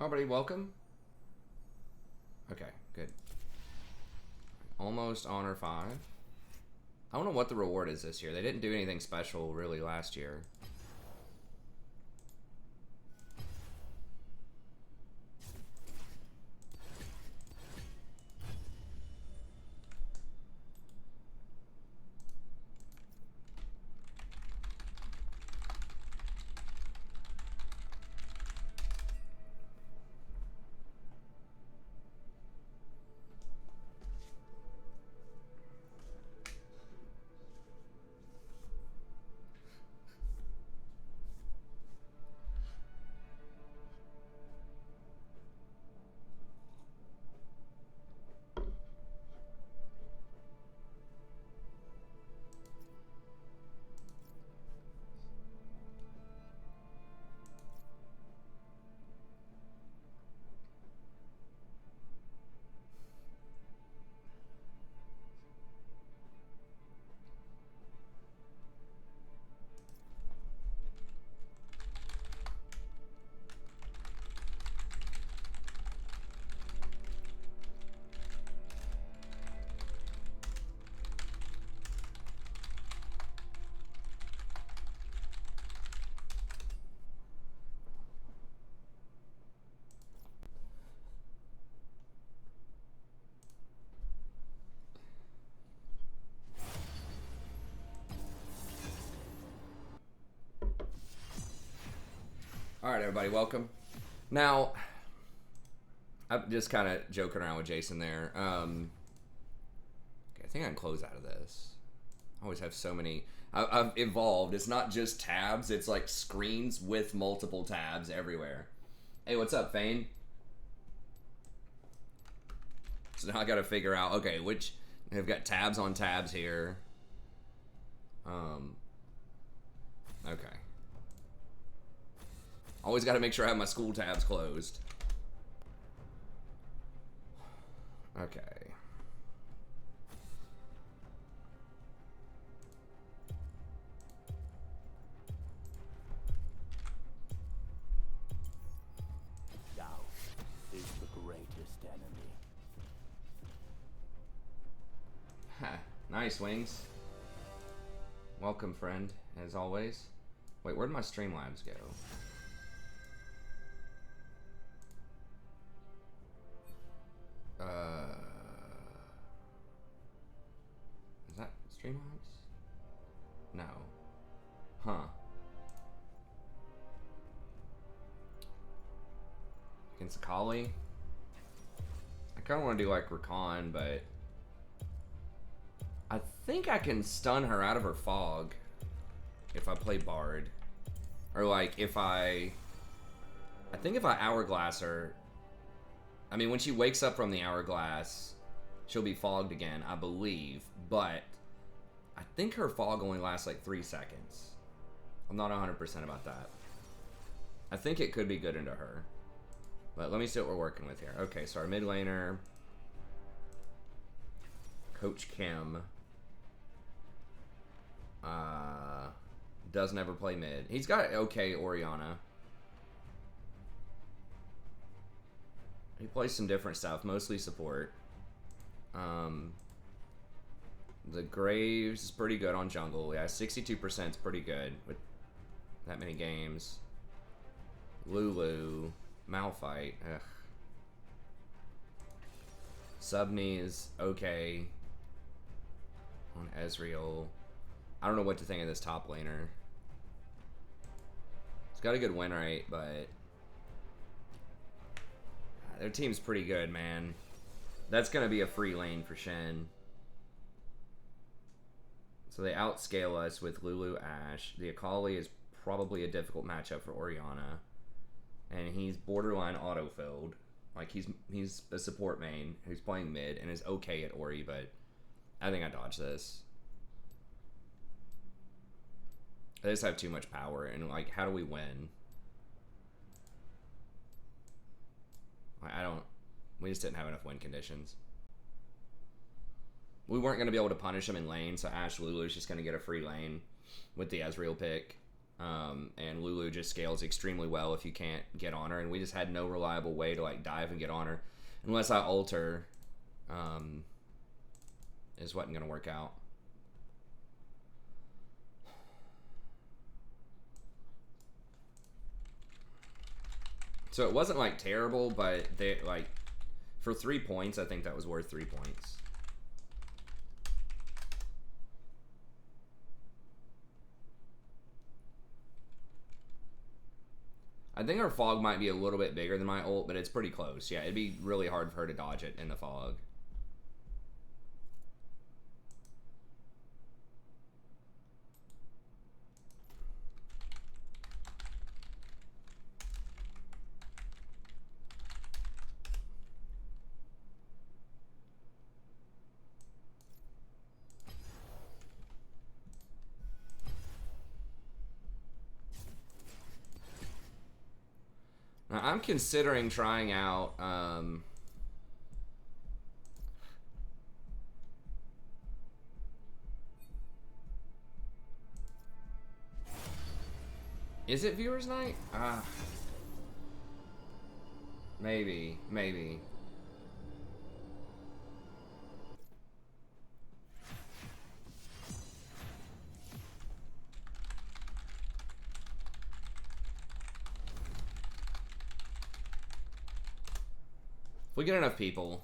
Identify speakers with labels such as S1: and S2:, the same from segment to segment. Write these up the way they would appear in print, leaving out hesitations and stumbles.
S1: Everybody, welcome. Okay, good. Almost honor 5. I don't know what the reward is this year. They didn't do anything special really last year. All right, everybody, welcome. Now, I'm just kind of joking around with Jason there. Okay, I think I can close out of this. I always have so many. I've evolved. It's not just tabs. It's like screens with multiple tabs everywhere. Hey, what's up, Fane? So now I got to figure out, okay, which... I've got tabs on tabs here. Okay. Always got to make sure I have my school tabs closed. Okay.
S2: Doubt is the greatest enemy.
S1: Ha, nice, Wings. Welcome, friend, as always. Wait, where'd my Streamlabs go? Is that Streamlabs? No. Huh. Against Kali? I kind of want to do like Rakan, but I think I can stun her out of her fog if I play Bard. Or like if I think if I Hourglass her, I mean, when she wakes up from the Hourglass, she'll be fogged again, I believe. But I think her fog only lasts like 3 seconds. I'm not 100% about that. I think it could be good into her. But let me see what we're working with here. Okay, so our mid laner, Coach Kim, doesn't ever play mid. He's got okay Orianna. He plays some different stuff, mostly support. The Graves is pretty good on jungle. Yeah, 62% is pretty good with that many games. Lulu, Malphite, ugh. Subney is okay on Ezreal. I don't know what to think of this top laner. It's got a good win rate, but their team's pretty good, man. That's going to be a free lane for Shen. So they outscale us with Lulu Ashe. The Akali is probably a difficult matchup for Orianna. And he's borderline auto-filled. Like, he's a support main who's playing mid and is okay at Ori, but I think I dodged this. I just have too much power, and, like, how do we win? We just didn't have enough win conditions. We weren't going to be able to punish him in lane, so Ashe Lulu is just going to get a free lane with the Ezreal pick. and Lulu just scales extremely well if you can't get on her, and we just had no reliable way to like dive and get on her unless I alter. Is wasn't gonna work out. So it wasn't like terrible, but they like for 3 points, I think that was worth 3 points. I think her fog might be a little bit bigger than my ult, but it's pretty close. Yeah, it'd be really hard for her to dodge it in the fog. Now, I'm considering trying out is it viewers night? Maybe. If we get enough people.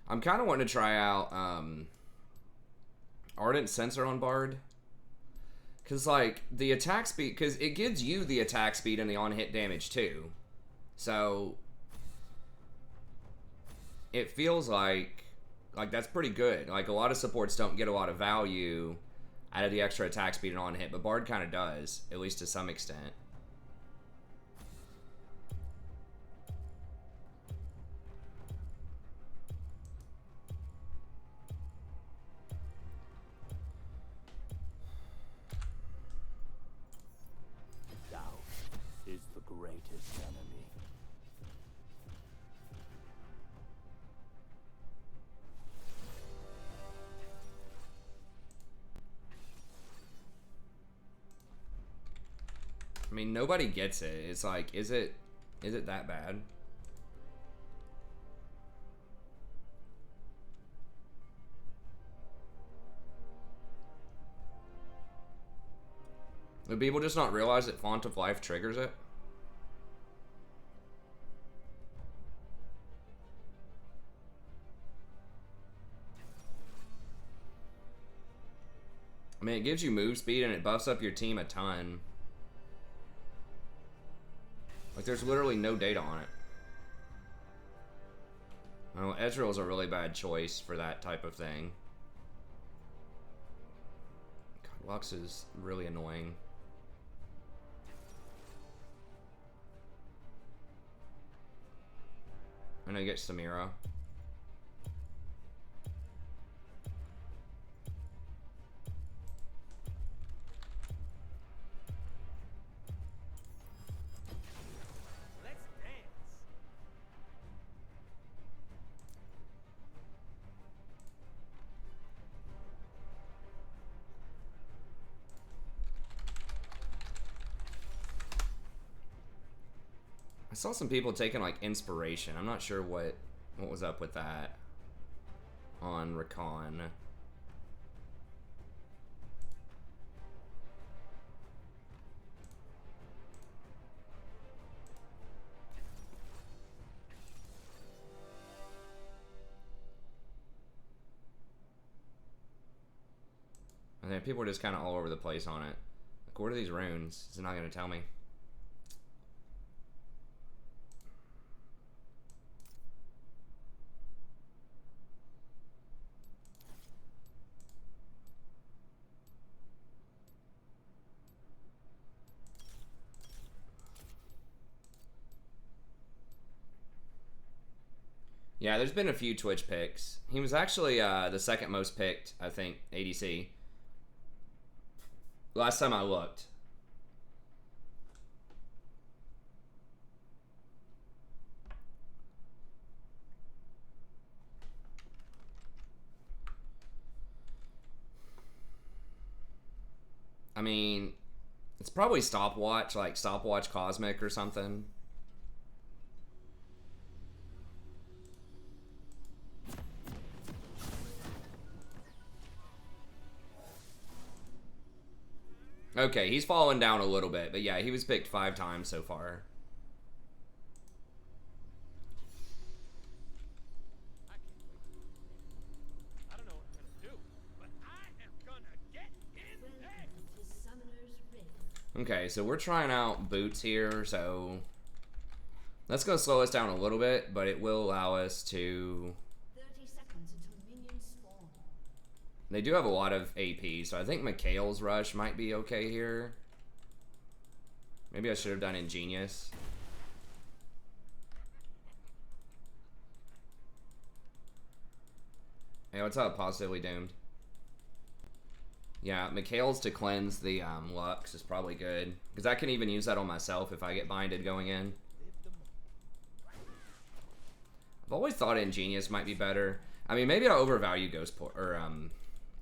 S1: I'm kind of wanting to try out Ardent Sensor on Bard. Because, like, the attack speed... Because it gives you the attack speed and the on-hit damage, too. So... It feels like that's pretty good. Like, a lot of supports don't get a lot of value out of the extra attack speed and on-hit. But Bard kind of does. At least to some extent. I mean, nobody gets it. It's like, is it that bad? Do people just not realize that Font of Life triggers it? I mean, it gives you move speed and it buffs up your team a ton. Like, there's literally no data on it. Well, Ezreal's a really bad choice for that type of thing. God, Lux is really annoying. I know you get Samira. I saw some people taking like inspiration. I'm not sure what was up with that on Rakan. And then people are just kind of all over the place on it. Like, what are these runes? Is it not going to tell me? Yeah, there's been a few Twitch picks. He was actually the second most picked, I think, ADC. Last time I looked. I mean, it's probably stopwatch, like stopwatch cosmic or something. Okay, he's fallen down a little bit, but yeah, he was picked 5 times so far.
S3: I don't know what I'm gonna do, but I am gonna get in there.
S1: Okay, so we're trying out boots here, so that's gonna slow us down a little bit, but it will allow us to.
S4: 30 seconds until minions spawn.
S1: They do have a lot of AP, so I think Mikhail's rush might be okay here. Maybe I should have done Ingenious. Hey, what's up, Positively Doomed? Yeah, Mikhail's to cleanse the Lux is probably good. Because I can even use that on myself if I get binded going in. I've always thought Ingenious might be better. I mean, maybe I overvalue Ghost Pour, or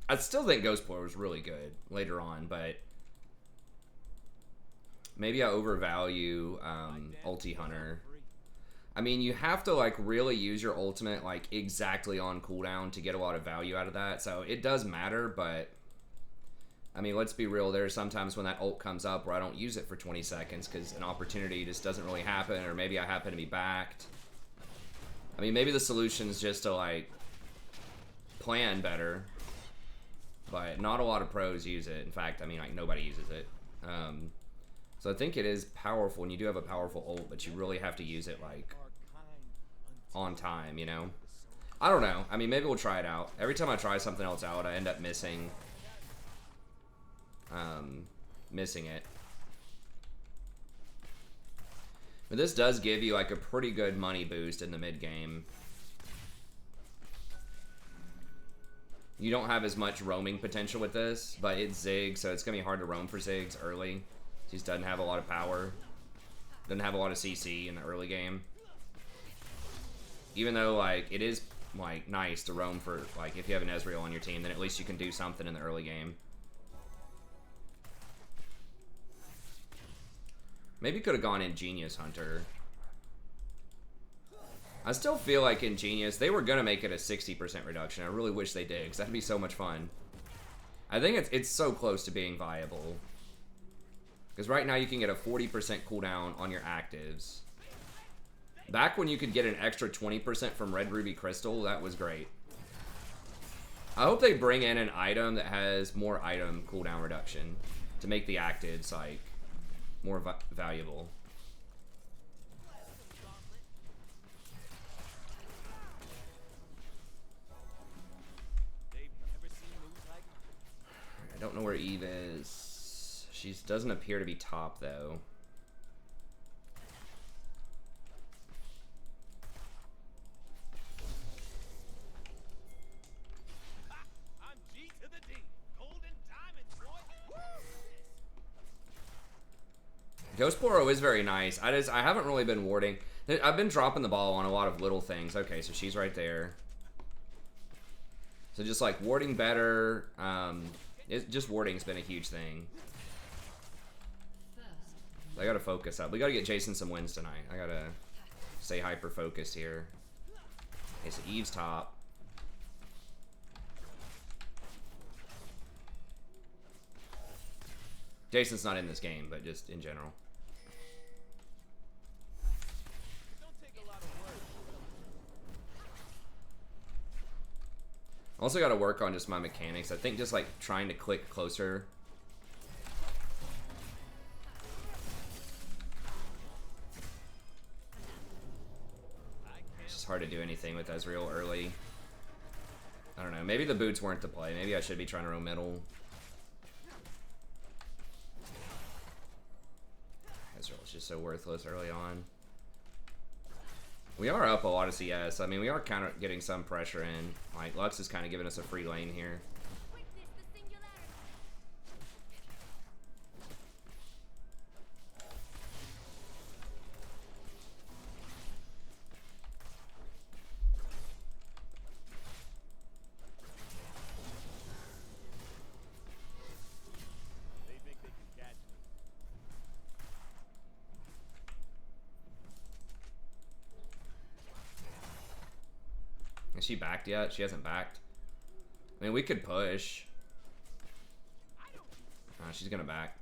S1: I still think Ghost Pour was really good later on, but maybe I overvalue Ulti Hunter. I mean, you have to like really use your ultimate like exactly on cooldown to get a lot of value out of that. So it does matter, but I mean, let's be real. There's sometimes when that ult comes up where I don't use it for 20 seconds because an opportunity just doesn't really happen, or maybe I happen to be backed. I mean, maybe the solution is just to like plan better, but not a lot of pros use it. In fact, I mean, like nobody uses it. So I think it is powerful, and you do have a powerful ult, but you really have to use it like on time, you know? I don't know. I mean, maybe we'll try it out. Every time I try something else out, I end up missing it. But this does give you like a pretty good money boost in the mid game. You don't have as much roaming potential with this, but it's Zig, so it's gonna be hard to roam for Ziggs early. He just doesn't have a lot of power. Doesn't have a lot of CC in the early game. Even though like it is like nice to roam for, like if you have an Ezreal on your team, then at least you can do something in the early game. Maybe could have gone Ingenious Hunter. I still feel like Ingenious, they were gonna make it a 60% reduction. I really wish they did, because that'd be so much fun. I think it's so close to being viable. Because right now you can get a 40% cooldown on your actives. Back when you could get an extra 20% from Red Ruby Crystal, that was great. I hope they bring in an item that has more item cooldown reduction to make the actives like more valuable. I don't know where Eve is. She doesn't appear to be top though. Ghost Poro is very nice. I haven't really been warding. I've been dropping the ball on a lot of little things. Okay, so she's right there. So just like warding better. Just warding's been a huge thing. I gotta focus up. We gotta get Jason some wins tonight. I gotta stay hyper focused here. Okay, so Eve's top. Jason's not in this game, but just in general. Also got to work on just my mechanics. I think just like trying to click closer. It's just hard to do anything with Ezreal early. I don't know. Maybe the boots weren't the play. Maybe I should be trying to roam middle. Ezreal's just so worthless early on. We are up a lot of CS. I mean, we are kind of getting some pressure in. Like, Lux is kind of giving us a free lane here. Is she backed yet? She hasn't backed. I mean, we could push. She's gonna back.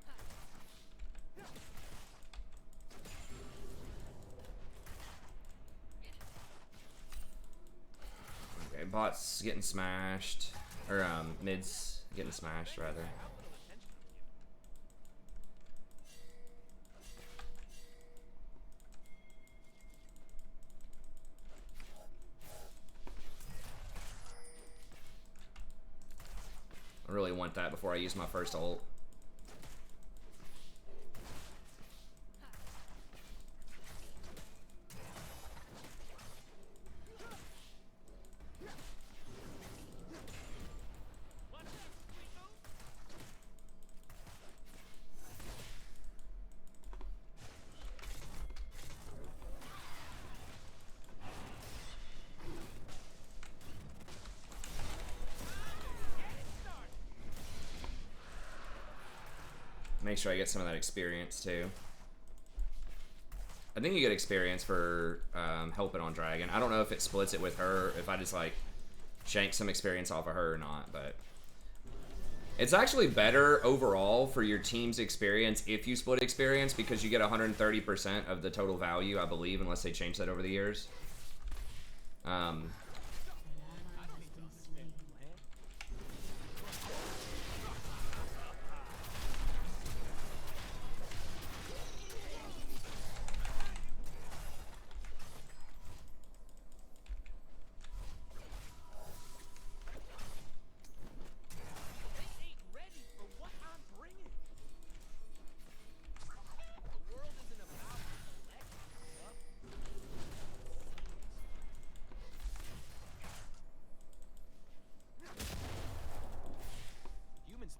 S1: Okay, bot's getting smashed. Or, mid's getting smashed, rather. I really want that before I use my first ult. Make sure I get some of that experience too. I think you get experience for helping on Dragon. I don't know if it splits it with her, if I just like shank some experience off of her or not, but it's actually better overall for your team's experience if you split experience because you get 130% of the total value, I believe, unless they change that over the years.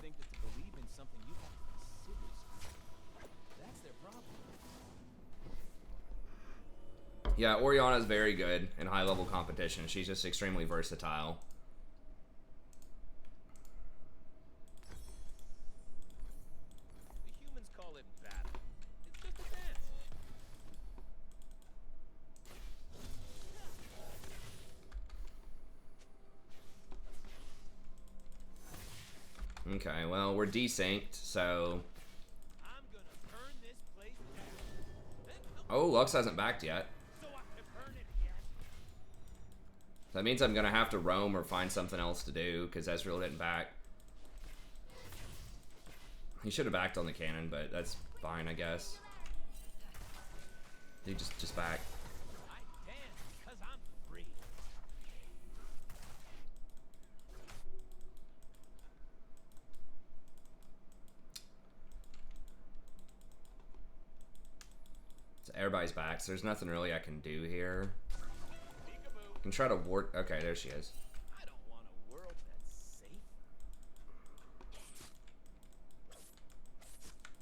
S3: Think that to believe in something you have to be serious. That's their problem.
S1: Yeah, Orianna's very good in high-level competition. She's just extremely versatile.
S3: The humans call it battle. It's just a dance.
S1: Okay, well, we're desynced, so...
S3: I'm gonna burn this place down.
S1: Oh, Lux hasn't backed yet.
S3: So I can burn it again.
S1: That means I'm gonna have to roam or find something else to do, because Ezreal didn't back. He should have backed on the cannon, but that's fine, I guess. He just back.
S3: I dance because I'm free.
S1: So everybody's back, so there's nothing really I can do here.
S3: Peekaboo.
S1: I can try to ward. Okay, there she is.
S3: I don't want a world that's safe.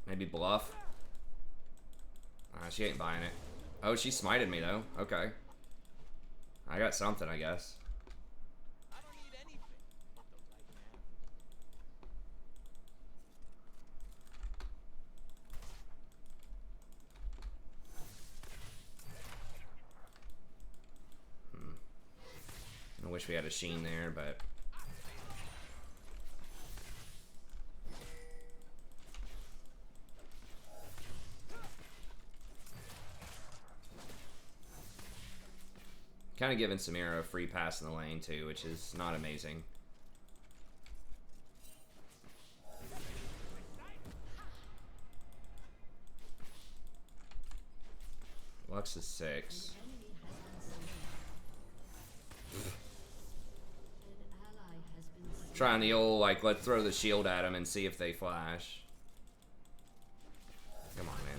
S1: Maybe bluff. She ain't buying it. Oh, she smited me though. Okay. I got something, I guess.
S3: I don't need anything but the right man.
S1: I wish we had a Sheen there, but... Kind of giving Samira a free pass in the lane too, which is not amazing. Lux is 6. Trying the old, like, let's throw the shield at him and see if they flash. Come on, man.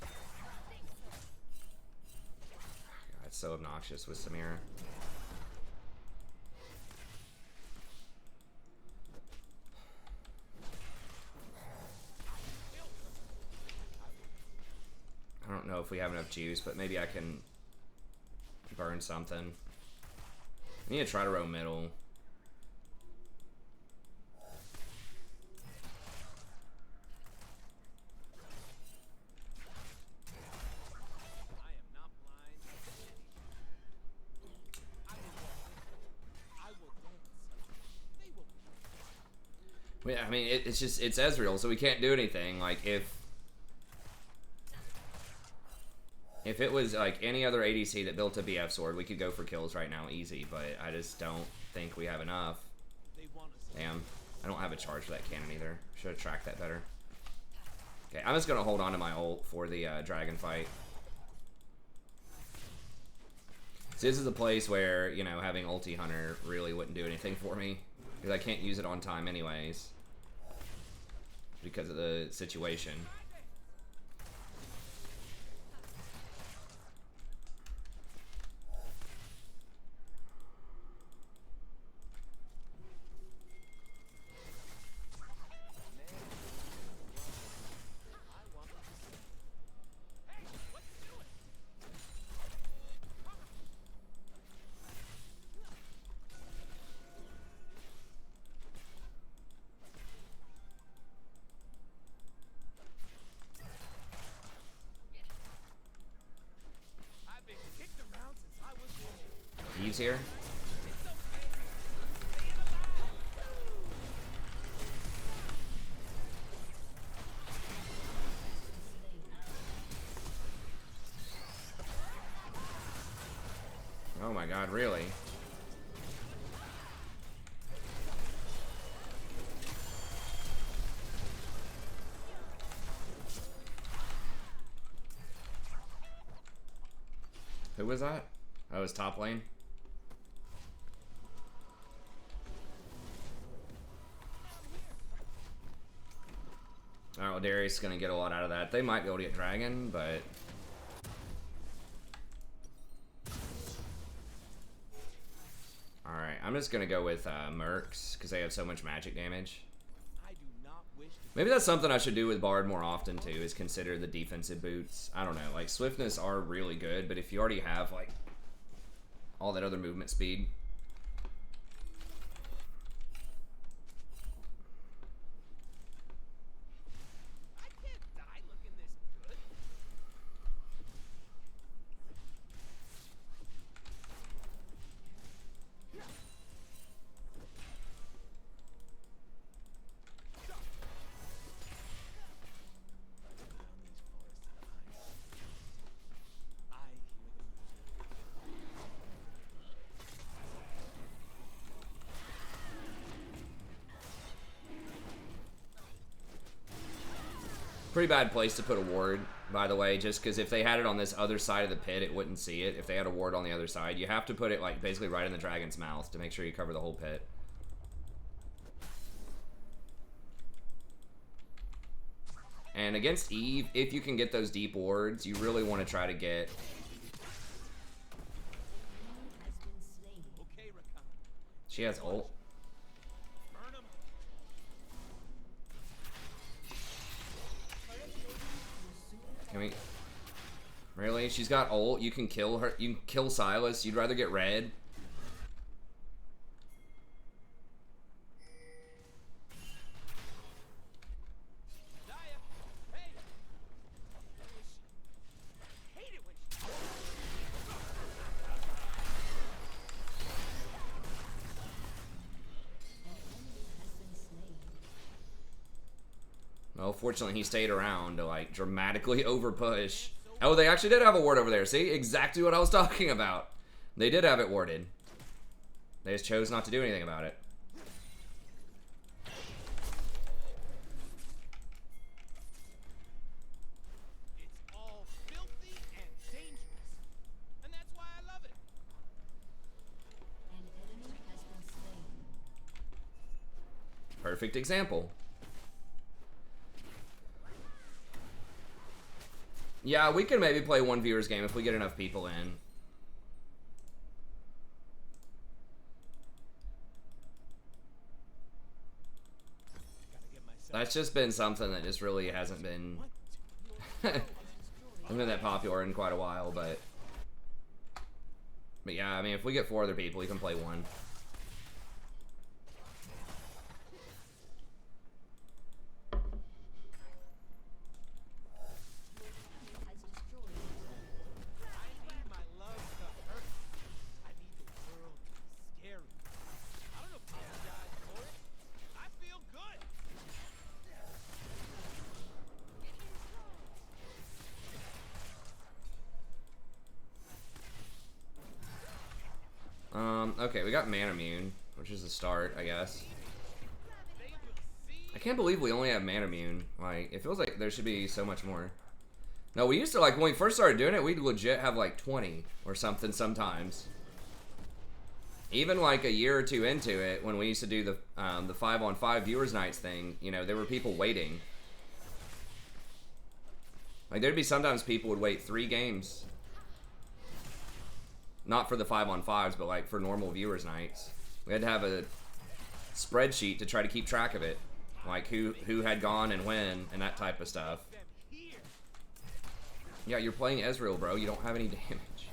S1: God, it's so obnoxious with Samira. I don't know if we have enough juice, but maybe I can burn something. I need to try to roam middle.
S3: I am not blind to anything.
S1: I mean, it's just, it's Ezreal, so we can't do anything. Like, if it was like any other ADC that built a BF sword, we could go for kills right now, easy, but I just don't think we have enough. Damn, I don't have a charge for that cannon either. Should have tracked that better. Okay, I'm just gonna hold on to my ult for the dragon fight. So this is a place where, you know, having ulti hunter really wouldn't do anything for me, because I can't use it on time anyways, because of the situation. He's here. Oh my god, really? Who was that? That was top lane. Alright, well, Darius is gonna get a lot out of that. They might be able to get Dragon, but... Alright, I'm just gonna go with Mercs, because they have so much magic damage. Maybe that's something I should do with Bard more often, too, is consider the defensive boots. I don't know, like, Swiftness are really good, but if you already have, like, all that other movement speed... Pretty bad place to put a ward, by the way, just because if they had it on this other side of the pit, it wouldn't see it. If they had a ward on the other side, you have to put it, like, basically right in the dragon's mouth to make sure you cover the whole pit. And against Eve, if you can get those deep wards, you really want to try to get... She has ult. Can we... Really? She's got ult. You can kill her. You can kill Silas. You'd rather get red. Well, fortunately, he stayed around to, like, dramatically overpush. Oh, they actually did have a ward over there. See? Exactly what I was talking about. They did have it warded. They just chose not to do anything about it.
S3: It's all filthy and dangerous. And that's why I love it.
S4: An enemy has been slain.
S1: Perfect example. Yeah, we can maybe play one viewer's game if we get enough people in. That's just been something that just really hasn't been hasn't been that popular in quite a while, but yeah, I mean, if we get 4 other people, we can play one. Okay, we got Man Immune, which is a start, I guess. I can't believe we only have Man Immune. Like, it feels like there should be so much more. No, we used to, like, when we first started doing it, we'd legit have, like, 20 or something sometimes. Even, like, a year or two into it, when we used to do the 5-on-5 viewers nights thing, you know, there were people waiting. Like, there'd be sometimes people would wait 3 games. Not for the 5-on-5s, but, like, for normal viewers nights. We had to have a spreadsheet to try to keep track of it. Like, who had gone and when, and that type of stuff. Yeah, you're playing Ezreal, bro. You don't have any damage.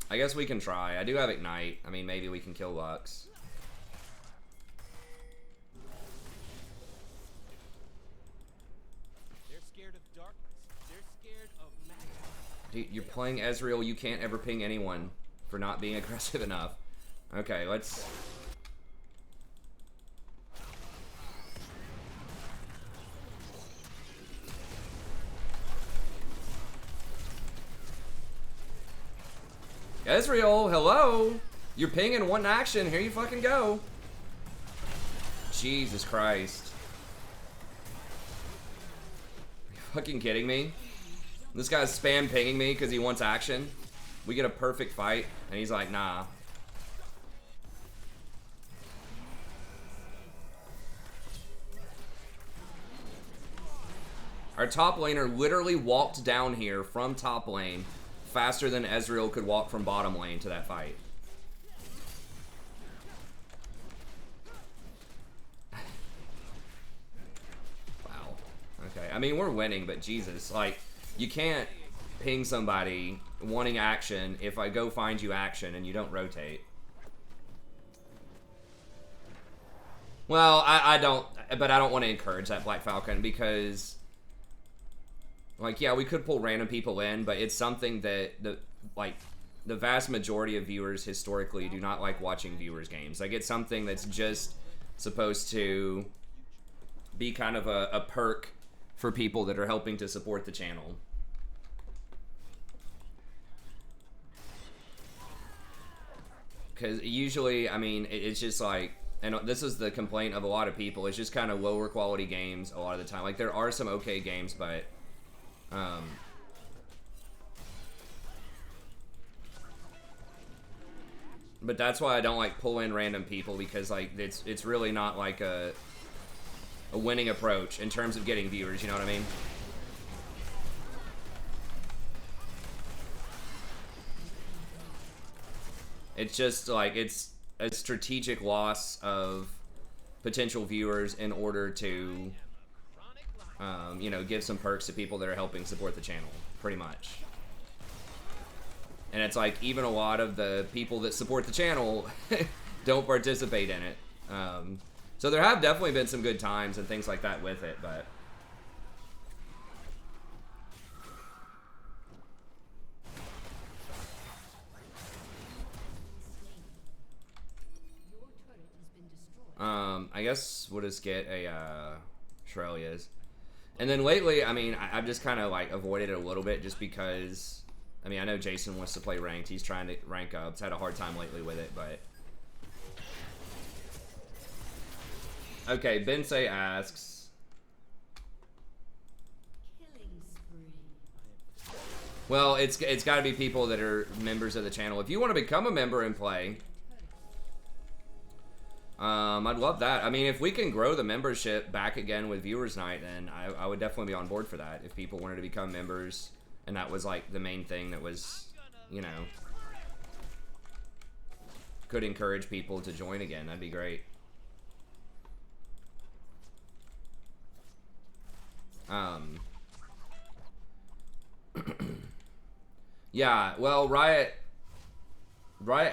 S1: I guess we can try. I do have Ignite. I mean, maybe we can kill Lux.
S3: They're scared of darkness. They're scared of magic.
S1: Dude, you're playing Ezreal. You can't ever ping anyone for not being aggressive enough. Okay, let's... Ezreal, hello! You're pinging one action, here you fucking go. Jesus Christ. Are you fucking kidding me? This guy's spam pinging me because he wants action. We get a perfect fight, and he's like, nah. Our top laner literally walked down here from top lane faster than Ezreal could walk from bottom lane to that fight. Wow. Okay, I mean, we're winning, but Jesus, like, you can't ping somebody wanting action if I go find you action and you don't rotate. Well, I don't, but I don't want to encourage that, Black Falcon, because... Like, yeah, we could pull random people in, but it's something that the vast majority of viewers historically do not like watching viewers games. Like, it's something that's just supposed to be kind of a perk for people that are helping to support the channel. Because usually, I mean, it's just like, and this is the complaint of a lot of people, it's just kind of lower quality games a lot of the time. Like, there are some okay games, but... but that's why I don't like pull in random people, because like it's really not like a winning approach in terms of getting viewers, you know what I mean? It's just like it's a strategic loss of potential viewers in order to you know, give some perks to people that are helping support the channel, pretty much. And it's like, even a lot of the people that support the channel don't participate in it. So there have definitely been some good times and things like that with it, but... I guess we'll just get a Shrelia's. And then lately, I mean, I've just kind of like avoided it a little bit just because, I mean, I know Jason wants to play ranked. He's trying to rank up. He's had a hard time lately with it, but... Okay, Bensei asks... Well, it's got to be people that are members of the channel. If you want to become a member and play... I'd love that. I mean, if we can grow the membership back again with Viewers Night, then I would definitely be on board for that. If people wanted to become members, and that was like the main thing that was, you know, could encourage people to join again, that'd be great. Yeah, well, Riot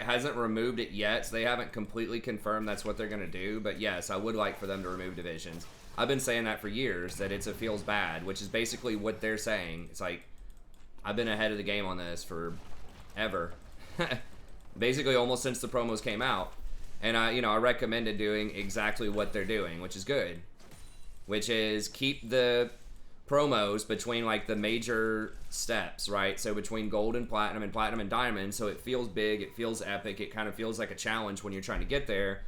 S1: hasn't removed it yet, so they haven't completely confirmed that's what they're going to do. But yes, I would like for them to remove divisions. I've been saying that for years, that it feels bad, which is basically what they're saying. It's like, I've been ahead of the game on this for ever. Basically almost since the promos came out. And I recommended doing exactly what they're doing, which is good. Which is keep the promos between like the major steps, right? So between gold and platinum and diamond, so it feels big, it feels epic, it kind of feels like a challenge when you're trying to get there.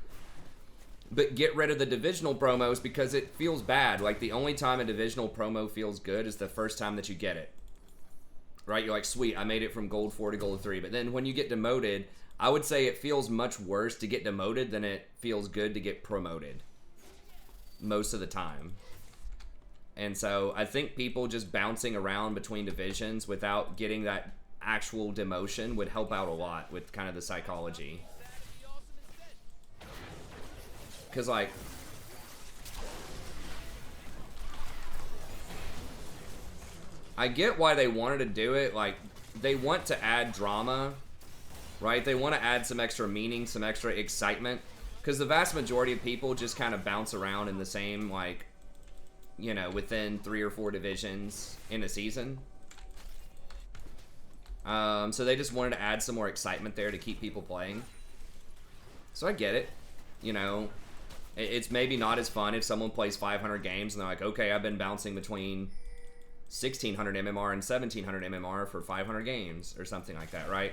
S1: But get rid of the divisional promos because it feels bad. Like the only time a divisional promo feels good is the first time that you get it. Right? You're like, sweet, I made it from gold 4 to gold 3. But then when you get demoted, I would say it feels much worse to get demoted than it feels good to get promoted. Most of the time. And so I think people just bouncing around between divisions without getting that actual demotion would help out a lot with kind of the psychology. Because, like, I get why they wanted to do it. Like, they want to add drama, right? They want to add some extra meaning, some extra excitement. Because the vast majority of people just kind of bounce around in the same, like, you know, within 3 or 4 divisions in a season. So they just wanted to add some more excitement there to keep people playing. So I get it. You know, it's maybe not as fun if someone plays 500 games and they're like, okay, I've been bouncing between 1600 MMR and 1700 MMR for 500 games or something like that, right?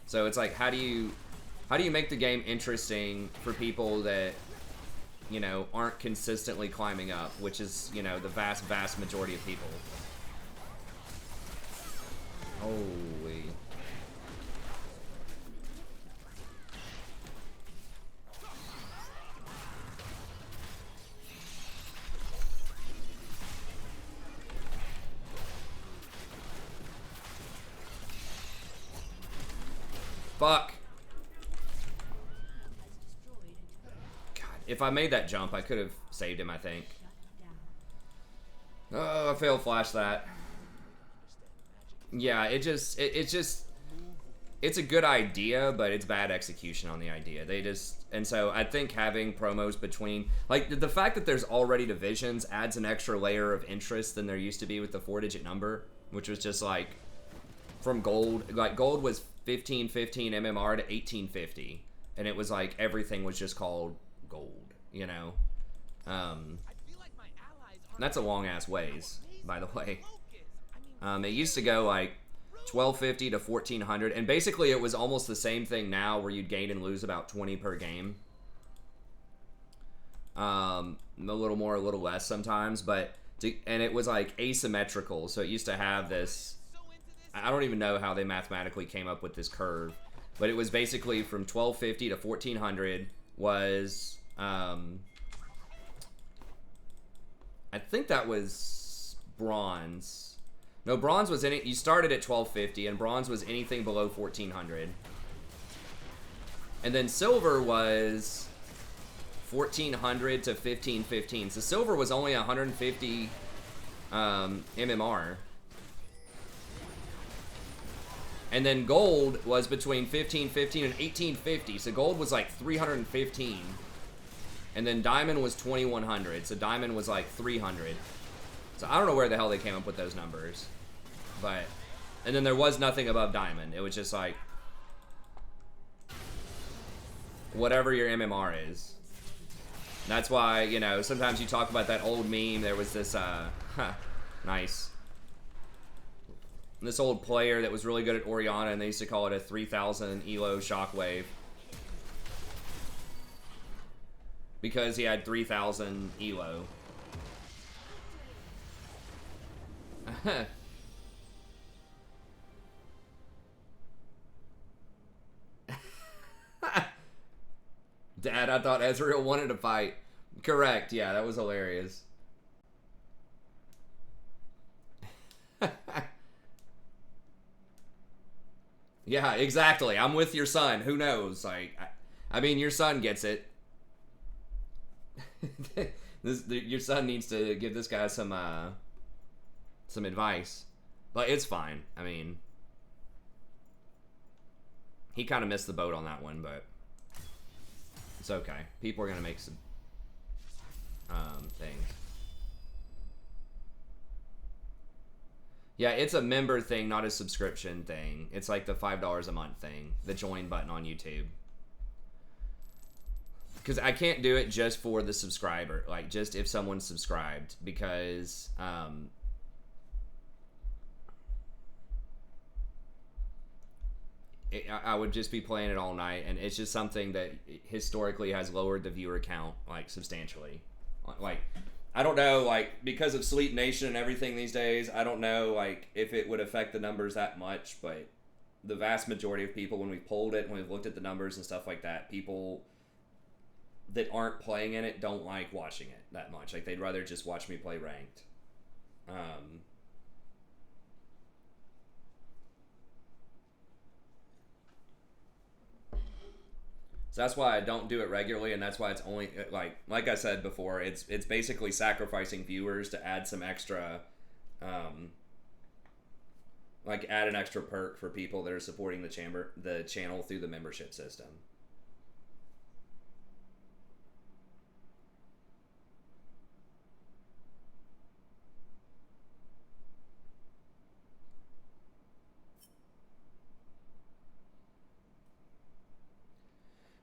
S1: So it's like, how do you make the game interesting for people that, you know, aren't consistently climbing up, which is, you know, the vast majority of people. Holy. Fuck. God, if I made that jump, I could have saved him, I think. Oh, I failed flash that. Yeah, it's a good idea, but it's bad execution on the idea. And so I think having promos between, like, the fact that there's already divisions adds an extra layer of interest than there used to be with the 4-digit number, which was just like, from gold, like gold was 1550 MMR to 1850, and it was like everything was just called gold, you know. That's a long ass ways, by the way. It used to go like 1250 to 1400, and basically it was almost the same thing now, where you'd gain and lose about 20 per game. A little more, a little less sometimes, and it was like asymmetrical, so it used to have this. I don't even know how they mathematically came up with this curve, but it was basically from 1250 to 1400 was, I think that was bronze. No, bronze was you started at 1250, and bronze was anything below 1400. And then silver was 1400 to 1515. So silver was only 150 MMR. And then gold was between 1515 and 1850. So gold was like 315. And then diamond was 2100. So diamond was like 300. So I don't know where the hell they came up with those numbers. But, and then there was nothing above diamond. It was just like, whatever your MMR is. That's why, you know, sometimes you talk about that old meme. There was this, nice. This old player that was really good at Oriana, and they used to call it a 3000 Elo shockwave. Because he had 3000 Elo. Dad, I thought Ezreal wanted to fight. Correct, yeah, that was hilarious. Yeah, exactly. I'm with your son. Who knows? Like, I mean, your son gets it. Your son needs to give this guy some advice. But it's fine. I mean, he kind of missed the boat on that one, but it's okay. People are gonna make some things. Yeah, it's a member thing, not a subscription thing. It's like the $5 a month thing, the join button on YouTube. Because I can't do it just for the subscriber, like just if someone's subscribed, because I would just be playing it all night, and it's just something that historically has lowered the viewer count like substantially. Like, I don't know, like because of Sleep Nation and everything these days, I don't know like if it would affect the numbers that much, but the vast majority of people, when we polled it, when we've looked at the numbers and stuff like that, people that aren't playing in it don't like watching it that much. Like they'd rather just watch me play ranked. So that's why I don't do it regularly, and that's why it's only like I said before, it's basically sacrificing viewers to add some extra, like add an extra perk for people that are supporting the channel through the membership system.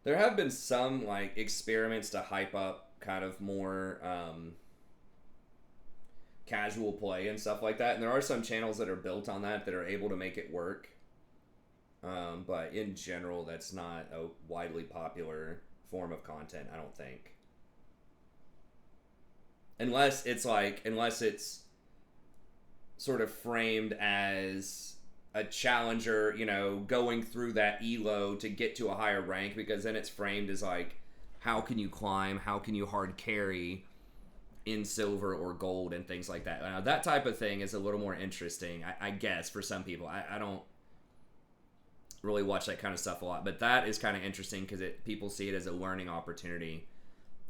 S1: There have been some like experiments to hype up kind of more casual play and stuff like that, and there are some channels that are built on that are able to make it work. But in general, that's not a widely popular form of content, I don't think. Unless it's sort of framed as a challenger, you know, going through that elo to get to a higher rank, because then it's framed as like, how can you climb, how can you hard carry in silver or gold and things like that. Now, that type of thing is a little more interesting, I guess, for some people. I don't really watch that kind of stuff a lot, but that is kind of interesting because people see it as a learning opportunity,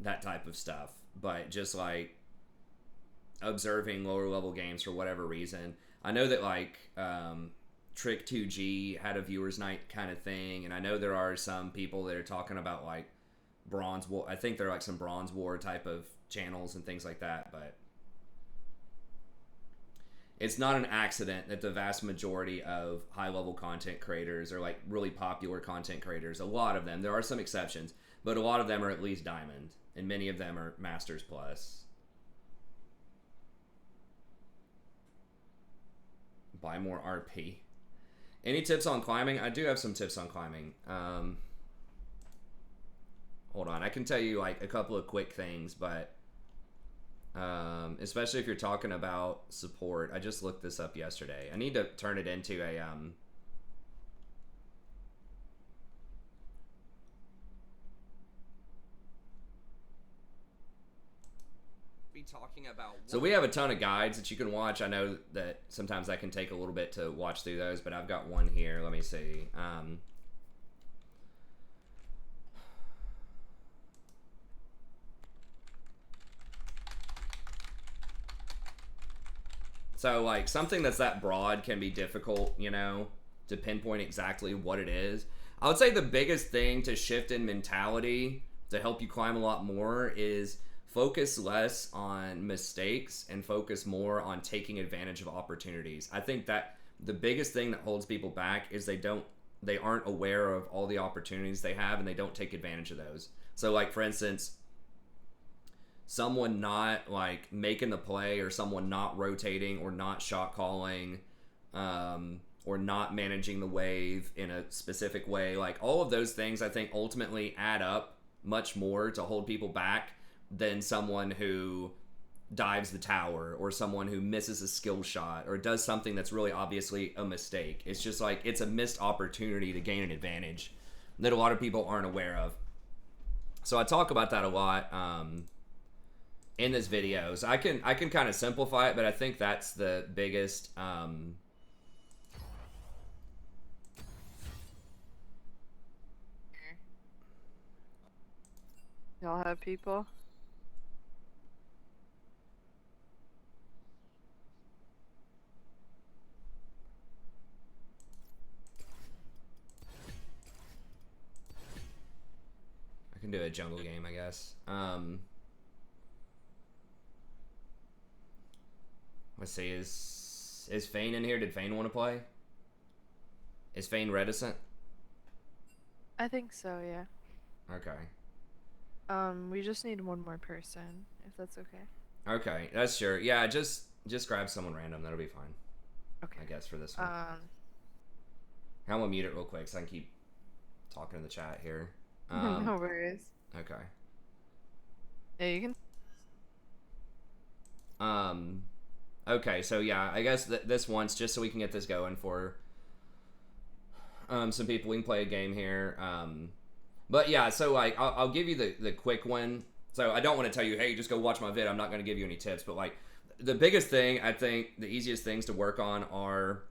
S1: that type of stuff. But just like observing lower level games for whatever reason, I know that like Trick 2G had a viewers night kind of thing, and I know there are some people that are talking about like Bronze War. I think they're like some Bronze War type of channels and things like that, but it's not an accident that the vast majority of high level content creators are like really popular content creators. A lot of them, there are some exceptions, but a lot of them are at least Diamond, and many of them are Masters Plus. Buy more RP. Any tips on climbing? I do have some tips on climbing. Hold on, I can tell you like a couple of quick things, but especially if you're talking about support. I just looked this up yesterday. I need to turn it into a be talking about. So we have a ton of guides that you can watch. I know that sometimes that can take a little bit to watch through those, but I've got one here. Let me see. So like something that's that broad can be difficult, you know, to pinpoint exactly what it is. I would say the biggest thing to shift in mentality to help you climb a lot more is focus less on mistakes and focus more on taking advantage of opportunities. I think that the biggest thing that holds people back is they aren't aware of all the opportunities they have, and they don't take advantage of those. So like for instance, someone not like making the play, or someone not rotating, or not shot calling, or not managing the wave in a specific way, like all of those things I think ultimately add up much more to hold people back than someone who dives the tower, or someone who misses a skill shot, or does something that's really obviously a mistake. It's just like it's a missed opportunity to gain an advantage that a lot of people aren't aware of. So I talk about that a lot in this video. So I can kind of simplify it, but I think that's the biggest
S5: Y'all have people?
S1: I can do a jungle game, I guess. Let's see, is Fane in here? Did Fane want to play? Is Fane reticent?
S5: I think so, yeah.
S1: Okay.
S5: We just need one more person, if that's okay.
S1: Okay, that's sure. Yeah, just grab someone random. That'll be fine.
S5: Okay.
S1: I guess for this one. I'm gonna mute it real quick so I can keep talking in the chat here.
S5: No worries.
S1: Okay.
S5: Yeah, you can.
S1: Okay, so yeah, I guess this once, just so we can get this going for some people, we can play a game here. But yeah, so like, I'll give you the quick one. So I don't want to tell you, hey, just go watch my vid. I'm not going to give you any tips. But like, the biggest thing, I think, the easiest things to work on are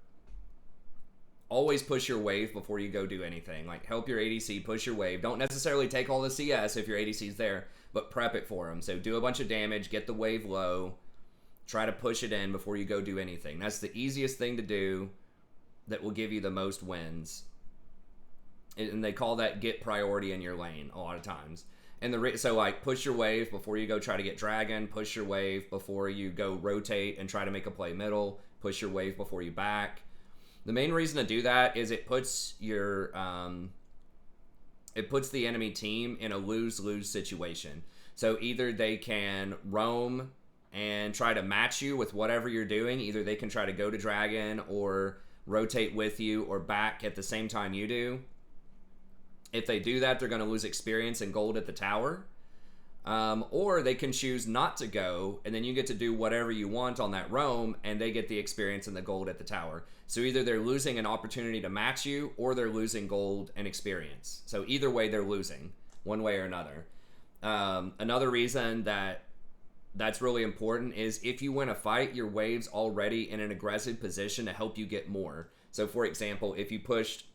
S1: always push your wave before you go do anything. Like, help your ADC push your wave. Don't necessarily take all the CS if your ADC's there, but prep it for them. So do a bunch of damage, get the wave low, try to push it in before you go do anything. That's the easiest thing to do that will give you the most wins. And they call that get priority in your lane a lot of times. And so like, push your wave before you go try to get dragon, push your wave before you go rotate and try to make a play middle, push your wave before you back. The main reason to do that is it puts your it puts the enemy team in a lose-lose situation. So either they can roam and try to match you with whatever you're doing. Either they can try to go to dragon or rotate with you or back at the same time you do. If they do that, they're going to lose experience and gold at the tower. Or they can choose not to go, and then you get to do whatever you want on that roam, and they get the experience and the gold at the tower. So either they're losing an opportunity to match you, or they're losing gold and experience. So either way, they're losing, one way or another. Another reason that's really important is if you win a fight, your wave's already in an aggressive position to help you get more. So for example, if you pushed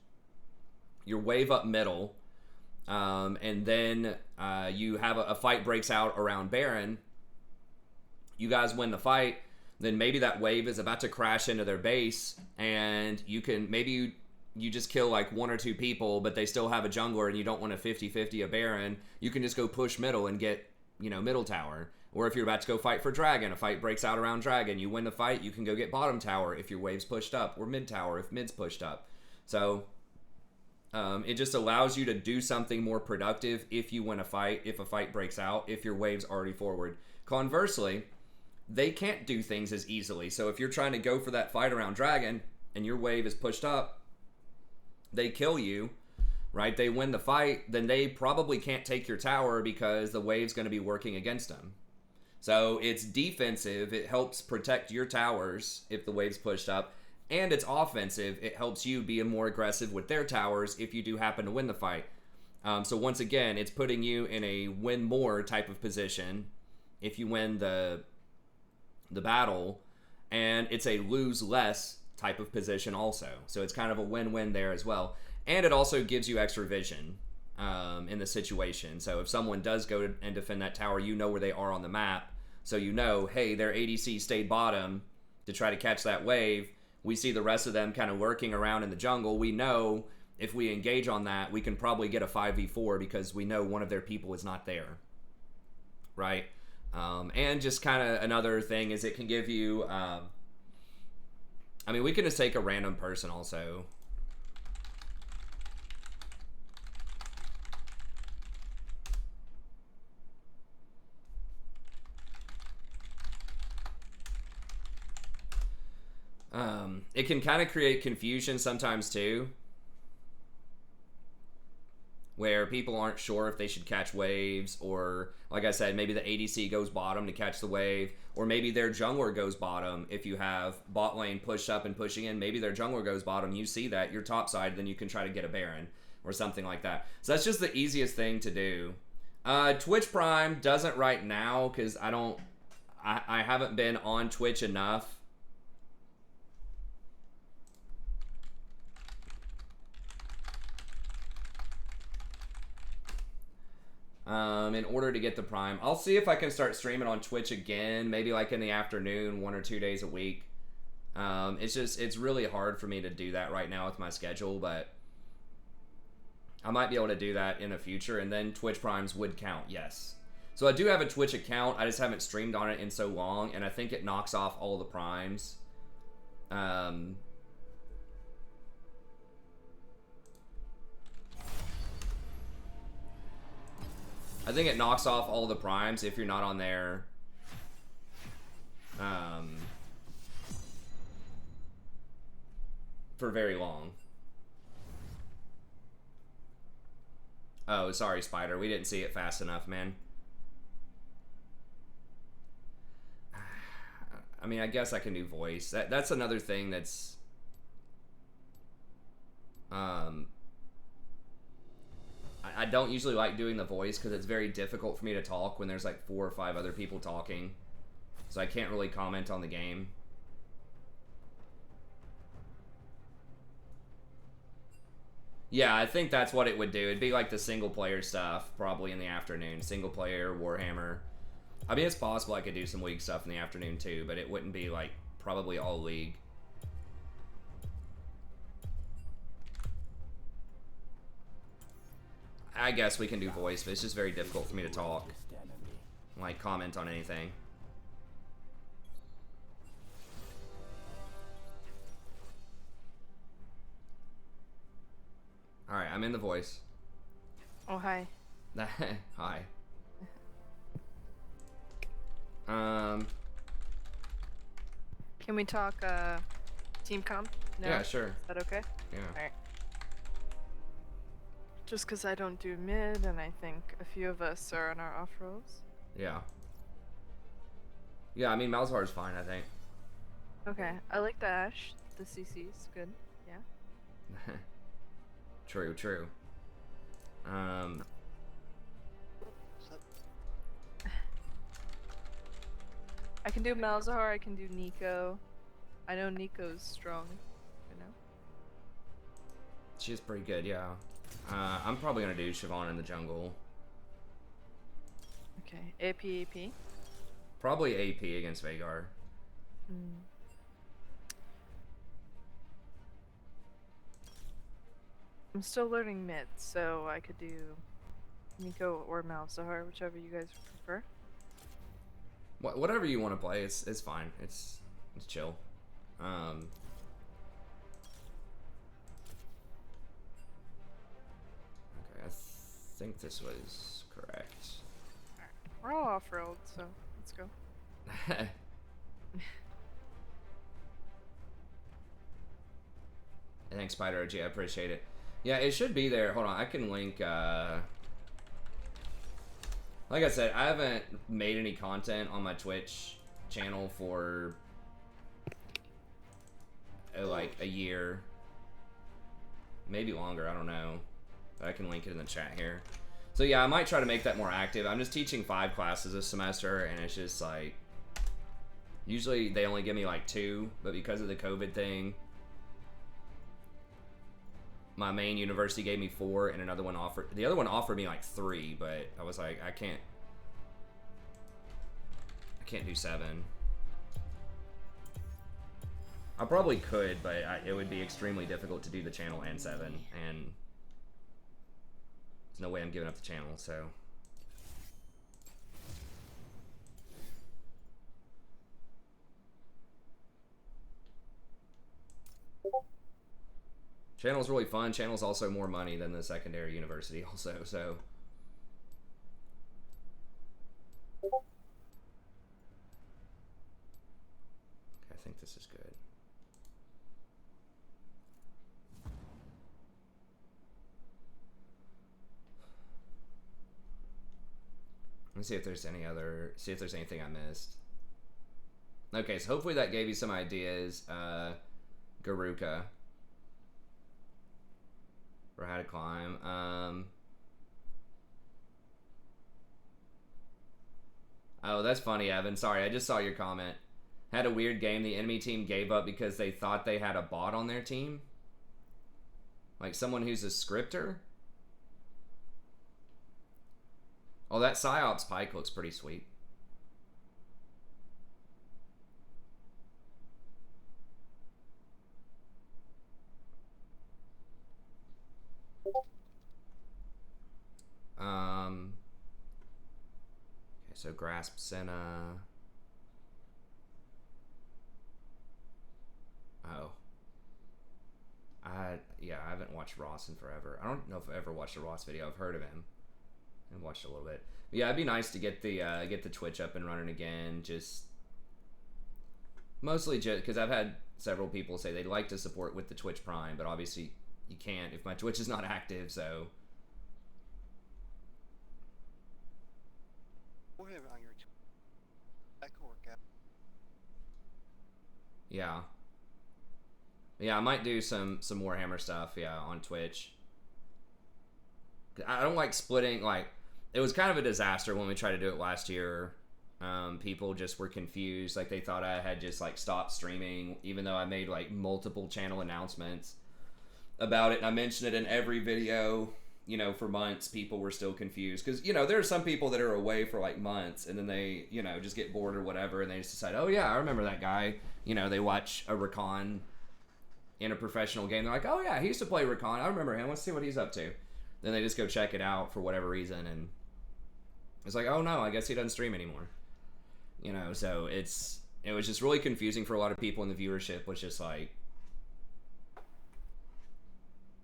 S1: your wave up middle, and then you have a fight breaks out around Baron, you guys win the fight, then maybe that wave is about to crash into their base, and you can, maybe you just kill like 1 or 2 people, but they still have a jungler and you don't want a 50-50 a Baron, you can just go push middle and get, you know, middle tower. Or if you're about to go fight for dragon, a fight breaks out around dragon, you win the fight, you can go get bottom tower if your wave's pushed up, or mid tower if mid's pushed up. So it just allows you to do something more productive if you win a fight, if a fight breaks out, if your wave's already forward. Conversely, they can't do things as easily. So if you're trying to go for that fight around dragon and your wave is pushed up, they kill you, right? They win the fight, then they probably can't take your tower because the wave's going to be working against them. So it's defensive. It helps protect your towers if the wave's pushed up. And it's offensive. It helps you be more aggressive with their towers if you do happen to win the fight. So once again, it's putting you in a win more type of position if you win the battle. And it's a lose less type of position also. So it's kind of a win-win there as well. And it also gives you extra vision in the situation. So if someone does go and defend that tower, you know where they are on the map. So you know, hey, their ADC stayed bottom to try to catch that wave. We see the rest of them kind of lurking around in the jungle. We know if we engage on that, we can probably get a 5v4 because we know one of their people is not there, right? And just kind of another thing is it can give you, I mean, we can just take a random person also. It can kind of create confusion sometimes too, where people aren't sure if they should catch waves, or like I said, maybe the ADC goes bottom to catch the wave, or maybe their jungler goes bottom. If you have bot lane pushed up and pushing in, maybe their jungler goes bottom, you see that, you're top side, then you can try to get a Baron or something like that. So that's just the easiest thing to do. Twitch Prime doesn't right now because I haven't been on Twitch enough. In order to get the Prime. I'll see if I can start streaming on Twitch again, maybe like in the afternoon, 1 or 2 days a week. It's really hard for me to do that right now with my schedule, but I might be able to do that in the future, and then Twitch Primes would count, yes. So I do have a Twitch account, I just haven't streamed on it in so long, and I think it knocks off all the Primes. I think it knocks off all the primes if you're not on there for very long. Oh, sorry, Spider. We didn't see it fast enough, man. I mean, I guess I can do voice. That's another thing that's... I don't usually like doing the voice because it's very difficult for me to talk when there's like 4 or 5 other people talking. So I can't really comment on the game. Yeah, I think that's what it would do. It'd be like the single player stuff, probably in the afternoon. Single player, Warhammer. I mean, it's possible I could do some League stuff in the afternoon too, but it wouldn't be like probably all League. I guess we can do voice, but it's just very difficult for me to talk. Like, comment on anything. Alright, I'm in the voice.
S5: Oh, hi.
S1: Hi.
S5: Can we talk team comp? No?
S1: Yeah, sure.
S5: Is that okay?
S1: Yeah.
S5: Alright. Just because I don't do mid, and I think a few of us are on our off rolls.
S1: Yeah. Yeah, I mean, Malzahar is fine, I think.
S5: Okay, I like the Ash. The CC's good. Yeah.
S1: True, true.
S5: I can do Malzahar, I can do Nico. I know Nico's strong, you know?
S1: She's pretty good, yeah. I'm probably gonna do Siobhan in the jungle.
S5: Okay, AP.
S1: Probably AP against Vhagar.
S5: Hmm. I'm still learning mid, so I could do Nico or Malzahar, whichever you guys prefer.
S1: Whatever you want to play, it's fine. It's chill. Okay, I think this was correct.
S5: We're all off-rolled, so let's go.
S1: Thanks, Spider OG. I appreciate it. Yeah, it should be there. Hold on, I can link. Like I said, I haven't made any content on my Twitch channel for like a year, maybe longer. I don't know. But I can link it in the chat here. So yeah, I might try to make that more active. I'm just teaching 5 classes this semester, and it's just like usually they only give me like 2, but because of the COVID thing, my main university gave me 4, and another one offered. The other one offered me like 3, but I was like, I can't do 7. I probably could, but it would be extremely difficult to do the channel and 7, and there's no way I'm giving up the channel. So channel's really fun. Channel's also more money than the secondary university also, so. Okay, I think this is good. Let me see if there's anything I missed. Okay, so hopefully that gave you some ideas. Garuka. For how to climb. Oh, that's funny, Evan. Sorry, I just saw your comment. Had a weird game. The enemy team gave up because they thought they had a bot on their team. Like someone who's a scripter. Oh, that Psyops Pike looks pretty sweet. Okay, so Grasp Senna. Oh. Yeah, I haven't watched Ross in forever. I don't know if I've ever watched a Ross video. I've heard of him and watched a little bit. But yeah, it'd be nice to get the Twitch up and running again. Just mostly just because I've had several people say they'd like to support with the Twitch Prime, but obviously you can't if my Twitch is not active. So
S6: have it on your that could work out.
S1: Yeah. Yeah, I might do some Warhammer stuff, yeah, on Twitch. I don't like splitting, like, it was kind of a disaster when we tried to do it last year. People just were confused, like they thought I had just like stopped streaming, even though I made like multiple channel announcements about it, and I mentioned it in every video. You know, for months, people were still confused because, you know, there are some people that are away for like months and then they, you know, just get bored or whatever, and they just decide, oh yeah, I remember that guy. You know, they watch a Rakan in a professional game. They're like, oh yeah, he used to play Rakan. I remember him. Let's see what he's up to. Then they just go check it out for whatever reason, and it's like, oh no, I guess he doesn't stream anymore. You know, so it was just really confusing for a lot of people, and the viewership was just like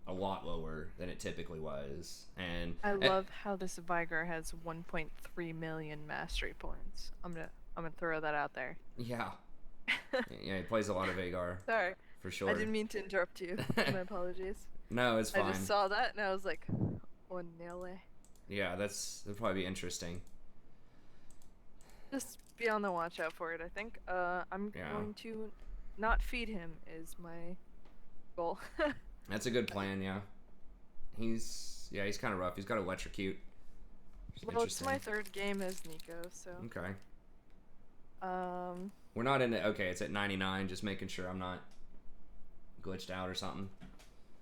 S1: a lot lower than it typically was. And
S5: I love how this Vigar has 1.3 million mastery points. I'm gonna throw that out there.
S1: Yeah. Yeah, he plays a lot of Vagar.
S5: Sorry.
S1: For sure.
S5: I didn't mean to interrupt you. My apologies.
S1: No, it's fine.
S5: I just saw that and I was like, oh, Nele.
S1: Yeah, that'll probably be interesting.
S5: Just be on the watch out for it, I think. I'm going to not feed him is my goal.
S1: That's a good plan, yeah. He's kind of rough. He's got electrocute.
S5: Well, it's my third game as Nico, so.
S1: Okay. We're not in it. Okay, it's at 99. Just making sure I'm not glitched out or something.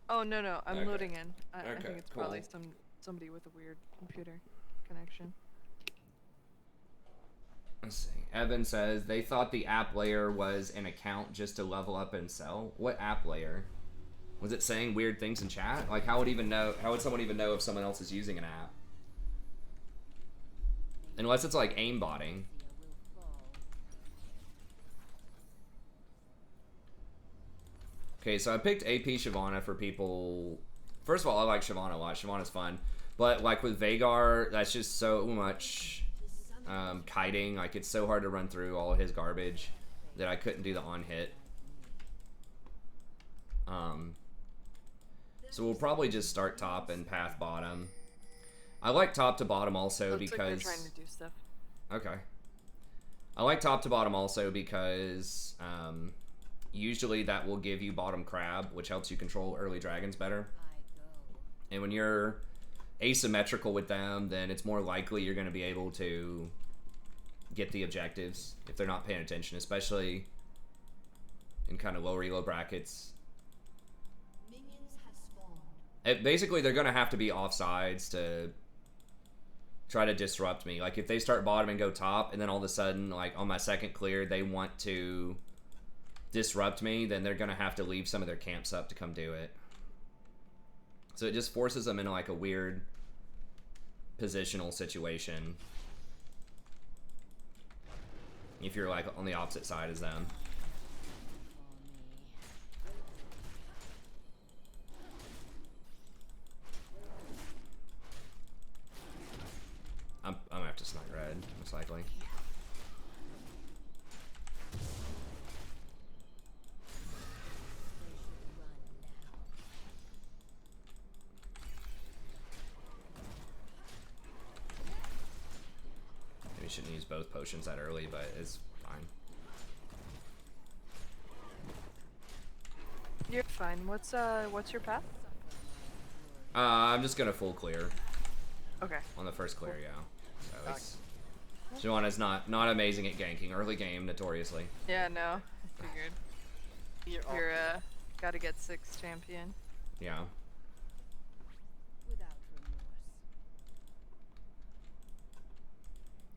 S5: Oh no, I'm
S1: Okay.
S5: loading in. I
S1: Okay,
S5: think it's
S1: cool.
S5: probably somebody with a weird computer connection.
S1: Let's see. Evan says they thought the app layer was an account just to level up and sell. What app layer? Was it saying weird things in chat? Like, how would someone even know if someone else is using an app? Unless it's like aimbotting. Okay, so I picked AP Shyvana for people. First of all, I like Shyvana a lot. Shyvana's fun. But like with Vagar, that's just so much kiting. Like, it's so hard to run through all of his garbage that I couldn't do the on hit. So we'll probably just start top and path bottom. I like top to bottom also
S5: Looks
S1: because...
S5: like they're trying to do stuff.
S1: Okay. I like top to bottom also because usually that will give you bottom crab, which helps you control early dragons better. And when you're asymmetrical with them, then it's more likely you're going to be able to get the objectives if they're not paying attention, especially in kind of lower elo brackets. Basically, they're going to have to be offsides to try to disrupt me. Like, if they start bottom and go top, and then all of a sudden, like, on my second clear, they want to disrupt me, then they're going to have to leave some of their camps up to come do it. So it just forces them into, like, a weird positional situation if you're, like, on the opposite side as them. I'm gonna have to snipe red, most likely. Maybe shouldn't use both potions that early, but it's fine.
S5: You're fine. What's your path?
S1: I'm just gonna full clear.
S5: Okay.
S1: On the first clear, yeah. So it's... Shyvana's not amazing at ganking. Early game, notoriously.
S5: Yeah, no. I figured. You're gotta get 6 champion.
S1: Yeah.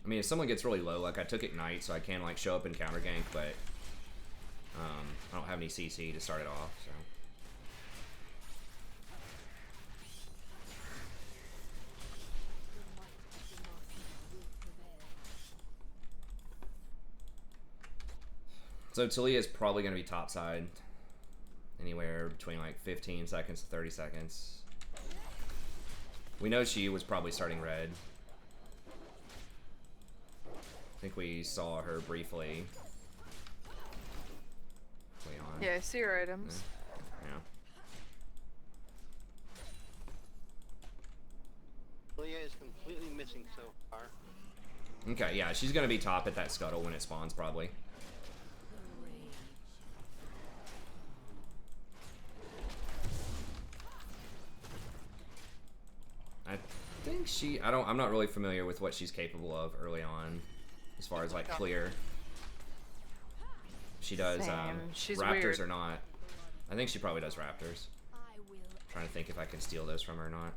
S1: I mean, if someone gets really low, like I took Ignite, so I can like show up and counter gank, but I don't have any CC to start it off, so. So Talia is probably going to be topside, anywhere between like 15 seconds to 30 seconds. We know she was probably starting red. I think we saw her briefly. Leon.
S5: Yeah, I see your items.
S1: Yeah.
S6: Leah is completely missing so far.
S1: Okay, yeah, she's gonna be top at that scuttle when it spawns, probably. I think I'm not really familiar with what she's capable of early on, as far as like clear. She does
S5: She's
S1: raptors
S5: weird.
S1: or not. I think she probably does raptors. Trying to think if I can steal those from her or not.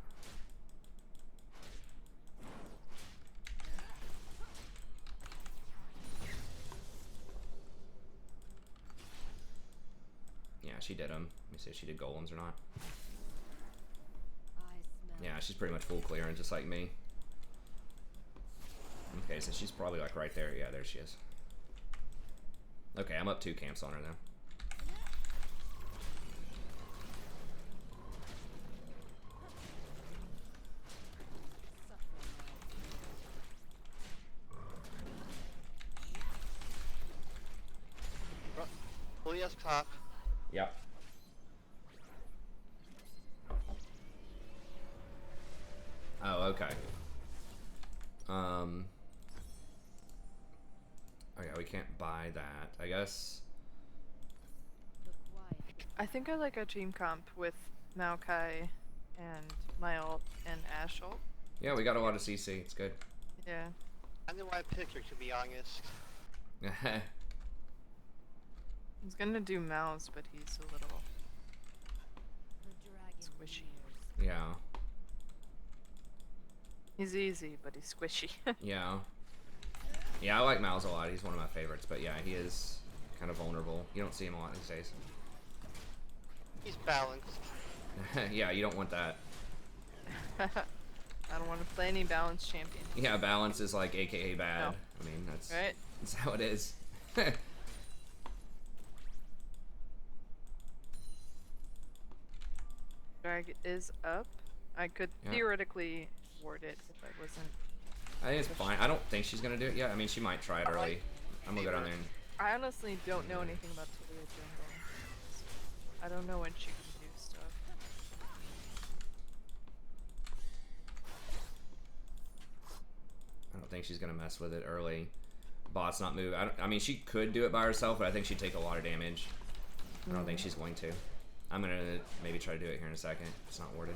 S1: Yeah, she did them. Let me see if she did golems or not. Yeah, she's pretty much full clearing, just like me. Okay, so she's probably like right there. Yeah, there she is. Okay, I'm up 2 camps on her now.
S6: Julia's top.
S1: Yep. Oh, okay. Oh yeah, we can't buy that, I guess.
S5: I think I like a team comp with Maokai and my ult and Ash ult.
S1: Yeah, we got a lot of CC. It's good.
S5: Yeah.
S6: I know why I picked her, to be honest.
S5: I was gonna do Mouse, but he's a little squishy.
S1: Yeah.
S5: He's easy, but he's squishy.
S1: Yeah. Yeah, I like Miles a lot. He's one of my favorites, but yeah, he is kind of vulnerable. You don't see him a lot these days.
S6: He's balanced.
S1: Yeah, you don't want that.
S5: I don't want to play any balanced champion.
S1: Yeah, balance is like AKA bad.
S5: No.
S1: I mean, that's
S5: Right?
S1: how it is.
S5: Drag is up. I could
S1: Yeah.
S5: theoretically ward it if I wasn't.
S1: I think it's fine. I don't think she's gonna do it yet. I mean, she might try it early. I'm gonna go down there and...
S5: I honestly don't know anything about Talia jungle. I don't know when she can do stuff.
S1: I don't think she's gonna mess with it early. Bot's not move. I mean, she could do it by herself, but I think she'd take a lot of damage. I don't think she's going to. I'm gonna maybe try to do it here in a second. It's not warded.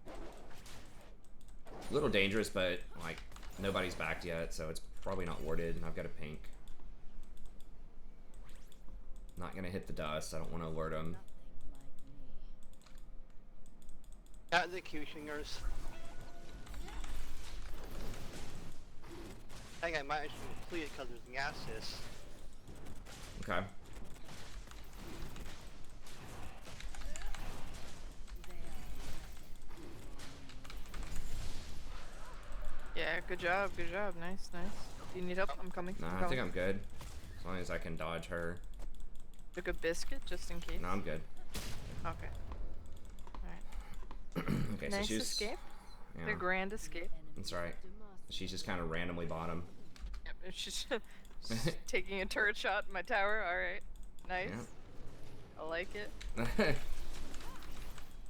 S1: A little dangerous, but like nobody's backed yet, so it's probably not warded. And I've got a pink. Not gonna hit the dust. I don't want to alert him.
S6: Executioners. I think I might actually complete it because there's an assist.
S1: Okay.
S5: Yeah, good job, good job. Nice, nice. Do you need help? I'm coming.
S1: Nah,
S5: I'm
S1: I
S5: coming.
S1: think I'm good. As long as I can dodge her.
S5: Took a biscuit just in case.
S1: No, I'm good.
S5: Okay. Alright.
S1: Okay, so
S5: Nice
S1: she's...
S5: escape.
S1: Yeah,
S5: The grand escape.
S1: that's right. She's just kind of randomly bottom.
S5: Yep, she's just taking a turret shot in my tower. Alright. Nice.
S1: Yeah.
S5: I like it.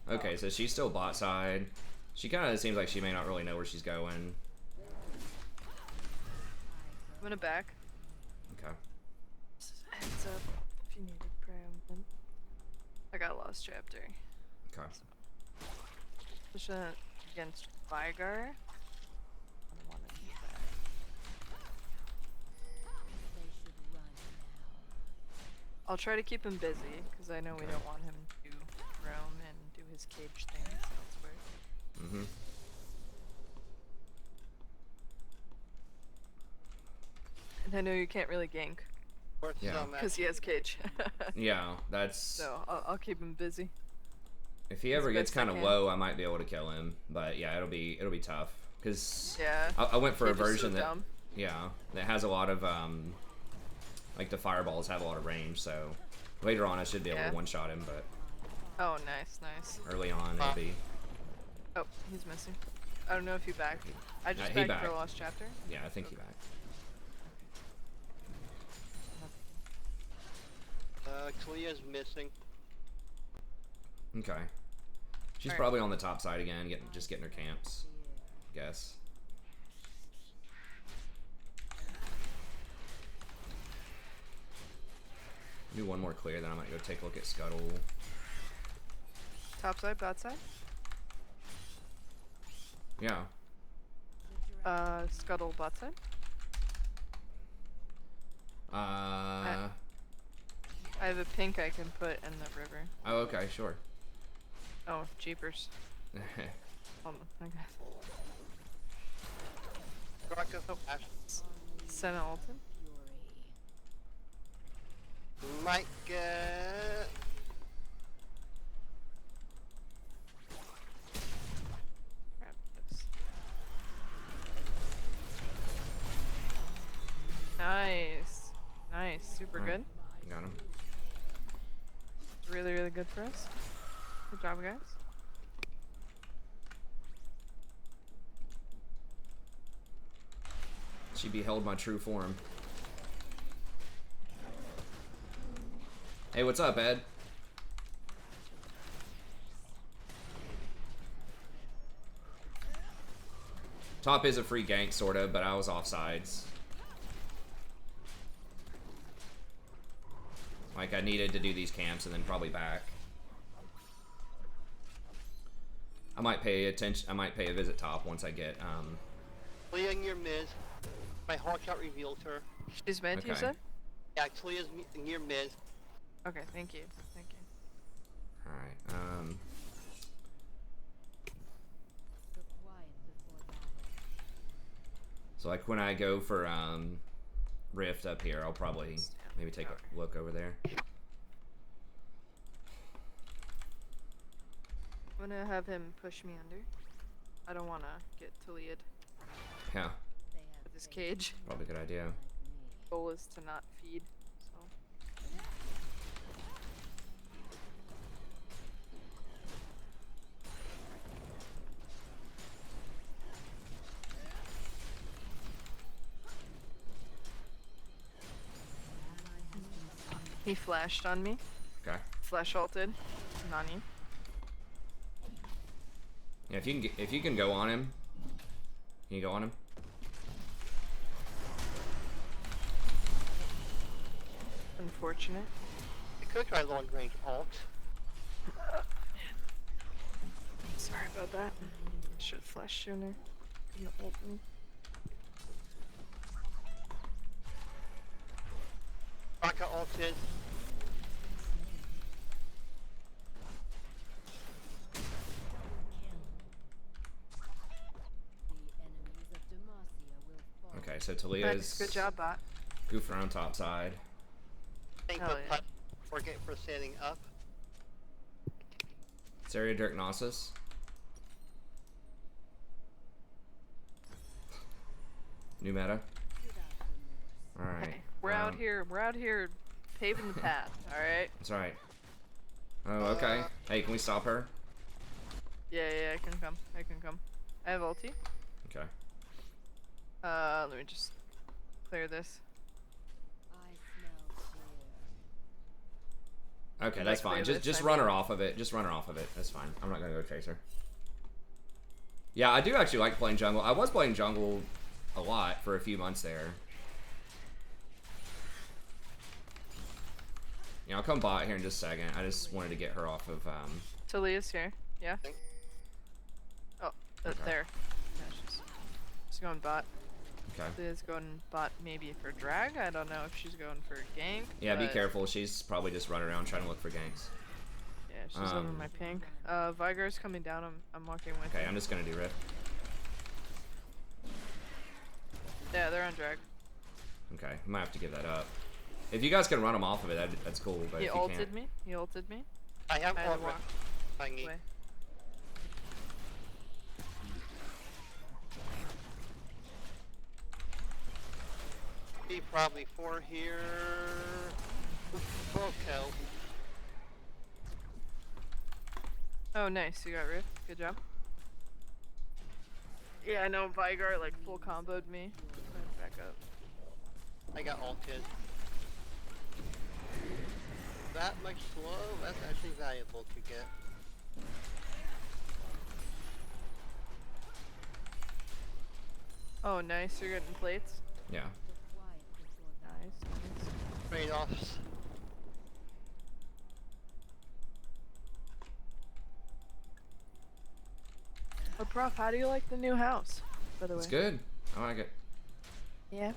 S1: Okay, so she's still bot side. She kind of seems like she may not really know where she's going.
S5: I'm gonna back.
S1: Okay.
S5: Just heads up if you need it, Bram. I got lost chapter.
S1: Okay.
S5: Push against Vigar. I don't want to do that. I'll try to keep him busy because I know we
S1: Okay.
S5: don't want him to roam and do his cage things elsewhere.
S1: Mm-hmm.
S5: And I know you can't really gank
S6: Worth
S1: Yeah.
S6: some
S5: because he has cage.
S1: Yeah, that's...
S5: So I'll keep him busy.
S1: If he ever
S5: as
S1: gets
S5: best I
S1: kind of
S5: can.
S1: low, I might be able to kill him. But yeah, it'll be tough. Because
S5: Yeah.
S1: I went for a
S5: Cage is so
S1: version that...
S5: dumb.
S1: Yeah, that has a lot of... like the fireballs have a lot of range, so... Later on I should be able
S5: Yeah.
S1: to one-shot him, but
S5: Oh, nice, nice.
S1: early on it'll be...
S5: Oh, he's missing. I don't know if he backed. I just
S1: he
S5: backed for
S1: backed.
S5: lost chapter.
S1: Yeah, I think he back.
S6: Kalia's missing.
S1: Okay. She's
S5: Alright.
S1: probably on the top side again, just getting her camps. I guess. Do one more clear, then I might go take a look at Scuttle.
S5: Top side, bot side.
S1: Yeah.
S5: Scuttle bot side.
S1: Uh.
S5: I have a pink I can put in the river.
S1: Oh, okay, sure.
S5: Oh, jeepers. Hold on, okay.
S6: Rakan,
S5: Oh.
S6: Ash,
S5: Senna ultim.
S6: might get.
S5: Grab this. Nice. Nice. Super
S1: Alright.
S5: good.
S1: Got him.
S5: Really, really good for us. Good job, guys.
S1: She beheld my true form. Hey, what's up, Ed? Top is a free gank, sorta, but I was offsides. Like, I needed to do these camps and then probably back. I might pay attention. I might pay a visit top once I get,
S6: Talia in your mid. My hawk shot revealed her.
S5: She's mid, you
S1: Okay.
S5: said?
S6: Yeah, Talia's near mid.
S5: Okay, thank you. Thank you.
S1: Alright, so like when I go for, Rift up here, I'll probably maybe take a look over there.
S5: I'm gonna have him push me under. I don't wanna get Talia'd
S1: Yeah,
S5: with this cage.
S1: probably a good idea.
S5: Goal is to not feed, so. He flashed on me.
S1: Okay.
S5: Flash ulted. Nani.
S1: Yeah, if you can go on him, can you go on him?
S5: Unfortunate.
S6: I could try long range ult.
S5: Sorry about that. Should flash sooner. Couldn't ult me.
S6: Rakan ulted.
S1: Okay, so
S5: Nice.
S1: Talia's
S5: Good job, bot.
S1: goofing around top side.
S6: Thank
S5: Hell
S6: the
S5: yeah.
S6: putt for standing up.
S1: Saria Dirk Gnosis. New meta. Alright.
S5: Hey, we're out here. We're out here paving the path. All right.
S1: That's right. Oh, okay. Hey, can we stop her?
S5: Yeah, I can come. I can come. I have ulti.
S1: Okay.
S5: Let me just clear this.
S1: Okay,
S5: Like
S1: that's fine.
S5: clear this,
S1: Just
S5: I
S1: run
S5: mean.
S1: her off of it. Just run her off of it. That's fine. I'm not gonna go chase her. Yeah, I do actually like playing jungle. I was playing jungle a lot for a few months there. Yeah, I'll come bot here in just a second. I just wanted to get her off of,
S5: Talia's here. Yeah.
S6: Thank-
S5: Oh,
S1: Okay.
S5: there. Yeah, she's going bot.
S1: okay.
S5: Talia's going bot maybe for drag. I don't know if she's going for gank.
S1: Yeah, be
S5: but-
S1: careful. She's probably just running around trying to look for ganks.
S5: Yeah, she's over
S1: Um,
S5: my pink. Vigar's coming down. I'm walking with
S1: Okay,
S5: him.
S1: I'm just gonna do rift.
S5: Yeah, they're on drag.
S1: Okay, I might have to give that up. If you guys can run them off of it, that's cool. But
S5: He
S1: if you
S5: ulted
S1: can't,
S5: me. He ulted me.
S6: I have
S5: I had
S6: ult
S5: to walk
S6: Thingy.
S5: away.
S6: Be probably 4 here. Okay.
S5: Oh, nice. You got rift. Good job. Yeah, I know Vigar like full comboed me. Back up.
S6: I got ulted. That much slow? That's actually valuable to get.
S5: Oh, nice. You're getting plates.
S1: yeah.
S5: Nice.
S6: Trade-offs.
S5: But Prof, how do you like the new house, by the way?
S1: It's good. I like it.
S5: Yeah.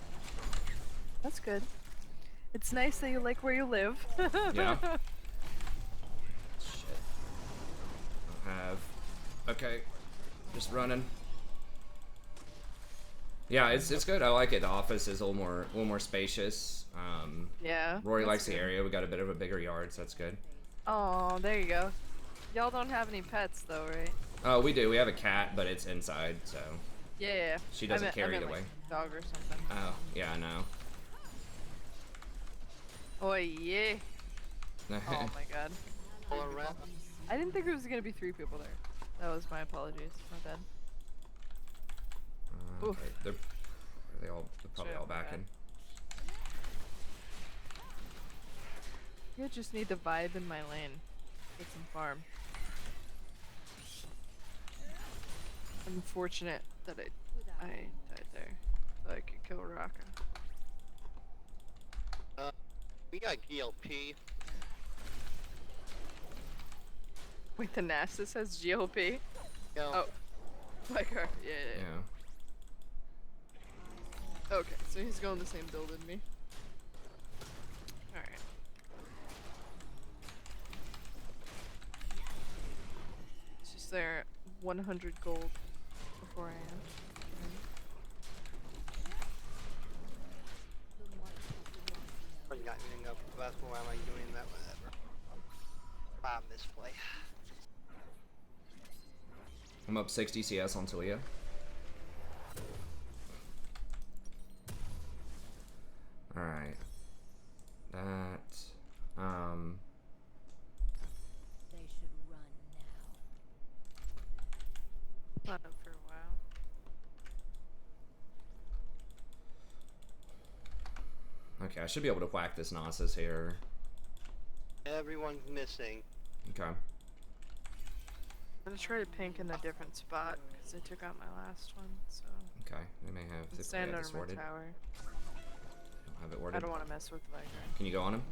S5: That's good. It's nice that you like where you live.
S1: Yeah. Shit. I have. Okay. Just running. Yeah, it's good. I like it. The office is a little more spacious.
S5: Yeah.
S1: Rory
S5: that's
S1: likes the
S5: good.
S1: area. We got a bit of a bigger yard, so that's good.
S5: Oh, there you go. Y'all don't have any pets though, right?
S1: Oh, we do. We have a cat, but it's inside, so
S5: Yeah.
S1: she doesn't carry it
S5: like
S1: away.
S5: dog or something.
S1: Oh, yeah, I know.
S5: Oh yeah. Oh my god.
S6: All around.
S5: I didn't think there was gonna be 3 people there. That was my apologies. My bad.
S1: Okay.
S5: Oof.
S1: They're probably
S5: Shit,
S1: all back
S5: okay.
S1: in.
S5: You just need to vibe in my lane. Get some farm. Unfortunate that I died there. So I could kill Rakan.
S6: We got GLP.
S5: Wait, the Nasus has GLP?
S6: Yo,
S5: Oh. Like her. Yeah. Okay, so he's going the same build as me. Alright. It's just there 100 gold before I am.
S6: I'm not getting up. That's why am I doing that? Whatever. Bomb this play.
S1: I'm up 60 CS on Talia. Alright. That.
S4: They should run now.
S5: Not up for a while.
S1: Okay, I should be able to whack this Nasus here.
S6: Everyone's missing.
S1: Okay.
S5: I'm gonna try to pink in a different spot because I took out my last one, so.
S1: Okay. They may have this
S5: Stand
S1: have
S5: under
S1: this
S5: my
S1: worded.
S5: tower.
S1: Don't have it
S5: I
S1: worded.
S5: don't want to mess with Viper.
S1: Can you go on him?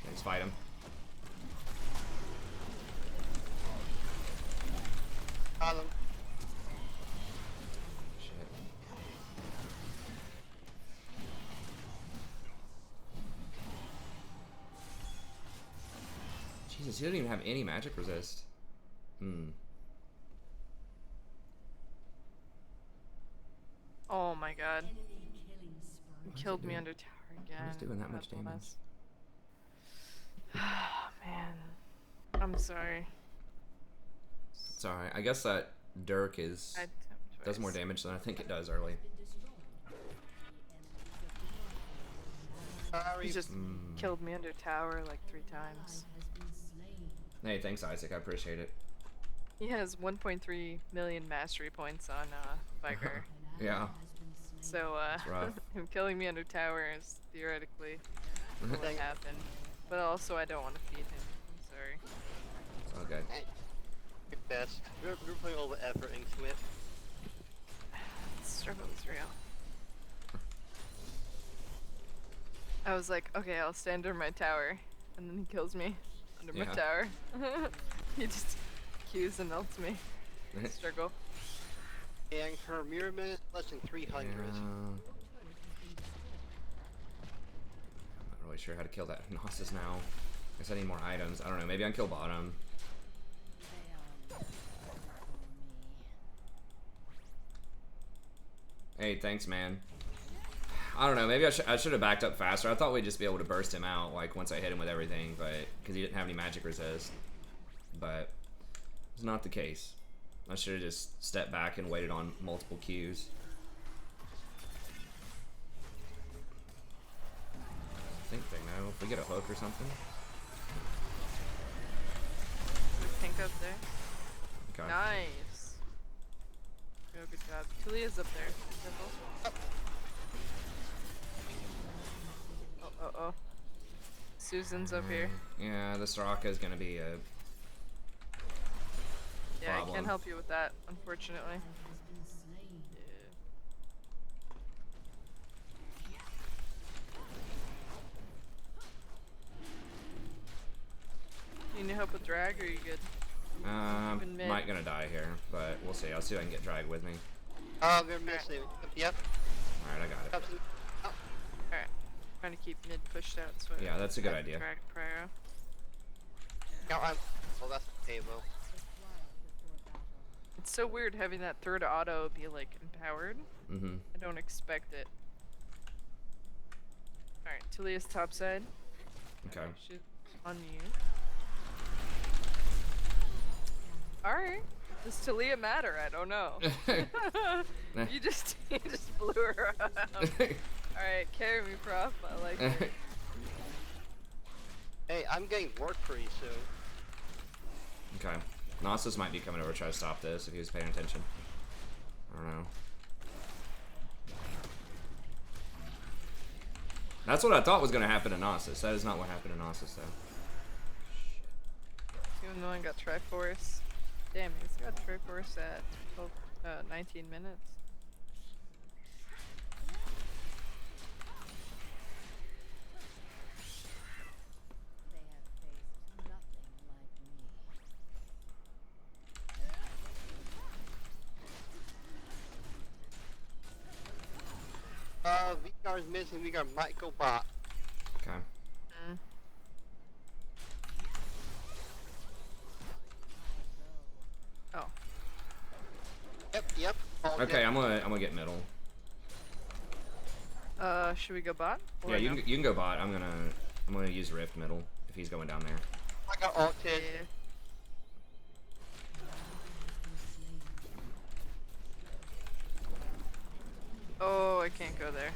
S1: Let's fight him.
S6: Got him.
S1: Shit. Jesus, he doesn't even have any magic resist.
S5: Oh my god.
S4: Enemy killing spree.
S5: He killed me under tower again.
S1: He's doing that much
S5: God
S1: damage.
S5: bless. Man. I'm sorry.
S1: It's alright. I guess that Dirk is
S5: I
S1: does more damage than I think it does early.
S6: Sorry.
S5: He just killed me under tower like 3 times.
S1: Hey, thanks Isaac, I appreciate it.
S5: He has 1.3 million mastery points on Viper.
S1: Yeah.
S5: So
S1: That's rough.
S5: him killing me under tower is theoretically what
S6: Thank-
S5: happened. But also I don't want to feed him. I'm sorry.
S1: It's all good.
S6: Your best. We're putting all the effort into it.
S5: The struggle is real. I was like, okay, I'll stand under my tower. And then he kills me under my
S1: Yeah.
S5: tower. He just Qs and ults me. Struggle.
S6: And her mirror minute, less than 300.
S1: Yeah. I'm not really sure how to kill that Gnosis now. I guess I need more items. I don't know. Maybe I can kill bottom. Hey, thanks, man. I don't know. Maybe I should have backed up faster. I thought we'd just be able to burst him out like once I hit him with everything, but because he didn't have any magic resist. But it's not the case. I should have just stepped back and waited on multiple Qs. I think they know. If we get a hook or something.
S5: Pink up there.
S1: Okay.
S5: Nice. Oh, good job. Tulia's up there. Careful. Oh. Susan's up here.
S1: Yeah, the Soraka is gonna be a
S5: Yeah, I
S1: problem.
S5: can't help you with that, unfortunately. Yeah. You need help with drag, or are you good? Even mid.
S1: Might gonna die here, but we'll see. I'll see if I can get drag with me.
S6: Oh, we're missing. Yep.
S1: Alright, I got it.
S6: Oh,
S5: Alright. Trying to keep mid pushed out so
S1: Yeah, that's a good idea.
S5: Drag prior.
S6: no, I'm. Well, that's Avo.
S5: It's so weird having that third auto be like empowered.
S1: Mm-hmm.
S5: I don't expect it. Alright, Talia's top side.
S1: Okay.
S5: She's on mute. Alright. Does Talia matter? I don't know. you just blew her up. Alright, carry me, prof. I like it.
S6: Hey, I'm getting work pretty soon.
S1: Okay. Gnosis might be coming over to try to stop this if he was paying attention. I don't know. That's what I thought was going to happen to Gnosis. That is not what happened to Gnosis, though.
S5: Even though I got Triforce. Damn, he's got Triforce at 19 minutes.
S4: They have faced nothing like me.
S6: Vigar's missing. Vigar might go bot.
S1: Okay.
S5: Mm. Oh.
S6: Yep. All
S1: Okay,
S6: good.
S1: I'm gonna get middle.
S5: Should we go bot? Or
S1: Yeah, you
S5: no?
S1: can go bot. I'm gonna use Rift middle if he's going down there.
S6: I got ulted.
S5: Yeah. Oh, I can't go there.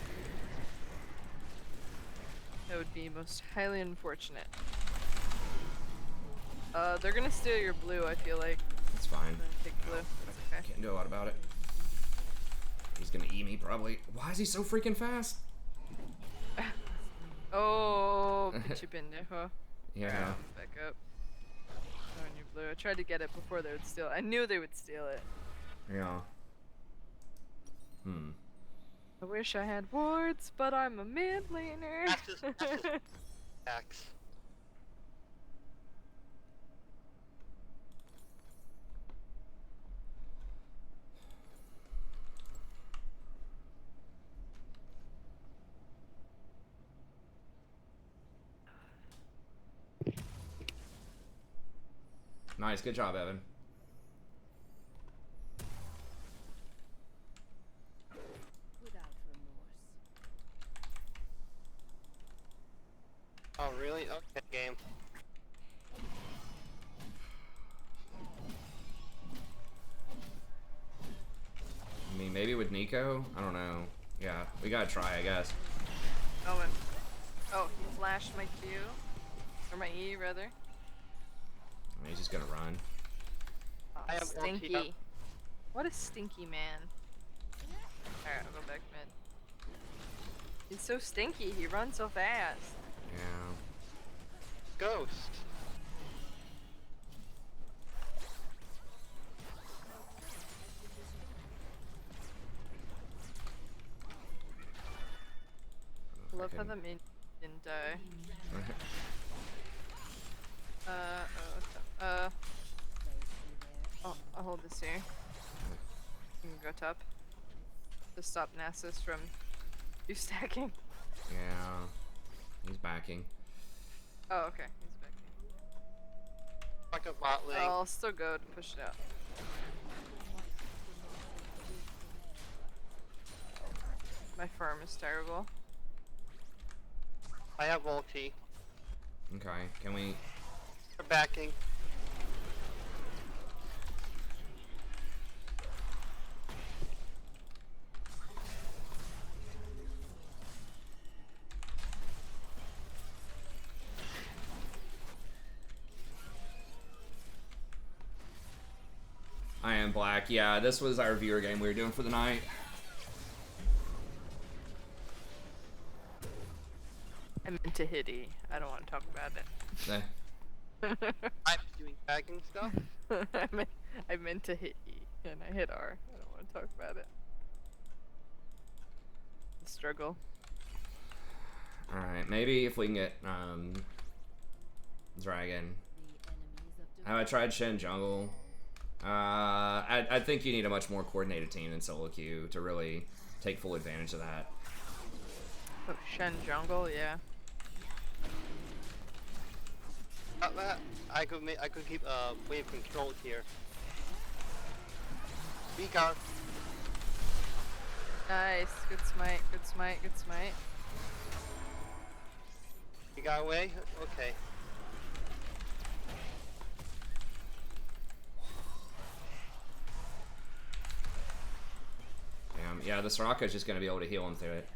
S5: That would be most highly unfortunate. They're gonna steal your blue, I feel like.
S1: It's fine.
S5: I'm gonna take blue. It's okay.
S1: Can't do a lot about it. He's gonna E me probably. Why is he so freaking fast?
S5: Oh, pinche pendejo.
S1: Yeah.
S5: Alright, back up. On your blue. I tried to get it before they would steal it. I knew they would steal it.
S1: Yeah. Hmm.
S5: I wish I had wards, but I'm a mid laner.
S6: That's just Axe.
S1: Nice, good job, Evan.
S4: Without remorse.
S6: Oh, really? Okay, game.
S1: I mean, maybe with Nico? I don't know. Yeah, we gotta try, I guess.
S5: Oh, and he flashed my Q. Or my E, rather.
S1: I mean, he's just gonna run.
S5: Oh,
S6: I have ulti up.
S5: stinky. What a stinky man. Alright, I'll go back mid. He's so stinky, he runs so fast.
S1: Yeah.
S6: Ghost.
S5: Love how
S1: Freaking-
S5: the mid didn't die. Oh, I'll hold this here. You can go top. To stop Nasus from you stacking.
S1: Yeah. He's backing.
S5: Oh, okay. He's back.
S6: Fuck a bot lane.
S5: I'll still go to push it out. My farm is terrible.
S6: I have ulti.
S1: Okay, can we...
S6: They're backing.
S1: I am black. Yeah, this was our viewer game we were doing for the night.
S5: I meant to hit E. I don't want to talk about
S1: Eh,
S5: it.
S6: I'm doing backing stuff.
S5: I meant to hit E, and I hit R. I don't want to talk about it. The struggle.
S1: Alright, maybe if we can get, Dragon.
S4: The enemies of
S1: Have I tried Shen jungle? I think you need a much more coordinated team than solo queue to really take full advantage of that.
S5: Oh, Shen jungle, yeah.
S6: I could keep wave control here. Beacon.
S5: Nice. Good smite. Good smite. Good smite.
S6: You got away? Okay.
S1: Damn. Yeah, the Soraka's just gonna be able to heal him through it.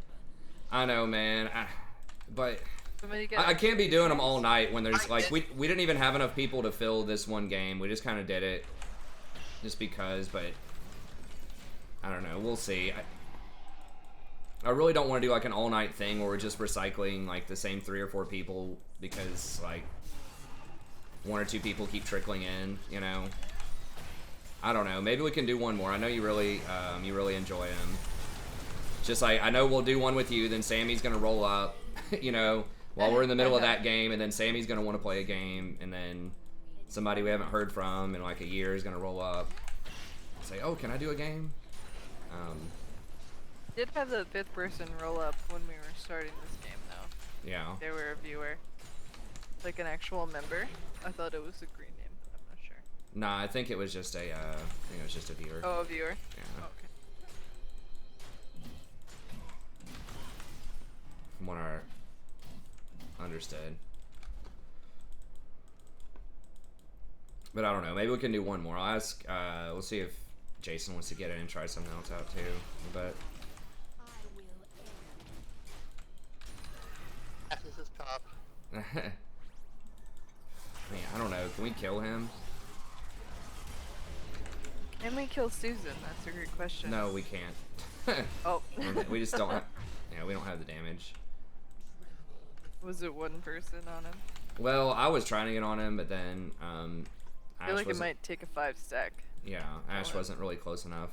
S1: I know, man. But I can't be doing them all night when there's like we didn't even have enough people to fill this one game. We just kind of did it just because, but I don't know. We'll see. I really don't want to do like an all night thing where we're just recycling like the same 3 or 4 people because like 1 or 2 people keep trickling in, you know. I don't know. Maybe we can do one more. I know you really enjoy him. Just like I know we'll do one with you, then Sammy's gonna roll up, you know, while we're in the middle of that game, and then Sammy's gonna want to play a game, and then somebody we haven't heard from in like a year is gonna roll up and say, "Oh, can I do a game?"
S5: Did have the 5th person roll up when we were starting this game though.
S1: Yeah.
S5: They were a viewer, like an actual member. I thought it was a green name, but I'm not sure.
S1: Nah, I think it was just a viewer.
S5: Oh, a viewer.
S1: Yeah.
S5: Oh, okay.
S1: From what I understood. But I don't know. Maybe we can do one more. I'll ask. We'll see if Jason wants to get in and try something else out too. But
S6: This is top.
S1: man, I don't know. Can we kill him?
S5: Can we kill Susan? That's a great question.
S1: No, we can't.
S5: Oh.
S1: We just don't have. Yeah, we don't have the damage.
S5: Was it one person on him?
S1: Well, I was trying to get on him, but then
S5: I feel like it might take a 5 stack.
S1: Yeah, Ash wasn't really close enough.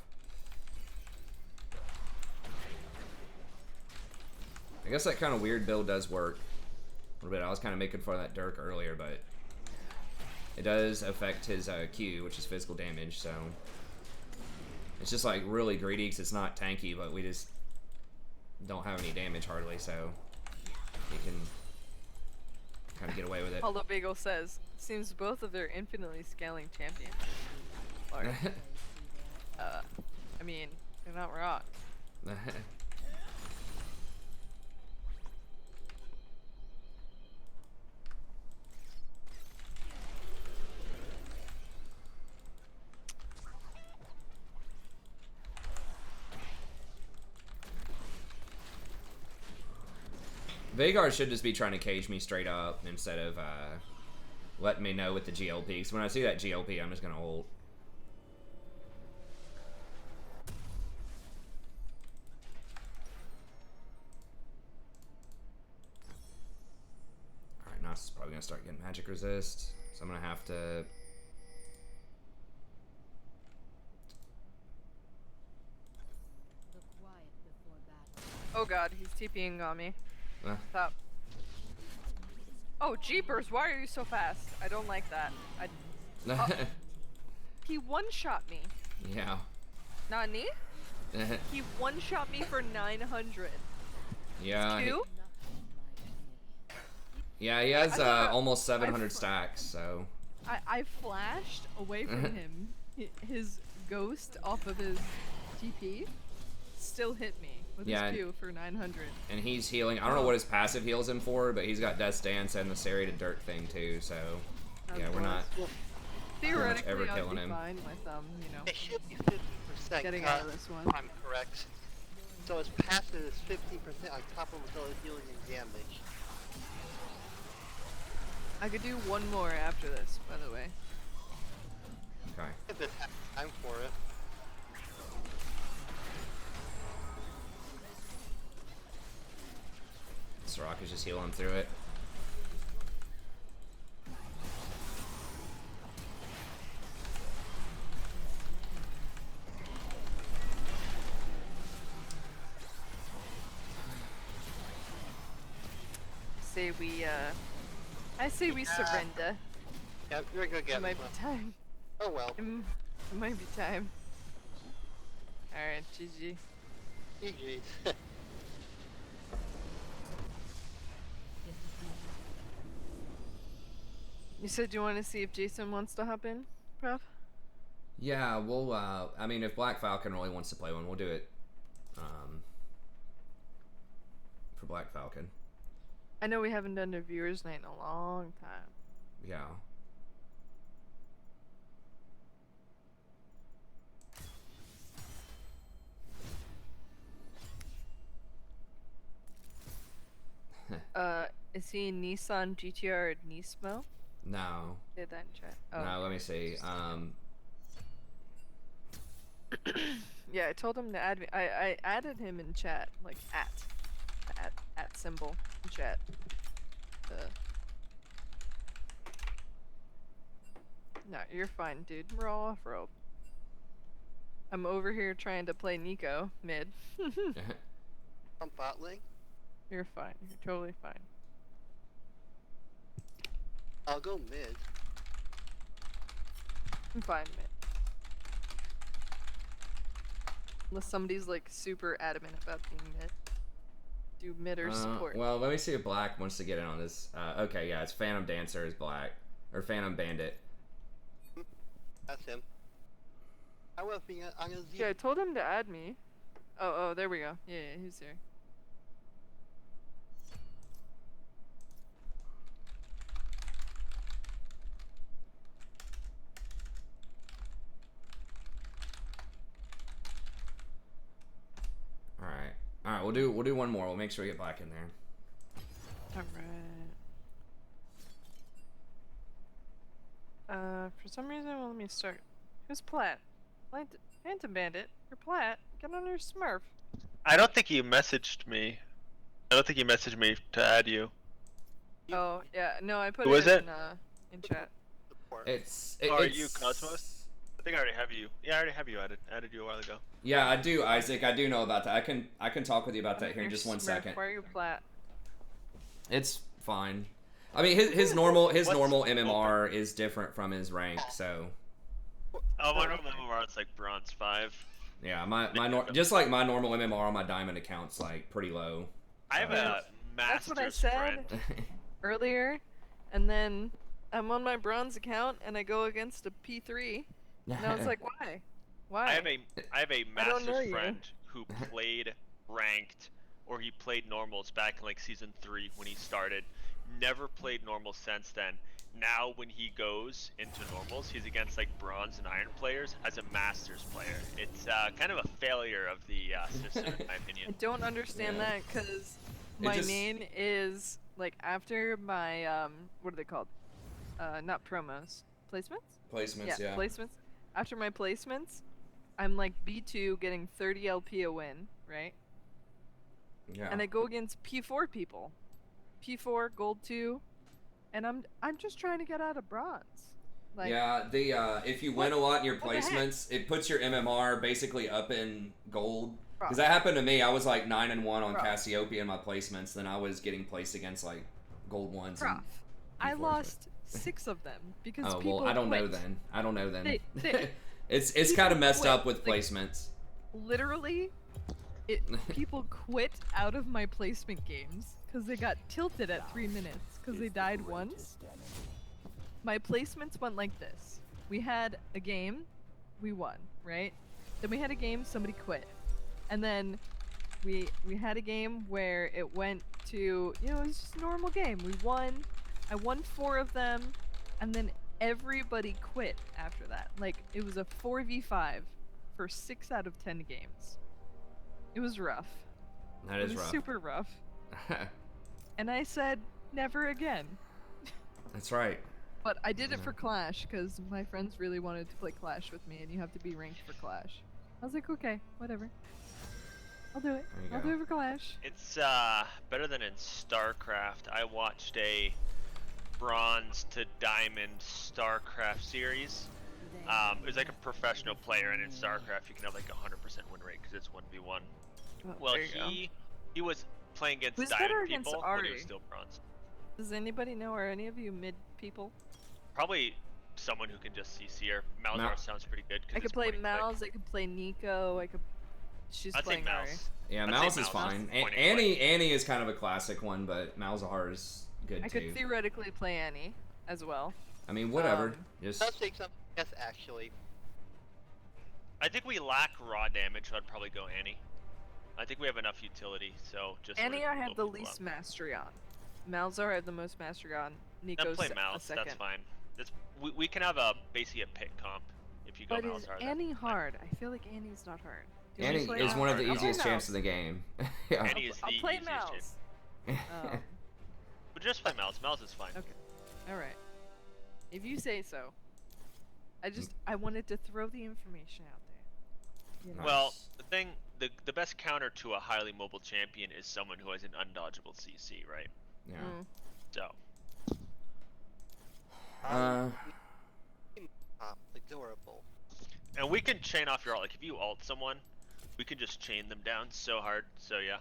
S1: I guess that kind of weird build does work a little bit. I was kind of making fun of that Dirk earlier, but it does affect his Q, which is physical damage, so it's just like really greedy because it's not tanky, but we just don't have any damage hardly, so you can kind of get away with it.
S5: Hollow Bagel says, seems both of their infinitely scaling champions. Or, I mean, you're not wrong.
S1: Vagar should just be trying to cage me straight up instead of letting me know with the GLP. Because when I see that GLP, I'm just going to ult. Alright, Nas is probably going to start getting magic resist. So I'm going to have to...
S5: Oh god, he's TPing on me.
S1: Uh.
S5: Stop. Oh, jeepers, why are you so fast? I don't like that. He one-shot me.
S1: Yeah.
S5: Nani? He one-shot me for 900.
S1: Yeah.
S5: Two?
S1: Yeah, he has almost 700 stacks, so...
S7: I flashed away from him. His ghost off of his TP still hit me with his Q for 900.
S1: And he's healing. I don't know what his passive heals him for, but he's got Death's Dance and the Serrated Dirt thing too, so... Yeah, we're not
S7: theoretically
S1: ever
S7: I'd
S1: killing
S7: be
S1: him.
S7: fine with, you know,
S6: It should be 50%.
S7: getting out of this one.
S6: If I'm correct. So his passive is 50% on top of all the healing and damage.
S5: I could do one more after this, by the way.
S1: Okay.
S6: If it has time for it.
S1: Soraka's just healing through it.
S5: I say we surrender.
S6: Yeah, you're a good guy.
S5: It might be time.
S6: Oh well.
S5: It might be time. Alright, GG.
S6: GG's.
S5: You said you want to see if Jason wants to hop in, Prof?
S1: Yeah, we'll, I mean, if Black Falcon really wants to play one, we'll do it, for Black Falcon.
S5: I know we haven't done a viewers night in a long time.
S1: Yeah.
S5: Is he Nissan GTR Nismo?
S1: No.
S5: Did that in chat. Oh,
S1: No,
S5: okay.
S1: let me see.
S5: Yeah, I told him to add me. I added him in chat, like at symbol in chat. No, you're fine, dude. We're all off rope. I'm over here trying to play Nico mid.
S6: I'm bot lane.
S5: You're fine. You're totally fine.
S6: I'll go mid.
S5: I'm fine mid. Unless somebody's like super adamant about being mid. Do mid or support.
S1: Well, let me see if Black wants to get in on this. Okay, yeah, it's Phantom Dancer is Black. Or Phantom Bandit.
S6: That's him. I will be on a Z.
S5: Yeah, I told him to add me. Oh, there we go. Yeah, he's here.
S1: Alright, we'll do one more. We'll make sure we get Black in there.
S5: Alright. For some reason, well, let me start. Who's Platt? Phantom Bandit. You're Platt. Get on your Smurf.
S8: I don't think you messaged me. I don't think you messaged me to add you.
S5: Oh, yeah. No, I put
S8: Who
S5: it
S8: is it?
S5: in chat.
S8: Are you Cosmos? I think I already have you. Yeah, I already have you added. Added you a while ago.
S1: Yeah, I do, Isaac. I do know about that. I can talk with you about that here in just 1
S5: Smurf.
S1: second.
S5: Why are you Platt?
S1: It's fine. I mean, his normal MMR is different from his rank, so.
S8: Oh, my normal MMR is like bronze 5.
S1: Yeah, just like my normal MMR on my diamond account's like pretty low.
S8: I have a
S5: That's what I
S8: master's
S5: said
S8: friend.
S5: earlier, and then I'm on my bronze account and I go against a P3. And I was like, why? Why?
S8: I have a
S5: I don't know
S8: master's
S5: you.
S8: friend who played ranked, or he played normals back in like season 3 when he started. Never played normal since then. Now when he goes into normals, he's against like bronze and iron players as a masters player. It's kind of a failure of the system in my
S5: I
S8: opinion.
S5: don't understand that because my main is like after my what are they called? Not promos, placements.
S1: Placements, yeah.
S5: Placements. After my placements, I'm like B2 getting 30 LP a win, right?
S1: Yeah.
S5: And I go against P4 people, P4 gold 2, and I'm just trying to get out of bronze. Like,
S1: yeah, if you win a lot in your placements, it puts your MMR basically up in gold. Because that happened to me. I was like 9-1 on Cassiopeia in my placements, then I was getting placed against like gold ones.
S5: Prof, I lost 6 of them because
S1: oh
S5: people
S1: well, I don't
S5: quit.
S1: know then. I don't know then.
S5: They
S1: it's kind of messed
S5: quit.
S1: up with
S5: Like,
S1: placements.
S5: Literally, people quit out of my placement games because they got tilted at 3 minutes because they died once. My placements went like this. We had a game, we won, right? Then we had a game, somebody quit. And then we had a game where it went to, it was just a normal game. We won. I won 4 of them, and then everybody quit after that. Like, it was a 4v5 for 6 out of 10 games. It was rough.
S1: That is rough.
S5: Super rough. And I said, never again.
S1: That's right.
S5: But I did it for Clash, because my friends really wanted to play Clash with me, and you have to be ranked for Clash. I was like, okay, whatever. I'll do it. I'll do it for Clash.
S8: It's better than in StarCraft. I watched a bronze to diamond StarCraft series. It was like a professional player, and in StarCraft you can have like 100% win rate because it's 1v1.
S5: Oh,
S8: Well,
S5: there you go.
S8: he was playing against
S5: Who's better
S8: diamond
S5: against
S8: people, but he
S5: Ari?
S8: was still bronze.
S5: Does anybody know, are any of you mid people?
S8: Probably someone who can just CC her. Malzahar sounds pretty good. 'Cause
S5: I could
S8: it's
S5: play
S8: point and click.
S5: Mal's. I could play Nico. I could. She's
S8: I'd say
S5: playing Ari.
S8: Mal's.
S1: Yeah,
S8: I'd
S1: Mal's
S8: say
S1: is
S8: Mal's
S1: fine.
S8: point and
S1: Annie is kind of a classic one, but Malzahar is good
S5: I
S1: too.
S5: could theoretically play Annie as well.
S1: I mean, whatever. Just
S6: Let's take some. Yes, actually.
S8: I think we lack raw damage, so I'd probably go Annie. I think we have enough utility, so just.
S5: Annie, I have the
S8: open
S5: least
S8: up.
S5: mastery on. Malzahar, I have the most mastery on.
S8: Then
S5: Nico's
S8: play
S5: a
S8: Mal's.
S5: second.
S8: That's fine. We can have basically a pick comp if you go
S5: But is
S8: Malzahar.
S5: Annie hard? I feel like Annie's not hard. Do you
S1: Annie
S5: wanna play
S1: is one of the
S5: I'll play
S1: easiest champs
S5: Mal's.
S1: in the game. Yeah.
S8: Annie is the
S5: I'll play
S8: easiest
S5: Mal's.
S8: champ. But just play Mal's. Mal's is fine.
S5: Okay. All right. If you say so. I wanted to throw the information out there. You know?
S8: Well, the best counter to a highly mobile champion is someone who has an undodgeable CC, right?
S1: Yeah.
S8: So.
S6: Adorable.
S8: And we can chain off your ult. Like if you ult someone, we can just chain them down so hard. So yeah.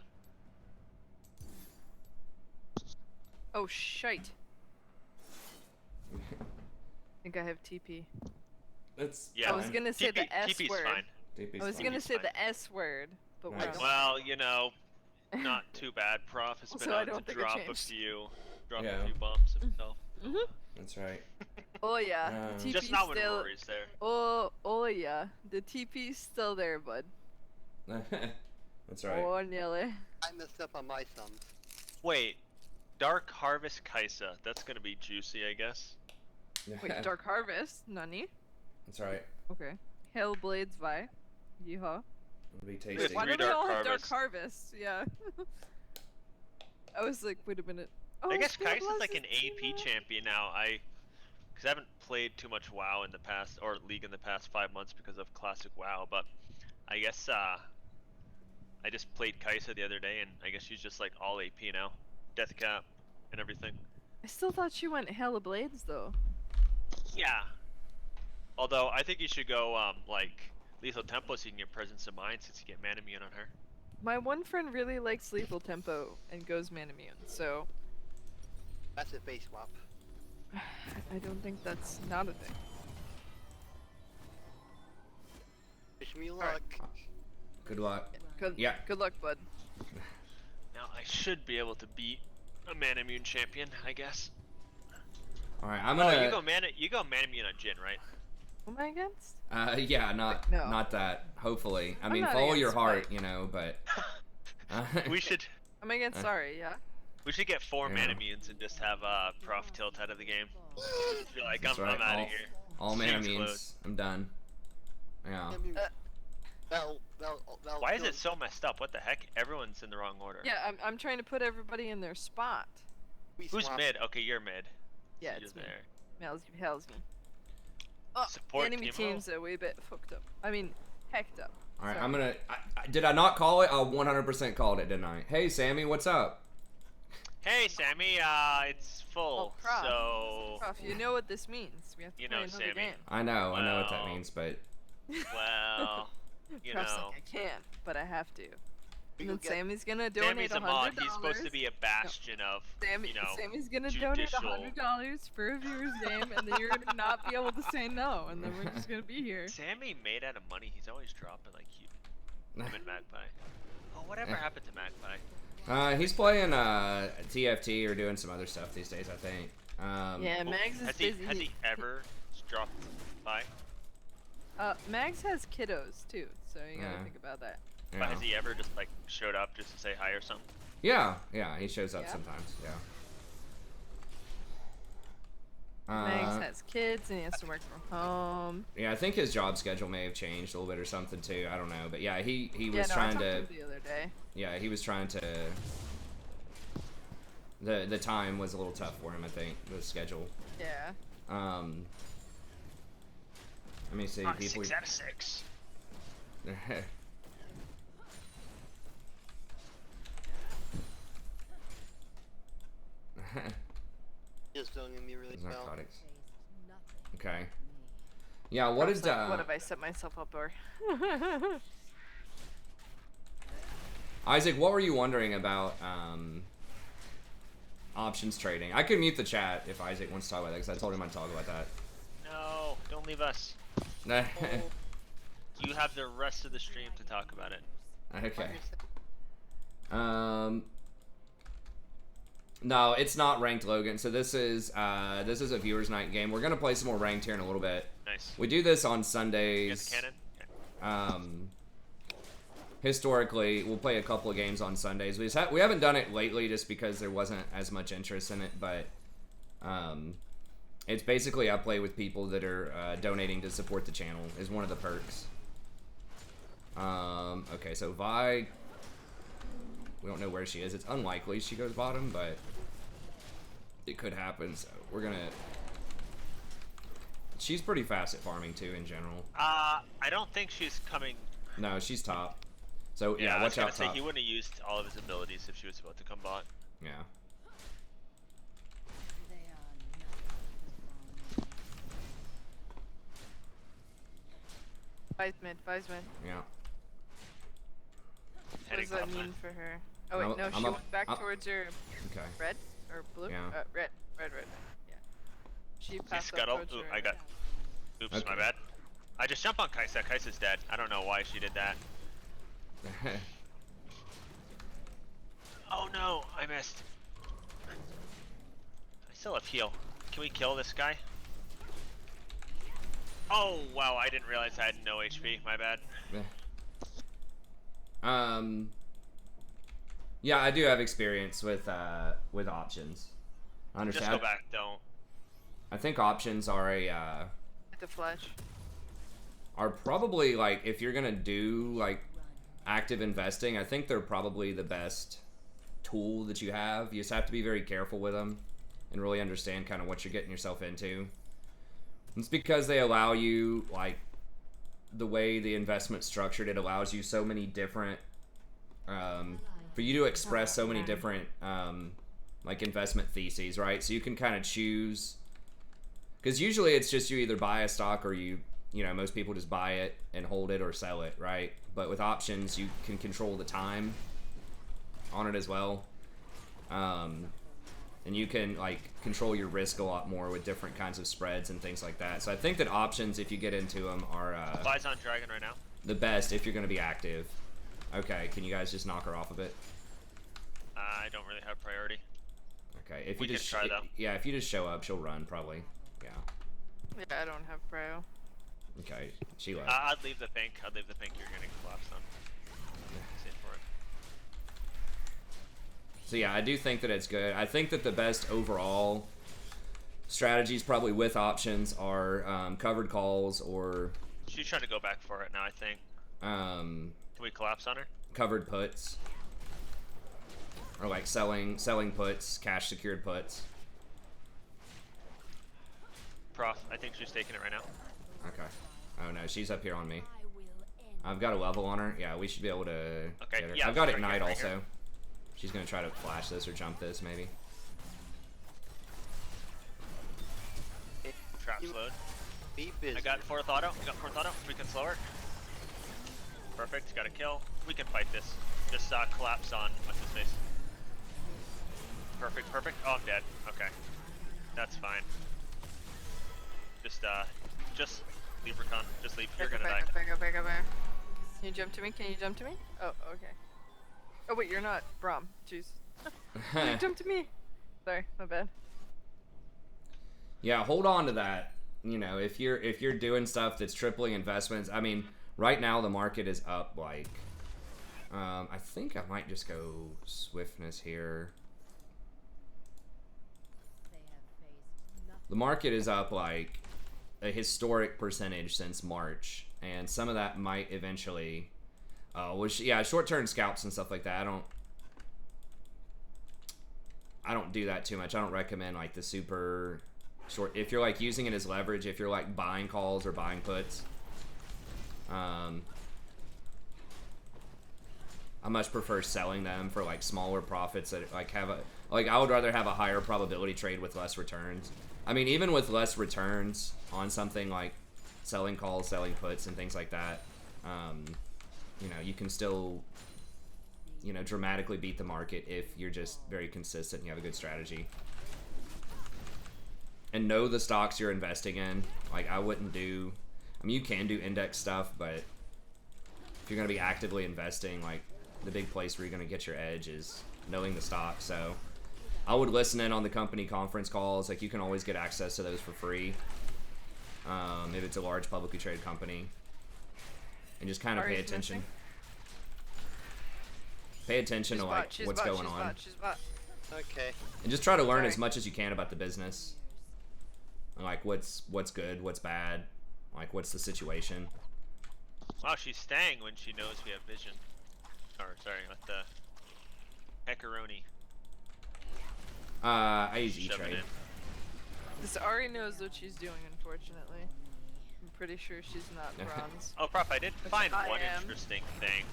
S5: Oh shite. I think I have TP.
S1: It's
S8: Yeah.
S5: I was gonna say the S
S8: TP's
S5: word.
S8: fine.
S1: DP's
S5: I was
S1: fine.
S5: gonna say
S8: fine.
S5: the S word, but
S1: Nice.
S5: we're not.
S8: Well, you know, not too bad. Prof has been
S5: Also, I
S8: out
S5: don't
S8: to
S5: think it
S8: drop a
S5: changed.
S8: few
S1: Yeah.
S8: bombs himself.
S1: That's right.
S5: Oh yeah, the TP's
S8: Just not when
S5: still.
S8: Rory's there.
S5: Oh yeah, the TP's still there, bud.
S1: That's right.
S5: Oh nearly.
S6: I messed up on my sums.
S8: Wait, Dark Harvest Kaisa. That's gonna be juicy, I guess.
S5: Wait, Dark Harvest, nani?
S1: That's right.
S5: Okay. Hellblades Vi. Yeehaw.
S1: It'll be
S8: Wait,
S1: tasty.
S5: Why
S8: Three
S5: do they
S8: Dark
S5: all have Dark
S8: Harvest.
S5: Harvest? Yeah. I was like, wait a minute. Oh,
S8: I guess
S5: Spirit
S8: Kaisa's like
S5: Blast
S8: an
S5: is
S8: AP
S5: too much.
S8: champion now. Because I haven't played too much WoW in the past, or League in the past 5 months because of Classic WoW, but I guess I just played Kaisa the other day, and I guess she's just like all AP now. Death cap and everything.
S5: I still thought she went Hella Blades though.
S8: Yeah. Although, I think you should go, like, Lethal Tempo so you can get Presence of Mind since you get Mana Immune on her.
S5: My one friend really likes Lethal Tempo and goes Man Immune, so
S6: That's a base swap.
S5: I don't think that's not a thing.
S6: Wish me luck.
S8: Alright.
S1: Good luck.
S5: Good,
S1: Yeah.
S5: Good luck, bud.
S8: Now, I should be able to beat a Mana Immune champion, I guess.
S1: All right, I'm
S8: Oh,
S1: gonna.
S8: you go Mana Immune on Jin, right?
S5: Who am I against?
S1: Yeah,
S5: No.
S1: not that. Hopefully, I
S5: I'm
S1: mean,
S5: not
S1: follow your
S5: against
S1: heart,
S5: fight.
S1: you know. But
S8: we should
S5: I'm against Sorry, yeah.
S8: get 4
S1: Yeah.
S8: Mana Immunes and just have Prof tilt out of the game. Feel like
S1: That's
S8: I'm
S1: right,
S8: out
S1: all-
S8: of here.
S1: all mana
S8: Stream's
S1: means
S8: closed.
S1: I'm done. Yeah.
S8: Why is it so messed up? What the heck? Everyone's in the wrong order.
S5: Yeah, I'm trying to put everybody in their spot.
S8: Who's mid? Okay, you're mid.
S5: Yeah,
S8: So
S5: it's
S8: you're
S5: me.
S8: there.
S5: Hell's me. Oh,
S8: Support
S5: enemy
S8: teamo.
S5: teams are a wee bit fucked up. I mean, hecked up.
S1: All right,
S5: Sorry.
S1: I'm gonna. Did I not call it? I 100% called it, didn't I? Hey, Sammy, what's up?
S8: Hey, Sammy. It's full.
S5: Oh, Prof.
S8: So,
S5: Prof, you know what this means. We have to
S8: You
S5: play
S8: know,
S5: another
S8: Sammy.
S5: game.
S1: I know what that
S8: Well.
S1: means, but
S8: well, you
S5: Prof's
S8: know.
S5: like, I can't, but I have to.
S6: We
S5: And then
S6: go get-
S5: Sammy's gonna donate
S8: Sammy's a mod.
S5: $100.
S8: He's supposed to be a bastion of,
S5: Sammy,
S8: you know.
S5: Sammy's gonna donate
S8: judicial-
S5: $100 for a viewer's game, and then you're gonna not be able to say no, and then we're just gonna be here.
S8: Sammy made out of money. He's always dropping like him and Magpie. Oh, whatever happened to Magpie?
S1: he's playing TFT or doing some other stuff these days, I think.
S5: Yeah, Mags is
S8: Has he
S5: busy.
S8: ever dropped by?
S5: Mags has kiddos too, so you gotta
S1: Yeah.
S5: think about that.
S8: But
S1: Yeah.
S8: has he ever just like showed up just to say hi or something?
S1: Yeah, he shows up
S5: Yeah?
S1: sometimes. Yeah.
S5: Mags has kids and he has to work from home.
S1: Yeah, I think his job schedule may have changed a little bit or something too. I don't know, but yeah, he
S5: Yeah,
S1: was
S5: no, I
S1: trying
S5: talked
S1: to.
S5: him the other day.
S1: Yeah, he was trying to. The time was a little tough for him, I think. The schedule.
S5: Yeah.
S1: Let me see. People.
S8: 6 out of 6.
S6: Just don't give me really
S1: Those
S6: well.
S1: narcotics.
S4: Faced nothing.
S1: Okay. Yeah, what is
S5: Like, what have I set myself up for?
S1: Isaac, what were you wondering about options trading. I could mute the chat if Isaac wants to talk about that, because I told him I'd talk about that.
S8: No, don't leave us. You have the rest of the stream to talk about it.
S1: Okay. No, it's not ranked, Logan. So this is a viewers' night game. We're gonna play some more ranked here in a little bit.
S8: Nice.
S1: We do this on
S8: You
S1: Sundays.
S8: got the cannon? Okay.
S1: Historically, we'll play a couple of games on Sundays. We haven't done it lately just because there wasn't as much interest in it, but it's basically I play with people that are donating to support the channel is one of the perks. Okay, so Vi, we don't know where she is. It's unlikely she goes bottom, but it could happen. So we're gonna. She's pretty fast at farming too, in general.
S8: I don't think she's coming.
S1: No, she's top. So yeah,
S8: I was
S1: watch
S8: gonna
S1: out
S8: say
S1: top.
S8: he wouldn't have used all of his abilities if she was about to come bot.
S1: Yeah.
S4: They are not
S5: Vi's mid, Vi's mid.
S1: Yeah.
S5: What
S8: Heading
S5: does that
S8: top
S5: mean
S8: line.
S5: for her? Oh wait, no, she went back towards your
S1: Okay.
S5: red or blue?
S1: Yeah.
S5: Red. Yeah. She
S8: He
S5: passed up
S8: scuttle.
S5: towards
S8: Ooh,
S5: your
S8: I got. Oops,
S1: Okay.
S8: my bad. I just jumped on Kaisa. Kaisa's dead. I don't know why she did that. Oh no, I missed. I still have heal. Can we kill this guy? Oh wow, I didn't realize I had no HP. My bad.
S1: Yeah, I do have experience with options. I understand.
S8: Just go back. Don't.
S1: I think options are
S5: the flash.
S1: are probably like if you're gonna do like active investing, I think they're probably the best tool that you have. You just have to be very careful with them and really understand kind of what you're getting yourself into. It's because they allow you, like, the way the investment's structured, it allows you so many different for you to express so many different like investment theses, right? So you can kind of choose, because usually it's just you either buy a stock or you know, most people just buy it and hold it or sell it, right? But with options, you can control the time on it as well. And you can, like, control your risk a lot more with different kinds of spreads and things like that. So I think that options, if you get into them, are
S8: Flies on dragon right now.
S1: the best if you're going to be active. Okay, can you guys just knock her off a bit?
S8: I don't really have priority.
S1: Okay, if
S8: We
S1: you
S8: can
S1: just
S8: try, though.
S1: yeah, if you just show up, she'll run probably. Yeah.
S5: Yeah, I don't have prio.
S1: Okay, she left.
S8: I'd leave the pink. I'd leave the pink. You're getting collapsed on. Sit for it.
S1: So yeah, I do think that it's good. I think that the best overall strategies probably with options are covered calls or
S8: She's trying to go back for it now, I think. Can we collapse on her?
S1: covered puts. Or like selling puts, cash secured puts.
S8: Prof, I think she's taking it right now.
S1: Okay. Oh no, she's up here on me. I've got a level on her. Yeah, we should be able to
S8: Okay,
S1: get her.
S8: yeah,
S1: I've got
S8: right
S1: Ignite
S8: here, right
S1: also.
S8: here.
S1: She's gonna try to flash this or jump this maybe.
S8: Trap slowed.
S6: Be busy.
S8: I got fourth auto. We can slow her. Perfect. Got a kill. We can fight this. Just collapse on what's his face. Perfect. Oh, I'm dead. Okay. That's fine. Just leave Rakan. Just leave. You're gonna die.
S5: Back up. Can you jump to me? Oh, okay. Oh wait, you're not Braum. Jeez. You jumped to me. Sorry, my bad.
S1: Yeah, hold on to that. You know, if you're doing stuff that's tripling investments, I mean, right now the market is up like I think I might just go swiftness here.
S4: They have faced nothing.
S1: The market is up like a historic percentage since March, and some of that might eventually yeah, short-term scalps and stuff like that. I don't do that too much. I don't recommend like the super short, if you're like using it as leverage, if you're like buying calls or buying puts. I much prefer selling them for like smaller profits that like have a, like I would rather have a higher probability trade with less returns. I mean, even with less returns on something like selling calls, selling puts and things like that, you know, you can still you know, dramatically beat the market if you're just very consistent and you have a good strategy. And know the stocks you're investing in. Like, I wouldn't do... I mean, you can do index stuff, but if you're going to be actively investing, like, the big place where you're going to get your edge is knowing the stock. So I would listen in on the company conference calls. Like, you can always get access to those for free if it's a large publicly traded company. And just kind of pay
S5: Ari's
S1: attention.
S5: missing.
S1: Pay attention to, like, what's going on.
S5: She's bot.
S6: Okay.
S1: And just try to learn
S5: Sorry.
S1: as much as you can about the business. Like, what's good, what's bad, like, what's the situation.
S8: Wow, she's staying when she knows we have vision. Or, sorry, not the pepperoni.
S1: I use
S8: Shove it
S1: E-Trade.
S8: in.
S5: This Ari knows what she's doing, unfortunately. I'm pretty sure she's not bronze.
S8: Oh, Prof, I did find
S5: I
S8: one
S5: am.
S8: interesting thing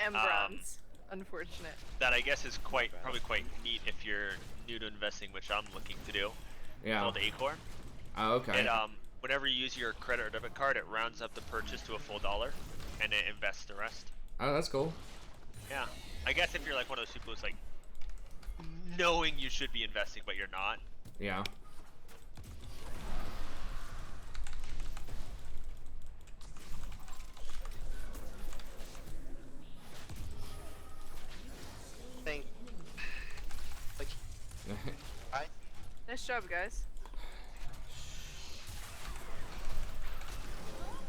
S5: And bronze. Unfortunate.
S8: that I guess is probably quite neat if you're new to investing, which I'm looking to do.
S1: Yeah.
S8: Called Acorn.
S1: Oh, okay.
S8: It whenever you use your credit or debit card, it rounds up the purchase to a full $1, and it invests the rest.
S1: Oh, that's cool.
S8: Yeah. I guess if you're like one of those people who's like knowing you should be investing but you're not.
S1: Yeah.
S6: Think. Like, I.
S5: Nice job, guys.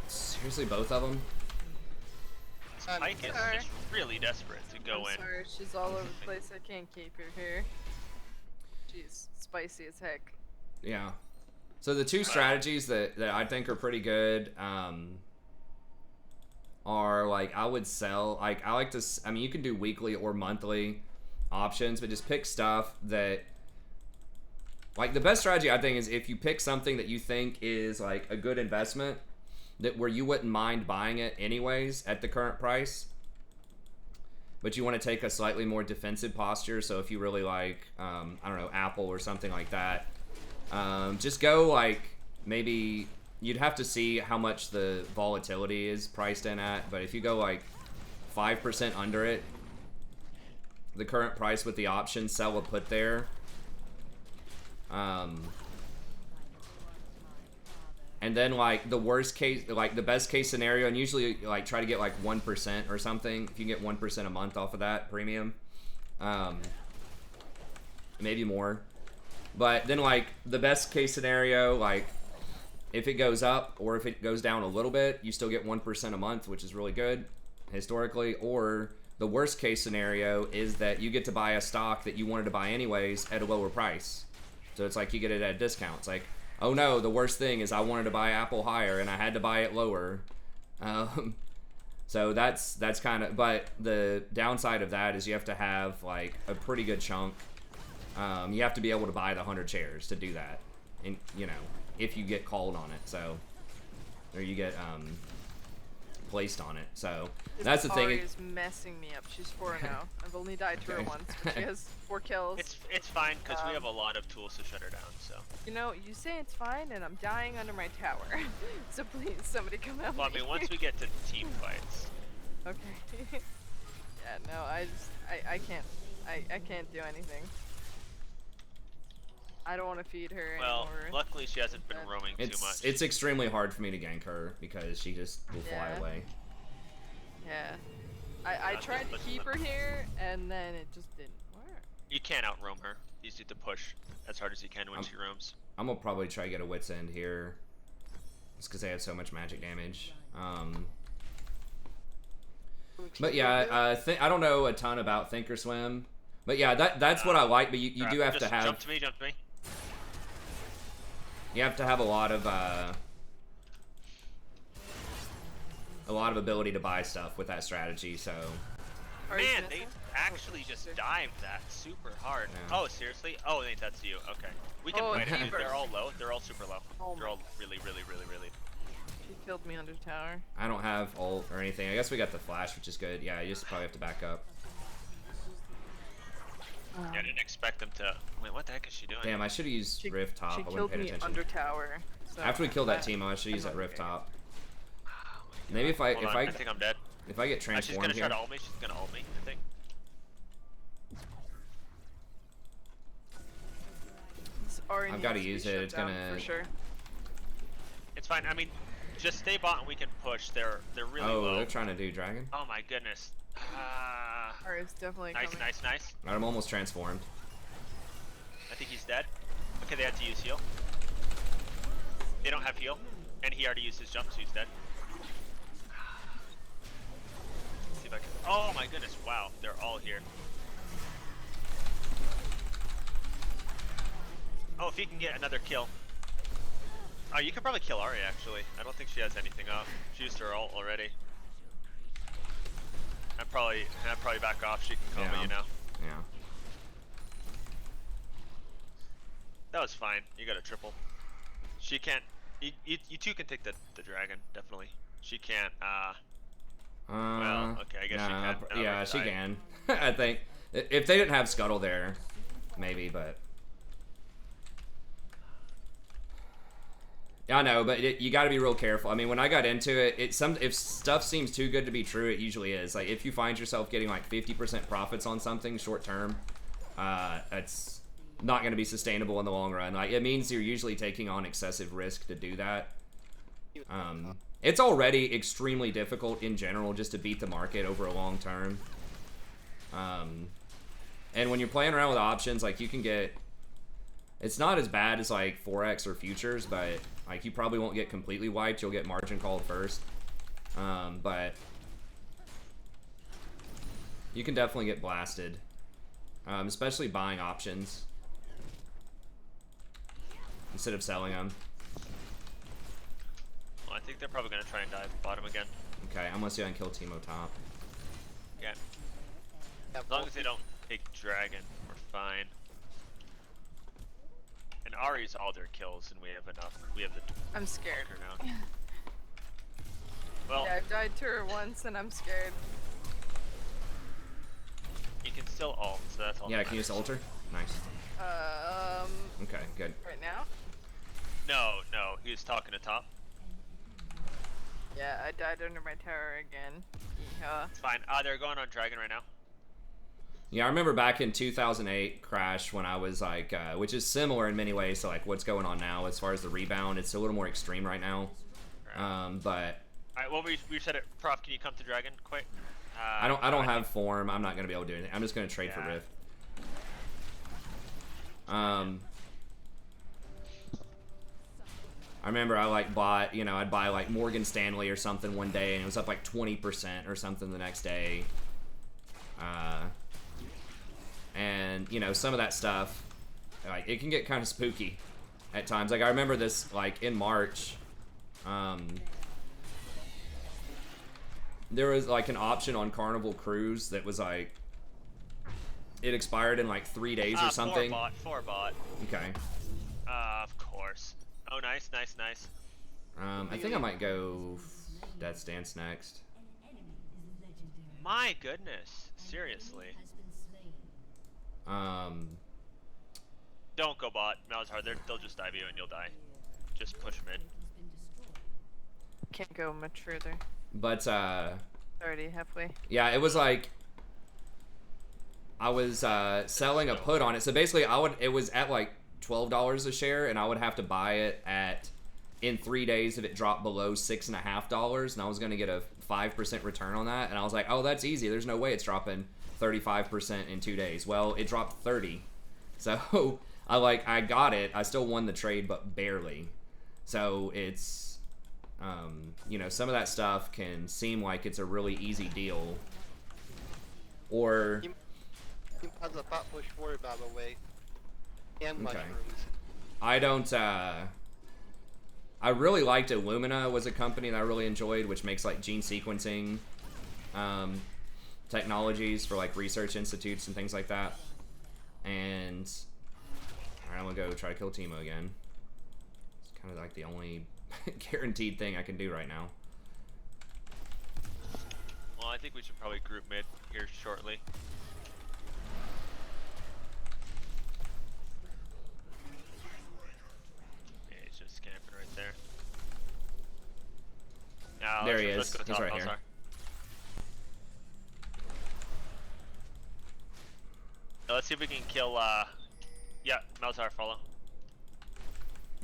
S1: Seriously, both of them?
S8: Pike is
S5: sorry.
S8: just really desperate to go
S5: I'm
S8: in.
S5: sorry, she's all over the place. I can't keep her here. She's spicy as heck.
S1: Yeah. So the two strategies that I think are pretty good are, like, I would sell, like, I like to, I mean, you can do weekly or monthly options, but just pick stuff that, like, the best strategy I think is if you pick something that you think is, like, a good investment, that where you wouldn't mind buying it anyways at the current price, but you want to take a slightly more defensive posture. So if you really like, I don't know, Apple or something like that, just go, like, maybe you'd have to see how much the volatility is priced in at, but if you go like 5% under it, the current price with the option, sell a put there. And then, like, the worst case, like, the best case scenario, and usually, like, try to get, like, 1% or something. If you get 1% a month off of that premium. Maybe more. But then, like, the best case scenario, like, if it goes up or if it goes down a little bit, you still get 1% a month, which is really good, historically. Or the worst case scenario is that you get to buy a stock that you wanted to buy anyways at a lower price. So it's like you get it at a discount. It's like, oh no, the worst thing is I wanted to buy Apple higher and I had to buy it lower. So that's kind of, but the downside of that is you have to have, like, a pretty good chunk. You have to be able to buy the 100 shares to do that, and, you know, if you get called on it, so, or you get placed on it. So that's the thing.
S5: Ari is messing me up. She's 4-0. I've only died to her
S1: Okay.
S5: once, but she has 4 kills.
S8: It's fine because we have a lot of tools to shut her down. So.
S5: You know, you say it's fine, and I'm dying under my tower. So please, somebody come help
S8: Well, I
S5: me.
S8: mean, once we get to team fights.
S5: Okay. Yeah, no, I can't do anything. I don't want to feed her
S8: Well,
S5: anymore.
S8: luckily she hasn't been
S5: But-
S8: roaming too much.
S1: It's extremely hard for me to gank her because she just will fly
S5: Yeah.
S1: away.
S5: Yeah. I tried to keep her here, and then it just didn't work.
S8: You can't outroam her. You just need to push as hard as you can when she roams.
S1: I'm gonna probably try to get a wit's end here, just because they have so much magic damage. But yeah, I don't know a ton about Thinkorswim, but yeah, that's what I like. But you do have to
S8: Just
S1: have
S8: jump to me.
S1: you have to have a lot of ability to buy stuff with that strategy. So
S5: Ari's
S8: Man,
S5: missing?
S8: they actually just dived that super hard.
S1: Yeah.
S8: Oh, seriously? Oh, I think that's you. Okay. We can
S5: Oh,
S8: fight it.
S5: Amber.
S8: They're all low. They're all super low.
S5: Oh
S8: They're
S5: my
S8: all really.
S5: She killed me under tower.
S1: I don't have ult or anything. I guess we got the flash, which is good. Yeah, you just probably have to back up.
S8: Yeah, I didn't expect them to. Wait, what the heck is she doing?
S1: Damn, I should have used Rift Top.
S5: She
S1: I wouldn't
S5: killed
S1: paid
S5: me
S1: attention.
S5: under tower. So
S1: After we killed that
S5: I-
S1: team, I should use
S5: I'm
S1: that Rift
S5: okay.
S1: Top. Maybe if I
S8: Hold on, I think I'm dead.
S1: get
S8: She's
S1: transformed
S8: gonna
S1: here.
S8: try to ult me. She's gonna ult me, I think.
S5: Already
S1: I've got to
S5: needs
S1: use
S5: be
S1: it.
S5: shut
S1: It's
S5: down
S1: gonna.
S5: for sure.
S8: It's fine. I mean, just stay bot and we can push. They're really
S1: Oh,
S8: low.
S1: they're trying to do dragon.
S8: Oh my goodness.
S5: Alright, it's definitely
S8: Nice,
S5: coming.
S8: nice, nice.
S1: Alright, I'm almost transformed.
S8: I think he's dead. Okay, they had to use heal. They don't have heal, and he already used his jump, so he's dead. Let's see if I can. Oh my goodness! Wow, they're all here. Oh, if he can get another kill. Oh, you could probably kill Ari actually. I don't think she has anything up. She used her ult already. I'd probably back off. She can combo you now.
S1: Yeah.
S8: That was fine. You got a triple. She can't. You two can take the dragon definitely. She can't. Well, okay. I guess she can. Now
S1: Yeah,
S8: we're
S1: she
S8: dying.
S1: can. I think if they didn't have Scuttle there, maybe, but. I know, but you got to be real careful. I mean, when I got into it, if stuff seems too good to be true, it usually is. Like, if you find yourself getting like 50% profits on something short term, it's not going to be sustainable in the long run. Like, it means you're usually taking on excessive risk to do that. It's already extremely difficult in general just to beat the market over a long term. And when you're playing around with options, like, you can get. It's not as bad as like Forex or futures, but like you probably won't get completely wiped. You'll get margin called first, but you can definitely get blasted, especially buying options instead of selling them.
S8: Well, I think they're probably gonna try and dive bottom again.
S1: Okay, I'm gonna see if I can kill Teemo top.
S8: Yeah. As long as they don't take dragon, we're fine. And Ari's all their kills, and we have enough. We have the.
S5: I'm scared.
S8: Now. Well,
S5: Yeah, I've died to her once and I'm scared.
S8: you can still ult, so that's all.
S1: Yeah,
S8: that
S1: can you use
S8: matters.
S1: alter? Nice. Okay, good.
S5: Right now?
S8: No, he was talking to top.
S5: Yeah, I died under my tower again. Yeah.
S8: It's fine. They're going on dragon right now.
S1: Yeah, I remember back in 2008 Crash when I was like, which is similar in many ways to like what's going on now as far as the rebound. It's a little more extreme right now, but.
S8: Alright, well we said it. Prof, can you come to dragon quick?
S1: I don't have form. I'm not gonna be able to do anything. I'm just gonna trade for Rift. I remember I like bought, I'd buy like Morgan Stanley or something one day, and it was up like 20% or something the next day. And some of that stuff, like it can get kind of spooky at times. Like I remember this, like in March, there was like an option on Carnival Cruise that was like, it expired in like 3 days or something.
S8: Four bot.
S1: Okay.
S8: Of course. Oh, nice.
S1: I think I might go Death's Dance next.
S8: My goodness, seriously. Don't go bot, Malzahar. They'll just dive you and you'll die. Just push mid.
S5: Can't go much further.
S1: But
S5: Already halfway.
S1: yeah, it was like I was selling a put on it. So basically, it was at like $12 a share, and I would have to buy it in 3 days if it dropped below $6.50, and I was gonna get a 5% return on that. And I was like, oh, that's easy. There's no way it's dropping 35% in 2 days. Well, it dropped 30. So I got it. I still won the trade, but barely. So it's some of that stuff can seem like it's a really easy deal, or
S6: He has a bot push forward, by the way, and
S1: Okay.
S6: mushrooms.
S1: I don't. I really liked Illumina was a company that I really enjoyed, which makes like gene sequencing technologies for like research institutes and things like that. And alright, I'm gonna go try to kill Teemo again. It's kind of like the only guaranteed thing I can do right now.
S8: Well, I think we should probably group mid here shortly. Yeah, he's just camping right there. Now,
S1: There he
S8: let's
S1: is.
S8: go
S1: He's
S8: top,
S1: right here.
S8: Malzahar. Now, let's see if we can kill, yeah, Malzahar, follow.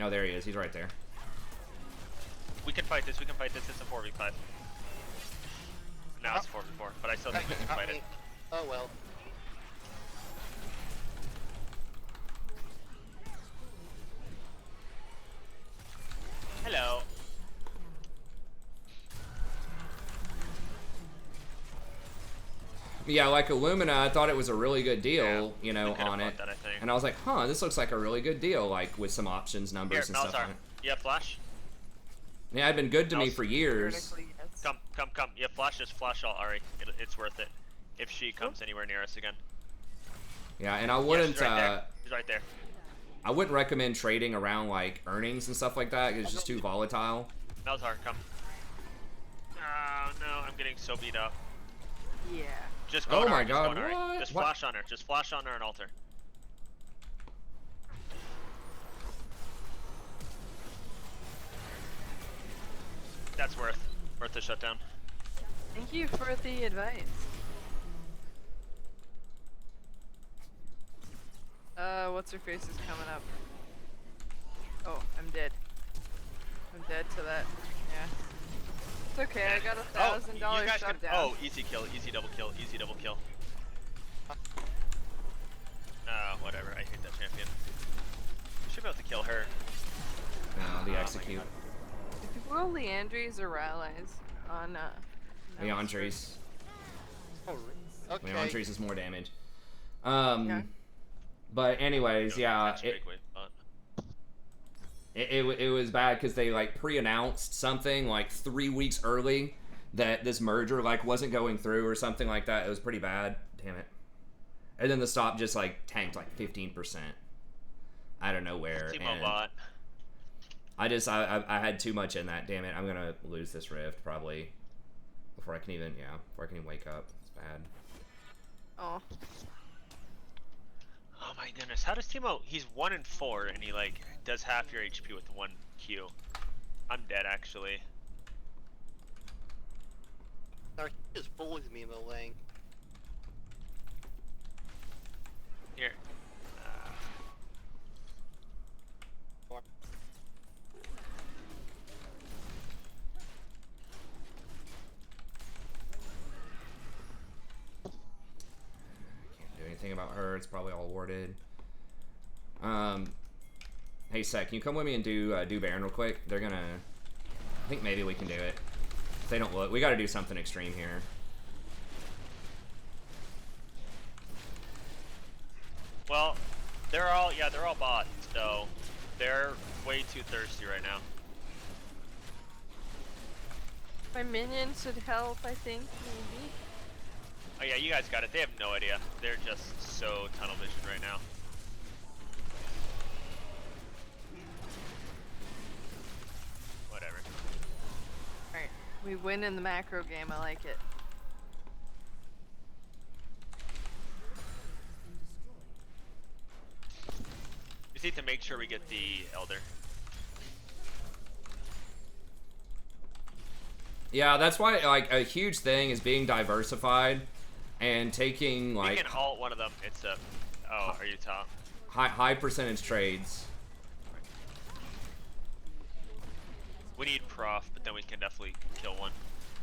S1: Oh, there he is. He's right there.
S8: We can fight this. We can fight this. It's a 4v5. Now it's 4v4, but I still think we can fight it.
S6: Oh well.
S8: Hello.
S1: Yeah, like Illumina, I thought it was a really good deal, you know,
S8: We could've
S1: on
S8: bought
S1: it.
S8: that, I think.
S1: And I was like, huh, this looks like a really good deal, like with some options, numbers,
S8: Here,
S1: and stuff
S8: Malzar.
S1: on it.
S8: You have flash?
S1: Yeah, it'd been good to me
S8: Mals-
S1: for years.
S5: Theoretically, yes.
S8: Come. You have flash, just flash all Ari. It's worth it. If she comes anywhere near us again.
S1: Yeah, and I
S8: Yeah,
S1: wouldn't,
S8: she's right there. She's right there.
S1: I wouldn't recommend trading around like earnings and stuff like that. 'Cause it's just too volatile.
S8: Malzar, come. Oh no, I'm getting so beat up.
S5: Yeah.
S8: Just go
S1: Oh
S8: on
S1: my
S8: Ari, just
S1: God,
S8: go on Ari.
S1: what?
S8: Just
S1: What?
S8: flash on her. Just flash on her and alter. That's worth the shutdown.
S5: Thank you for the advice. What's her face is coming up. Oh, I'm dead. I'm dead to that. Yeah. It's okay, I got $1,000
S8: you guys can.
S5: shutdown.
S8: Oh, easy kill, easy double kill, easy double kill. Whatever. I hate that champion. We should be able to kill her.
S1: No, the
S8: my
S1: execute.
S8: God.
S5: If you roll Leandries or Rallies on
S1: Leandries.
S6: Oh, okay.
S1: Leandries is more damage.
S5: Okay.
S1: But anyways, yeah,
S8: That's big, wait, but-
S1: it was bad because they like pre-announced something like 3 weeks early that this merger like wasn't going through or something like that. It was pretty bad. Damn it. And then the stop just like tanked like 15% out of nowhere.
S8: Team
S1: And
S8: bot.
S1: I had too much in that. Damn it. I'm gonna lose this rift probably before I can even wake up. It's bad.
S5: Oh.
S8: Oh my goodness, how does Timo? He's 1 in 4, and he like does half your HP with 1 Q. I'm dead actually.
S6: He just bullies me in the lane.
S8: Here.
S1: Can't do anything about her. It's probably all warded. Hey Seth, can you come with me and do Baron real quick? They're gonna. I think maybe we can do it. If they don't look, we got to do something extreme here.
S8: Well, they're all bots, so they're way too thirsty right now.
S5: My minions should help, I think, maybe.
S8: Oh yeah, you guys got it. They have no idea. They're just so tunnel vision right now. Whatever.
S5: Alright, we win in the macro game, I like it.
S8: We just need to make sure we get the Elder.
S1: Yeah, that's why like a huge thing is being diversified and taking
S8: We
S1: like
S8: can alt one of them. It's a. Oh, are you top?
S1: high percentage trades.
S8: We need prof, but then we can definitely kill one.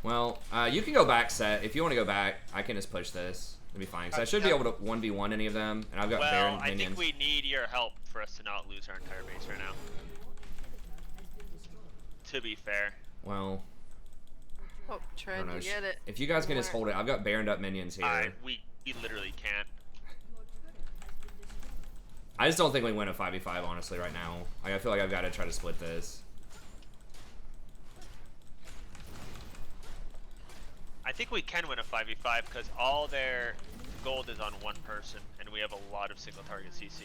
S1: Well, you can go back set. If you want to go back, I can just push this. It'll be fine. Because I should be able to 1v1 any of them. And I've got Baron
S8: Well, I
S1: minions.
S8: think we need your help for us to not lose our entire base right now. To be fair.
S1: Well,
S5: Oh,
S1: I
S5: trying
S1: don't know.
S5: to get it.
S1: If you guys can just hold it. I've got Baroned up minions here.
S8: We literally can't.
S1: I just don't think we win a 5v5, honestly, right now. Like, I feel like I've got to try to split this.
S8: I think we can win a 5v5 because all their gold is on one person, and we have a lot of single target CC.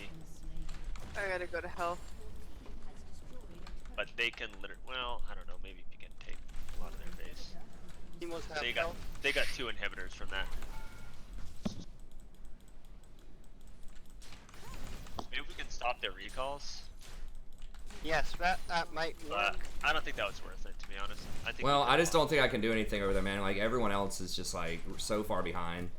S5: I gotta go to hell.
S8: But they can literally, well, I don't know, maybe we can take a lot of their base.
S6: He must have
S8: They got
S6: health.
S8: 2 inhibitors from that. Maybe we can stop their recalls,
S6: Yes, that might
S8: but
S6: work.
S8: I don't think that was worth it, to be honest. I think
S1: Well, I just don't think I can do anything over there, man. Like, everyone else is just, like, so far behind.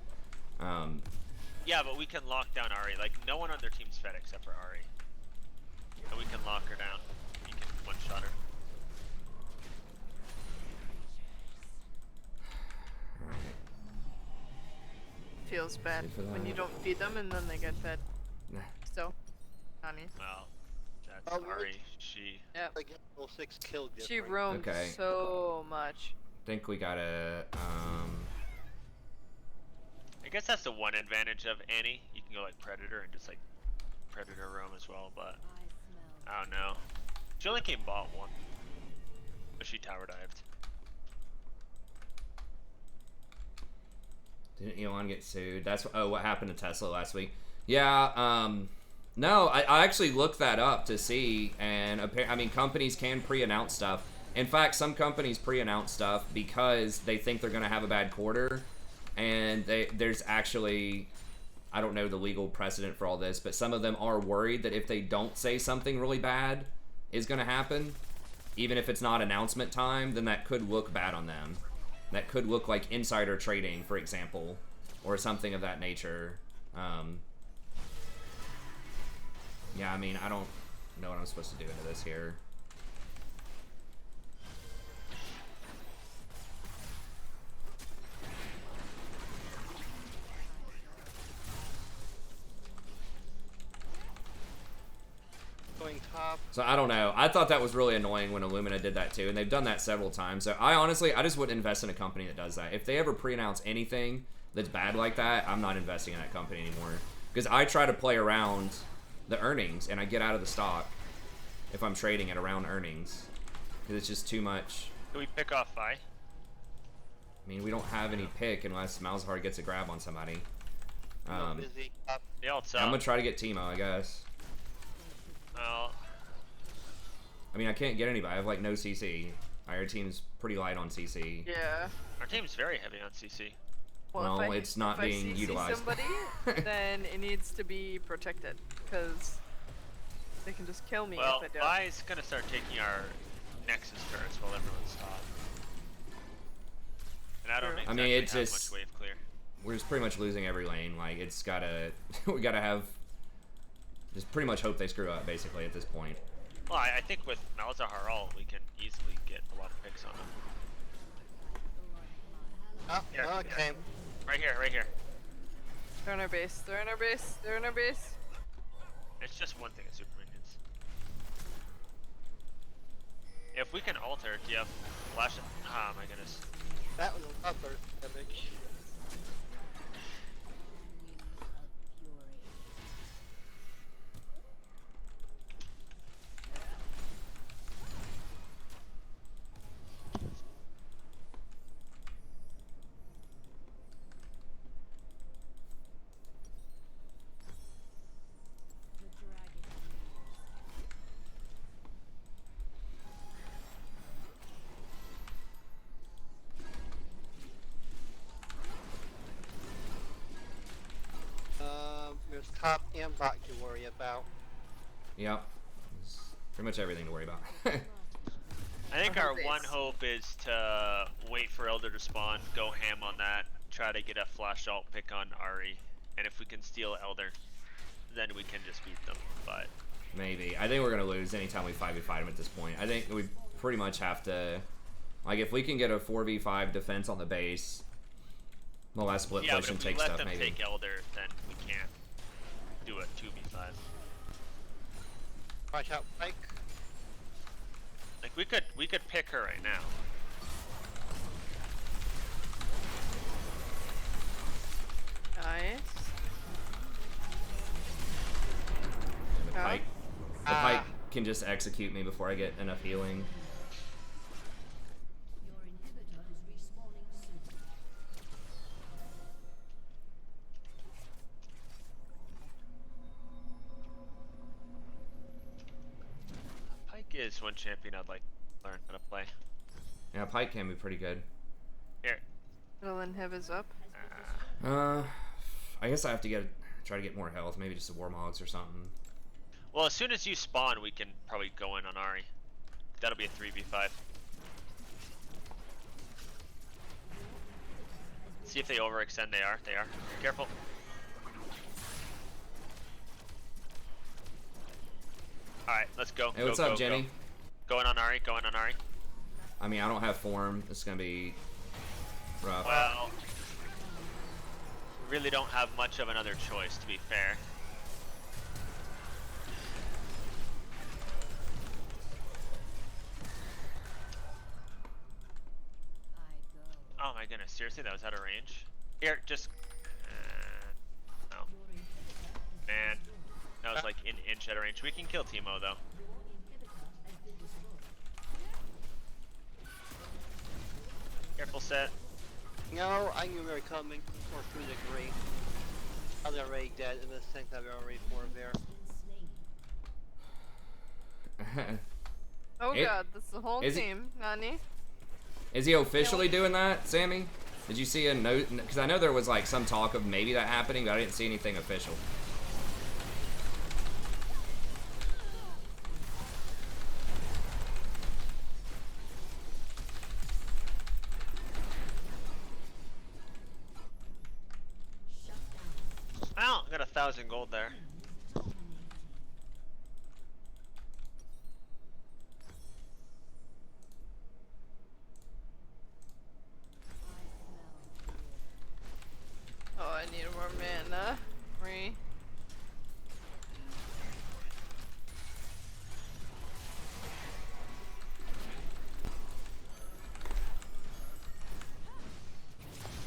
S8: Yeah, but we can lock down Ari. Like, no one on their team's fed except for Ari. And we can lock her down. one-shot her.
S5: Feels bad
S1: Save for
S5: when you
S1: that.
S5: don't feed them and then they get fed.
S1: Nah.
S5: Still, Nani.
S8: Well, that's
S6: Oh, really?
S8: Ari. She.
S5: Yeah.
S6: Like level 6 kill difference.
S5: She roamed
S1: Okay.
S5: so much.
S1: Think we gotta
S8: I guess that's the one advantage of Annie. You can go like Predator and just like Predator roam as well, but I don't know. She only came bot one, but she tower dived.
S1: Didn't Elon get sued? That's what happened to Tesla last week. Yeah, no, I actually looked that up to see, and I mean, companies can pre-announce stuff. In fact, some companies pre-announce stuff because they think they're gonna have a bad quarter, and there's actually, I don't know the legal precedent for all this, but some of them are worried that if they don't say something really bad is gonna happen, even if it's not announcement time, then that could look bad on them. That could look like insider trading, for example, or something of that nature. Yeah, I mean, I don't know what I'm supposed to do into this here.
S6: Going top.
S1: So I don't know. I thought that was really annoying when Illumina did that too, and they've done that several times. So I honestly, I just wouldn't invest in a company that does that. If they ever pre-announce anything that's bad like that, I'm not investing in that company anymore. Because I try to play around the earnings, and I get out of the stock if I'm trading at around earnings. Because it's just too much.
S8: Do we pick off Vi?
S1: I mean, we don't have any pick unless Malzahar gets a grab on somebody.
S6: Busy top.
S8: They all sell.
S1: I'm gonna try to get Teemo, I guess.
S8: Well,
S1: I mean, I can't get anybody. I have like no CC. Our team's pretty light on CC.
S5: Yeah.
S8: our team's very heavy on CC.
S1: Well,
S5: if
S1: it's not
S5: if
S1: being
S5: I CC
S1: utilized.
S5: somebody, then it needs to be protected, because they can just kill me
S8: Well,
S5: if I don't.
S8: Vi's gonna start taking our Nexus turrets while everyone's stopped. And I don't
S5: True.
S8: exactly
S1: I mean, it's
S8: have
S1: just-
S8: much wave clear.
S1: We're just pretty much losing every lane. Like, it's gotta, we gotta have, just pretty much hope they screw up, basically, at this point.
S8: Well, I think with Malzahar ult, we can easily get a lot of picks on them.
S6: Oh,
S8: Here,
S6: okay.
S8: Right here, right here.
S5: They're in our base. They're in our base. They're in our base.
S8: It's just one thing of super minions. If we can alter, do you have flash? Ah, my goodness.
S6: That was a upper damage. There's top and bot to worry about.
S1: Yep. It's pretty much everything to worry about.
S8: I think
S5: Our
S8: our
S5: base.
S8: one hope is to wait for Elder to spawn, go ham on that, try to get a flash ult pick on Ari, and if we can steal Elder, then we can just beat them. But
S1: Maybe. I think we're gonna lose anytime we 5v5 them at this point. I think we pretty much have to, like, if we can get a 4v5 defense on the base, the last split
S8: yeah,
S1: push
S8: but
S1: and
S8: if we
S1: take
S8: let
S1: stuff,
S8: them
S1: maybe.
S8: take Elder, then we can't do a 2v5.
S6: Watch out, Pike.
S8: Like we could pick her right now.
S5: Nice.
S1: The
S5: Yeah.
S1: Pike, the Pike can just execute me before I get enough healing.
S4: Your inhibitor is respawning soon.
S8: Pike is one champion I'd like to learn how to play.
S1: Yeah, Pike can be pretty good.
S8: Here.
S5: Will inhib is up.
S1: I guess I have to try to get more health. Maybe just a Warmogs or something.
S8: Well, as soon as you spawn, we can probably go in on Ari. That'll be a 3v5. See if they overextend. They are. They are. Careful. Alright, let's go.
S1: Hey, what's
S8: go,
S1: up,
S8: go,
S1: Jenny?
S8: Going on Ari. Going on Ari.
S1: I mean, I don't have form. It's gonna be rough.
S8: Well, we really don't have much of another choice, to be fair. Oh my goodness, seriously, that was out of range? Here, just... no. Man, that was like an inch out of range. We can kill Teemo, though. Careful, set.
S6: No, I knew they were coming. Or through the grate. I was already dead in the sense I've already formed there.
S5: Oh
S1: It-
S5: god, that's the whole
S1: is it-
S5: team. Nani?
S1: Is he officially doing that, Sammy? Did you see a note? Because I know there was like some talk of maybe that happening, but I didn't see anything official.
S8: Oh, got 1,000 gold there.
S5: Oh, I need more mana. Free.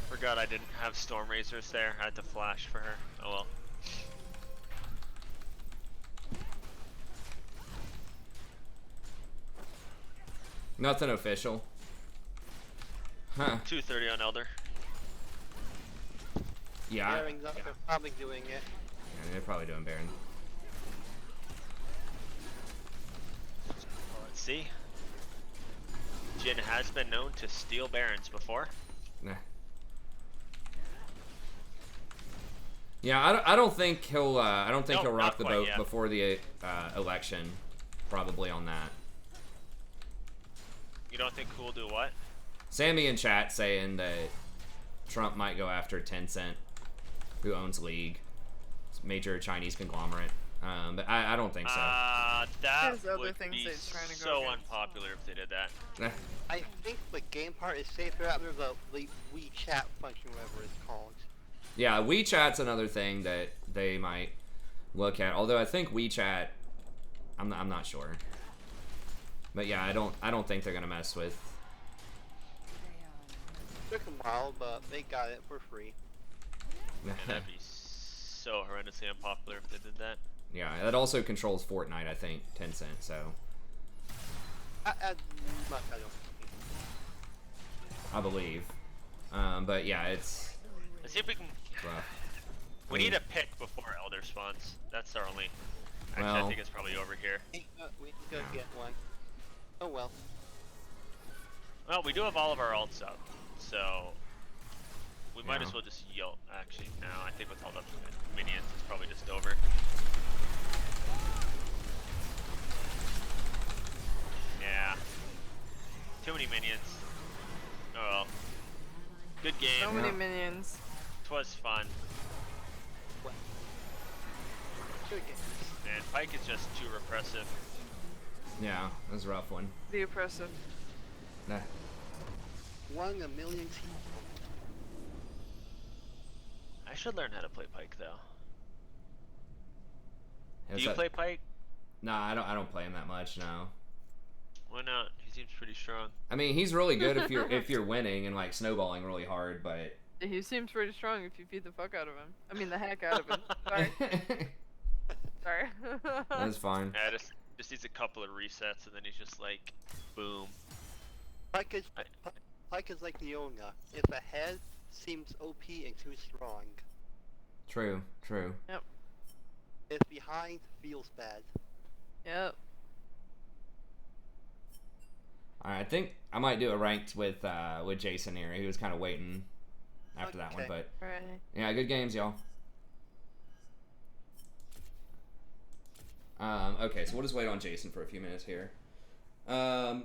S8: Forgot I didn't have Storm Razors there. I had to flash for her. Oh well.
S1: Nothing official. Huh.
S8: 230 on Elder.
S1: Yeah.
S6: Bearing's up, they're probably doing it.
S1: Yeah, they're probably doing Baron.
S8: Well, let's see. Jin has been known to steal Barons before.
S1: Nah. Yeah, I don't think he'll. I don't think
S8: Nope,
S1: he'll rock
S8: not
S1: the
S8: quite
S1: boat
S8: yet.
S1: before the election. Probably on that.
S8: You don't think Cool do what?
S1: Sammy in chat saying that Trump might go after Tencent, who owns League, it's a major Chinese conglomerate. But I don't think so.
S8: That
S5: There's other
S8: would
S5: things
S8: be
S5: they're trying to go
S8: so
S5: against.
S8: unpopular if they did that.
S1: Eh,
S6: I think the game part is safer after the WeChat function, whatever it's called.
S1: yeah, WeChat's another thing that they might look at. Although I think WeChat, I'm not sure. But yeah, I don't think they're gonna mess with.
S6: Took a while, but they got it for free.
S8: And that'd be so horrendously unpopular if they did that.
S1: Yeah, that also controls Fortnite, I think, Tencent. So
S6: As much I don't think.
S1: I believe. But yeah, it's
S8: Let's see if we can.
S1: rough.
S8: We need a pick before Elder spawns. That's our only. Actually, I
S1: Well-
S8: think it's probably over here.
S6: We can go get one. Oh well.
S8: Well, we do have all of our ults up, so we might
S1: Yeah.
S8: as well just yell. Actually, no, I think with all the minions, it's probably just over. Yeah. Too many minions. Oh well. Good game.
S5: So many minions.
S8: Twas fun.
S6: Good game.
S8: And Pike is just too repressive.
S1: Yeah, that was a rough one.
S5: The oppressive.
S1: Nah.
S6: 1 in a million people.
S8: I should learn how to play Pike though.
S1: How's
S8: Do you
S1: that-
S8: play Pike?
S1: Nah, I don't play him that much. No.
S8: Why not? He seems pretty strong.
S1: I mean, he's really good if you're winning and like snowballing really hard, but
S5: He seems pretty strong if you feed the fuck out of him. I mean, the heck out of him. Sorry. Sorry.
S1: that's fine.
S8: Yeah, just needs a couple of resets and then he's just like, boom.
S6: Pike is,
S8: I-
S6: Pike is like Leona. If ahead seems OP and too strong.
S1: True.
S6: If behind feels bad.
S5: Yep.
S1: Alright, I think I might do a ranked with Jason here. He was kind of waiting after that one,
S6: Okay.
S1: but
S5: Right.
S1: yeah, good games, y'all. Okay, so we'll just wait on Jason for a few minutes here. Yeah,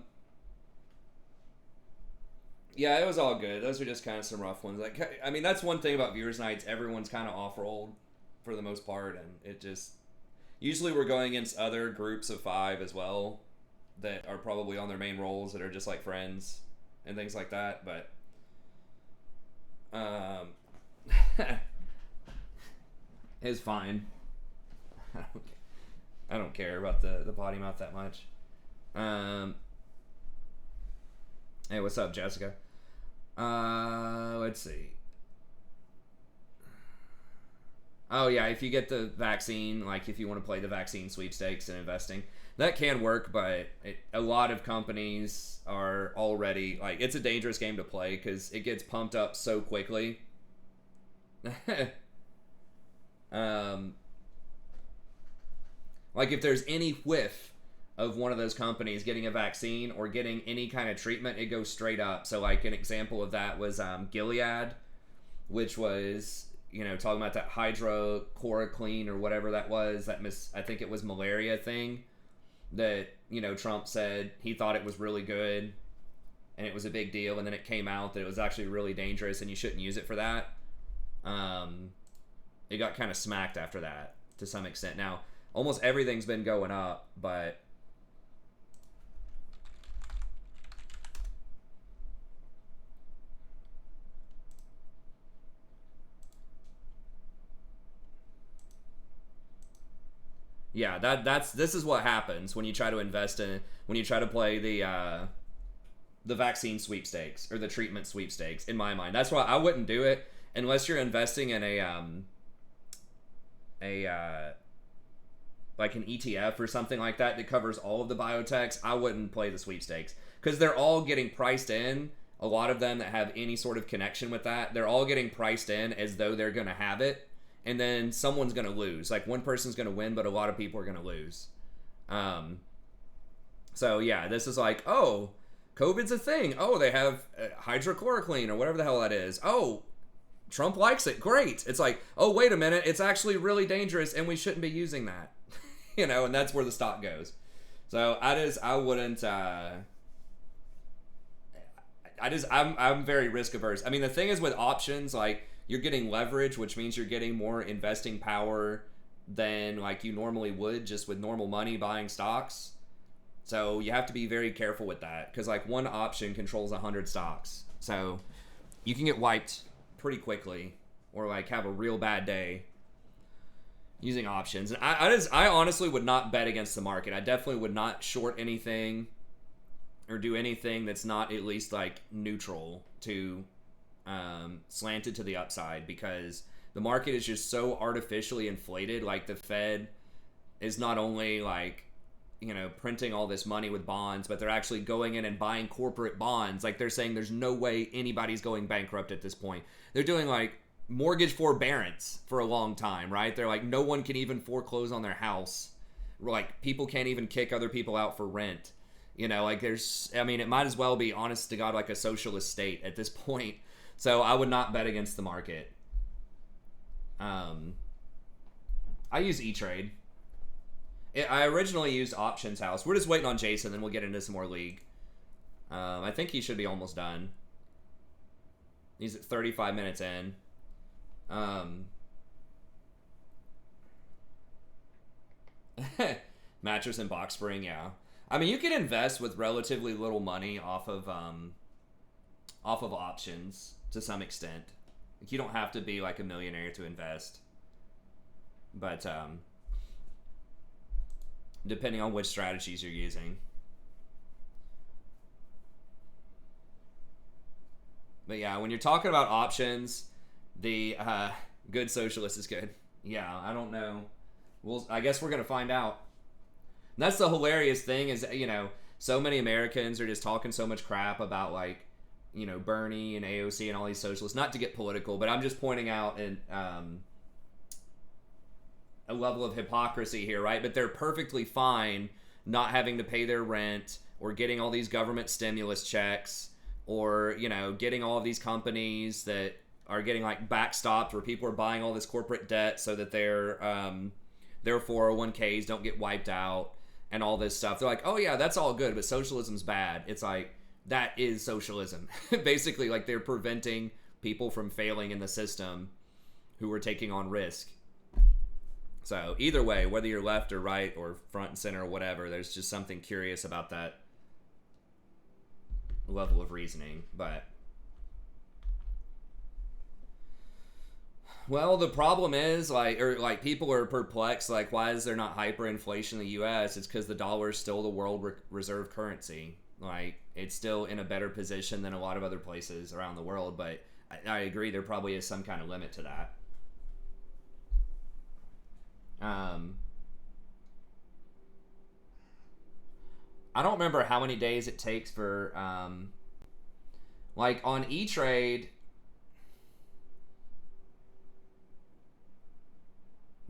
S1: it was all good. Those are just kind of some rough ones. Like, I mean, that's one thing about viewers' nights. Everyone's kind of off-rolled for the most part, and it just usually we're going against other groups of 5 as well. that are probably on their main roles that are just like friends and things like that, but it's fine. I don't care about the potty mouth that much. Hey, what's up, Jessica? Let's see. Oh yeah, if you get the vaccine, like if you want to play the vaccine sweepstakes and investing, that can work, but a lot of companies are already, like, it's a dangerous game to play because it gets pumped up so quickly. Like if there's any whiff of one of those companies getting a vaccine or getting any kind of treatment, it goes straight up. So like an example of that was Gilead, which was, you know, talking about that hydrochloroquine or whatever that was, I think it was malaria thing that, you know, Trump said he thought it was really good and it was a big deal, and then it came out that it was actually really dangerous and you shouldn't use it for that. It got kind of smacked after that to some extent. Now, almost everything's been going up, but yeah, this is what happens when you try to invest in, when you try to play the vaccine sweepstakes or the treatment sweepstakes. In my mind, that's why I wouldn't do it unless you're investing in like an ETF or something like that that covers all of the biotechs. I wouldn't play the sweepstakes because they're all getting priced in. A lot of them that have any sort of connection with that, they're all getting priced in as though they're going to have it. And then someone's going to lose. Like one person's going to win, but a lot of people are going to lose. So yeah, this is like, oh, COVID's a thing. Oh, they have hydrochloroquine or whatever the hell that is. Oh, Trump likes it. Great. It's like, oh, wait a minute. It's actually really dangerous and we shouldn't be using that. You know, and that's where the stock goes. So I wouldn't, I'm very risk averse. I mean, the thing is with options, like, you're getting leverage, which means you're getting more investing power than like you normally would just with normal money buying stocks. So you have to be very careful with that because like one option controls 100 stocks. So you can get wiped pretty quickly or like have a real bad day using options. And I honestly would not bet against the market. I definitely would not short anything or do anything that's not at least like neutral to slanted to the upside, because the market is just so artificially inflated. Like the Fed is not only like, you know, printing all this money with bonds, but they're actually going in and buying corporate bonds. Like they're saying there's no way anybody's going bankrupt at this point. They're doing like mortgage forbearance for a long time, right? They're like, no one can even foreclose on their house. Like people can't even kick other people out for rent. You know, like there's, I mean, it might as well be, honest to God, like a socialist state at this point. So I would not bet against the market. I use E-Trade. I originally used Options House. We're just waiting on Jason, then we'll get into some more League. I think he should be almost done. He's at 35 minutes in. Mattress and box spring, yeah. I mean, you can invest with relatively little money off of options to some extent. Like, you don't have to be like a millionaire to invest. But depending on which strategies you're using. But yeah, when you're talking about options, the good socialist is good. Yeah, I don't know. Well, I guess we're gonna find out. And that's the hilarious thing is, you know, so many Americans are just talking so much crap about like, you know, Bernie and AOC and all these socialists. Not to get political, but I'm just pointing out a level of hypocrisy here, right? But they're perfectly fine not having to pay their rent or getting all these government stimulus checks or, you know, getting all of these companies that are getting like backstopped where people are buying all this corporate debt so that their 401ks don't get wiped out and all this stuff. They're like, oh yeah, that's all good, but socialism's bad. It's like, that is socialism. Basically, like they're preventing people from failing in the system who are taking on risk. So either way, whether you're left or right or front and center or whatever, there's just something curious about that level of reasoning. But well, the problem is like people are perplexed. Like, why is there not hyperinflation in the U.S.? It's because the dollar is still the world reserve currency. Like, it's still in a better position than a lot of other places around the world. But I agree, there probably is some kind of limit to that. I don't remember how many days it takes for, like on E-Trade.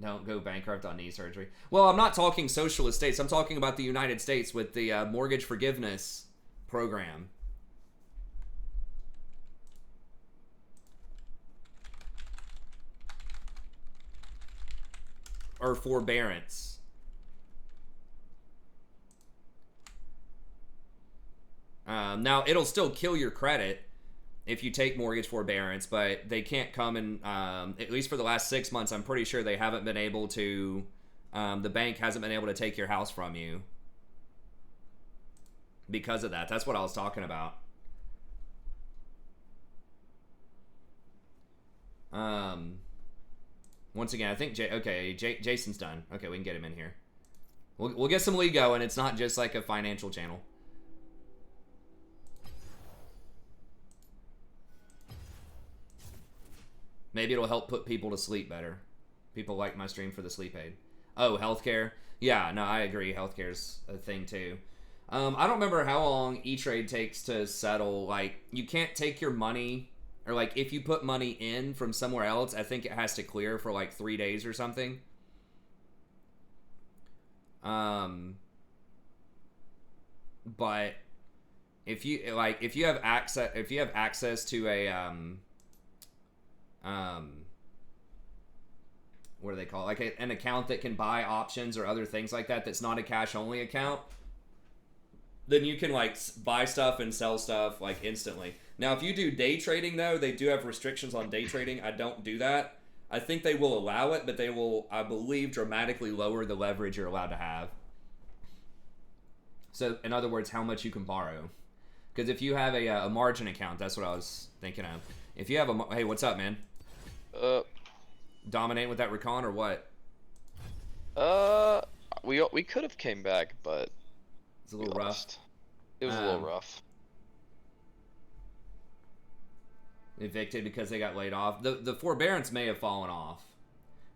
S1: Don't go bankrupt on knee surgery. Well, I'm not talking socialist states. I'm talking about the United States with the mortgage forgiveness program. Or forbearance. Now, it'll still kill your credit if you take mortgage forbearance, but they can't come and, at least for the last 6 months, I'm pretty sure they haven't been able to, the bank hasn't been able to take your house from you because of that. That's what I was talking about. Once again, I think Jason's done. Okay, we can get him in here. We'll get some league going. It's not just like a financial channel. Maybe it'll help put people to sleep better. People like my stream for the sleep aid. Oh, healthcare? Yeah, no, I agree. Healthcare's a thing too. I don't remember how long E-Trade takes to settle. Like, you can't take your money, or like if you put money in from somewhere else, I think it has to clear for like 3 days or something. But if you have access to a what do they call it? Like an account that can buy options or other things like that, that's not a cash only account, then you can like buy stuff and sell stuff like instantly. Now, if you do day trading though, they do have restrictions on day trading. I don't do that. I think they will allow it, but they will, I believe, dramatically lower the leverage you're allowed to have. So, in other words, how much you can borrow. Because if you have a margin account, that's what I was thinking of. If you have a... Hey, what's up, man? Dominate with that Rakan or what?
S9: We could have came back, but...
S1: It's a little rough.
S9: It was a little rough.
S1: Evicted because they got laid off. The forbearance may have fallen off.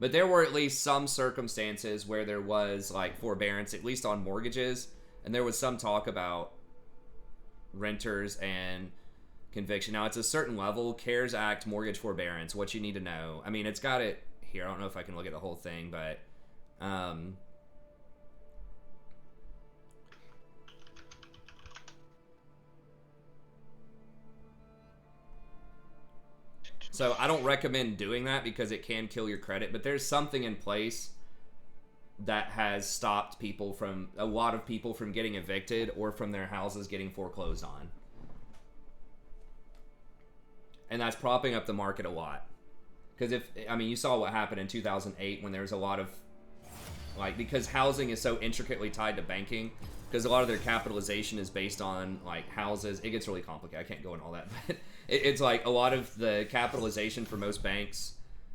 S1: But there were at least some circumstances where there was, like, forbearance, at least on mortgages. And there was some talk about renters and conviction. Now, it's a certain level. CARES Act, mortgage forbearance, what you need to know. I mean, it's got it here. I don't know if I can look at the whole thing, but... So I don't recommend doing that because it can kill your credit, but there's something in place that has stopped people from, a lot of people from getting evicted or from their houses getting foreclosed on. And that's propping up the market a lot. Because you saw what happened in 2008 when there was a lot of, like, because housing is so intricately tied to banking, because a lot of their capitalization is based on, like, houses. It gets really complicated. I can't go into all that, but it's like a lot of the capitalization for most banks,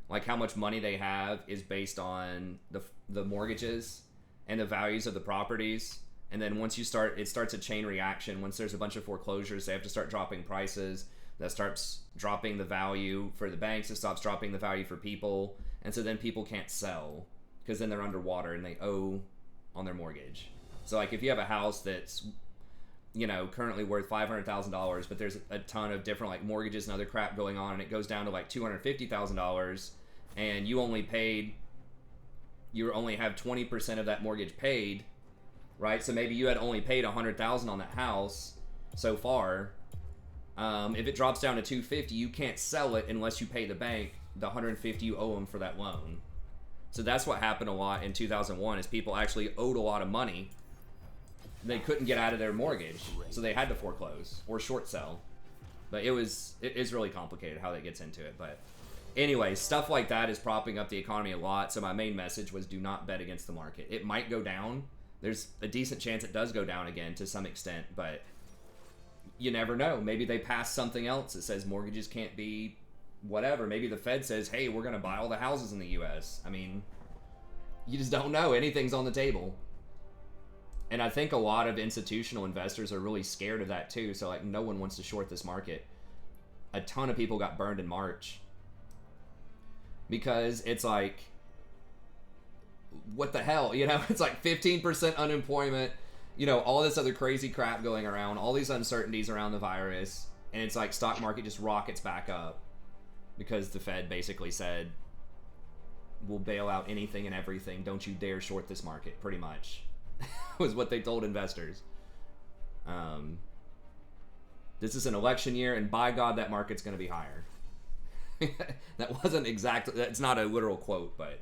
S1: like how much money they have, is based on the mortgages and the values of the properties. And then once you start, it starts a chain reaction. Once there's a bunch of foreclosures, they have to start dropping prices. That starts dropping the value for the banks. It stops dropping the value for people. And so then people can't sell because then they're underwater and they owe on their mortgage. So, like, if you have a house that's, you know, currently worth $500,000, but there's a ton of different, like, mortgages and other crap going on, and it goes down to, like, $250,000, and you only have 20% of that mortgage paid, right? So maybe you had only paid $100,000 on that house so far. If it drops down to $250,000, you can't sell it unless you pay the bank the $150,000 you owe them for that loan. So that's what happened a lot in 2001, is people actually owed a lot of money. They couldn't get out of their mortgage, so they had to foreclose or short sell. But it is really complicated how that gets into it. But Anyway, stuff like that is propping up the economy a lot. So my main message was do not bet against the market. It might go down. There's a decent chance it does go down again to some extent, but you never know. Maybe they pass something else that says mortgages can't be whatever. Maybe the Fed says, hey, we're going to buy all the houses in the U.S. I mean, you just don't know. Anything's on the table. And I think a lot of institutional investors are really scared of that too. So like no one wants to short this market. A ton of people got burned in March. Because it's like, what the hell? You know, it's like 15% unemployment, you know, all this other crazy crap going around, all these uncertainties around the virus. And it's like stock market just rockets back up. Because the Fed basically said, we'll bail out anything and everything. Don't you dare short this market, pretty much. Was what they told investors. This is an election year, and by God, that market's going to be higher. That wasn't exactly, that's not a literal quote, but.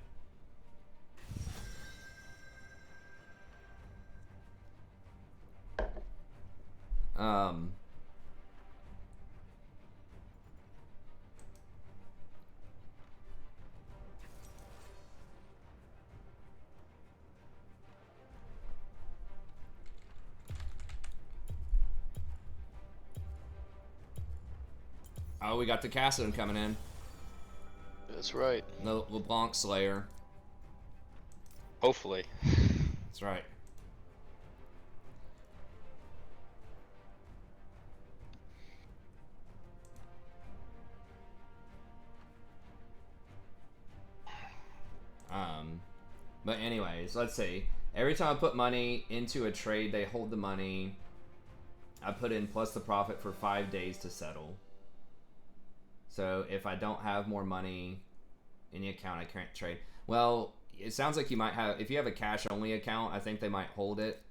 S1: Oh, we got the Cassidon coming in.
S9: That's right.
S1: The LeBlanc Slayer.
S9: Hopefully.
S1: That's right. But anyways, let's see. Every time I put money into a trade, they hold the money. I put in plus the profit for 5 days to settle. So if I don't have more money in the account, I can't trade. Well, it sounds like you might have, if you have a cash only account, I think they might hold it.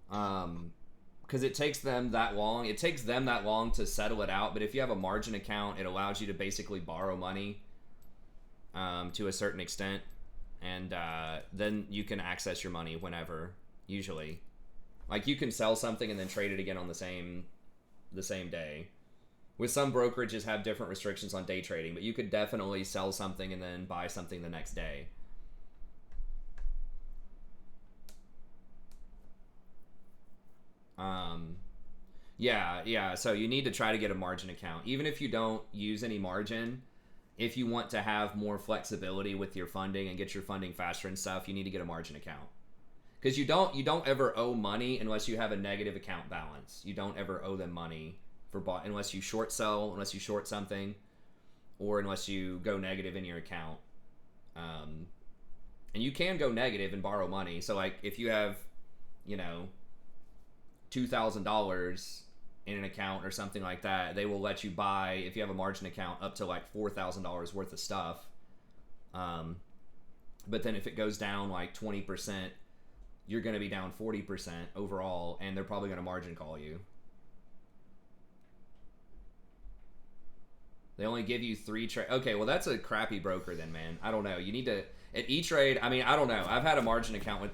S1: Because it takes them that long. It takes them that long to settle it out. But if you have a margin account, it allows you to basically borrow money to a certain extent. And then you can access your money whenever, usually. Like you can sell something and then trade it again on the same day. With some brokerages have different restrictions on day trading, but you could definitely sell something and then buy something the next day. Yeah, so you need to try to get a margin account. Even if you don't use any margin, if you want to have more flexibility with your funding and get your funding faster and stuff, you need to get a margin account. Because you don't ever owe money unless you have a negative account balance. You don't ever owe them money for unless you short sell, unless you short something, or unless you go negative in your account. And you can go negative and borrow money. So like if you have, you know, $2,000 in an account or something like that, they will let you buy, if you have a margin account, up to like $4,000 worth of stuff. But then if it goes down like 20%, you're going to be down 40% overall, and they're probably going to margin call you. They only give you 3 trade. Okay, well that's a crappy broker then, man. I don't know. You need to, at E-Trade, I mean, I don't know. I've had a margin account with,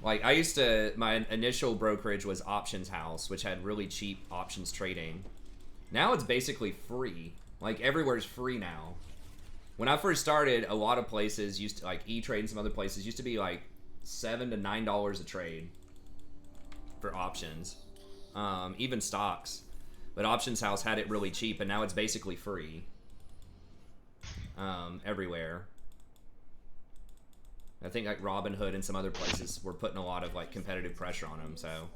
S1: like, I used to, my initial brokerage was Options House, which had really cheap options trading. Now it's basically free. Like, everywhere's free now. When I first started, a lot of places used to, like E-Trade and some other places, used to be like $7 to $9 a trade for options. Even stocks. But Options House had it really cheap, and now it's basically free. Everywhere. I think like Robinhood and some other places were putting a lot of like competitive pressure on them, so.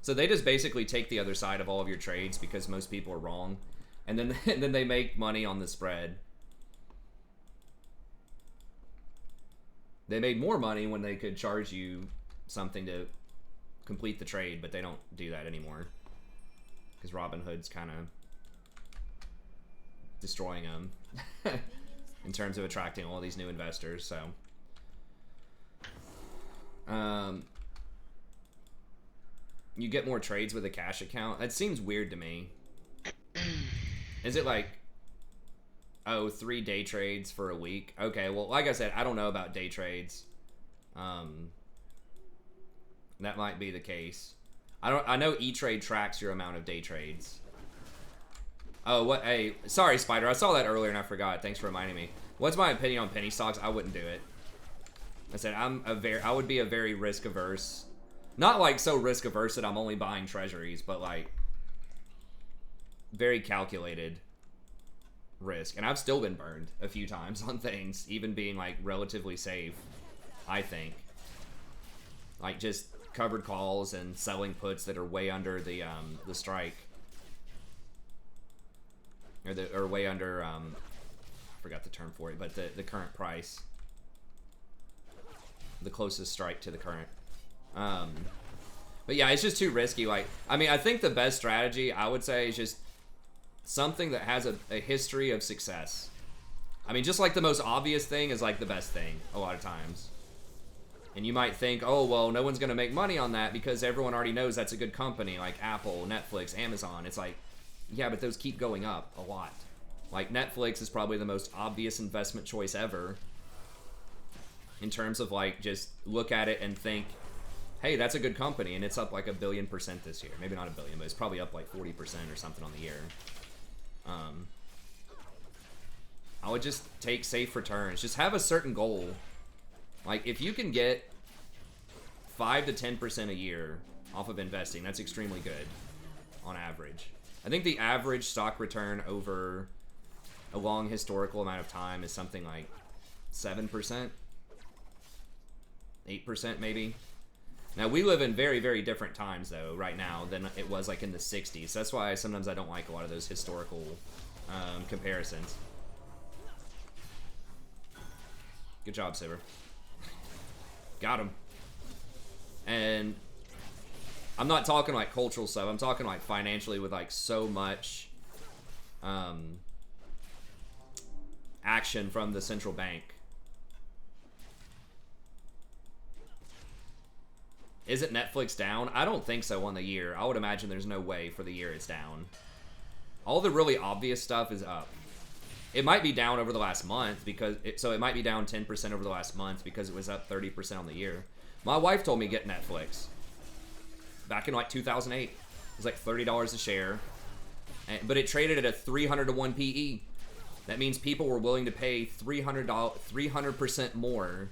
S1: So they just basically take the other side of all of your trades because most people are wrong. And then they make money on the spread. They made more money when they could charge you something to complete the trade, but they don't do that anymore. Because Robinhood's kind of destroying them in terms of attracting all these new investors, so. You get more trades with a cash account? That seems weird to me. Is it like, oh, 3 day trades for a week? Okay, well, like I said, I don't know about day trades. That might be the case. I know E-Trade tracks your amount of day trades. Oh, what? Hey, sorry, Spider. I saw that earlier and I forgot. Thanks for reminding me. What's my opinion on penny stocks? I wouldn't do it. I said I would be a very risk averse. Not like so risk averse that I'm only buying treasuries, but like very calculated risk. And I've still been burned a few times on things, even being like relatively safe, I think. Like just covered calls and selling puts that are way under the strike. Or way under I forgot the term for it, but the current price. The closest strike to the current. But yeah, it's just too risky. Like, I mean, I think the best strategy, I would say, is just something that has a history of success. I mean, just like the most obvious thing is like the best thing a lot of times. And you might think, oh, well, no one's going to make money on that because everyone already knows that's a good company, like Apple, Netflix, Amazon. It's like, yeah, but those keep going up a lot. Like, Netflix is probably the most obvious investment choice ever in terms of, like, just look at it and think, hey, that's a good company, and it's up like 1 billion% this year. Maybe not 1 billion, but it's probably up like 40% or something on the year. I would just take safe returns. Just have a certain goal. Like, if you can get 5 to 10% a year off of investing, that's extremely good on average. I think the average stock return over a long historical amount of time is something like 7%, 8% maybe. Now, we live in very, very different times, though, right now than it was like in the 60s. So that's why sometimes I don't like a lot of those historical comparisons. Good job, Saber. Got him. And I'm not talking like cultural stuff. I'm talking like financially with like so much action from the central bank. Isn't Netflix down? I don't think so on the year. I would imagine there's no way for the year it's down. All the really obvious stuff is up. It might be down over the last month because so it might be down 10% over the last month because it was up 30% on the year. My wife told me get Netflix back in like 2008. It was like $30 a share, but it traded at a 300 to 1 PE. That means people were willing to pay $300% more,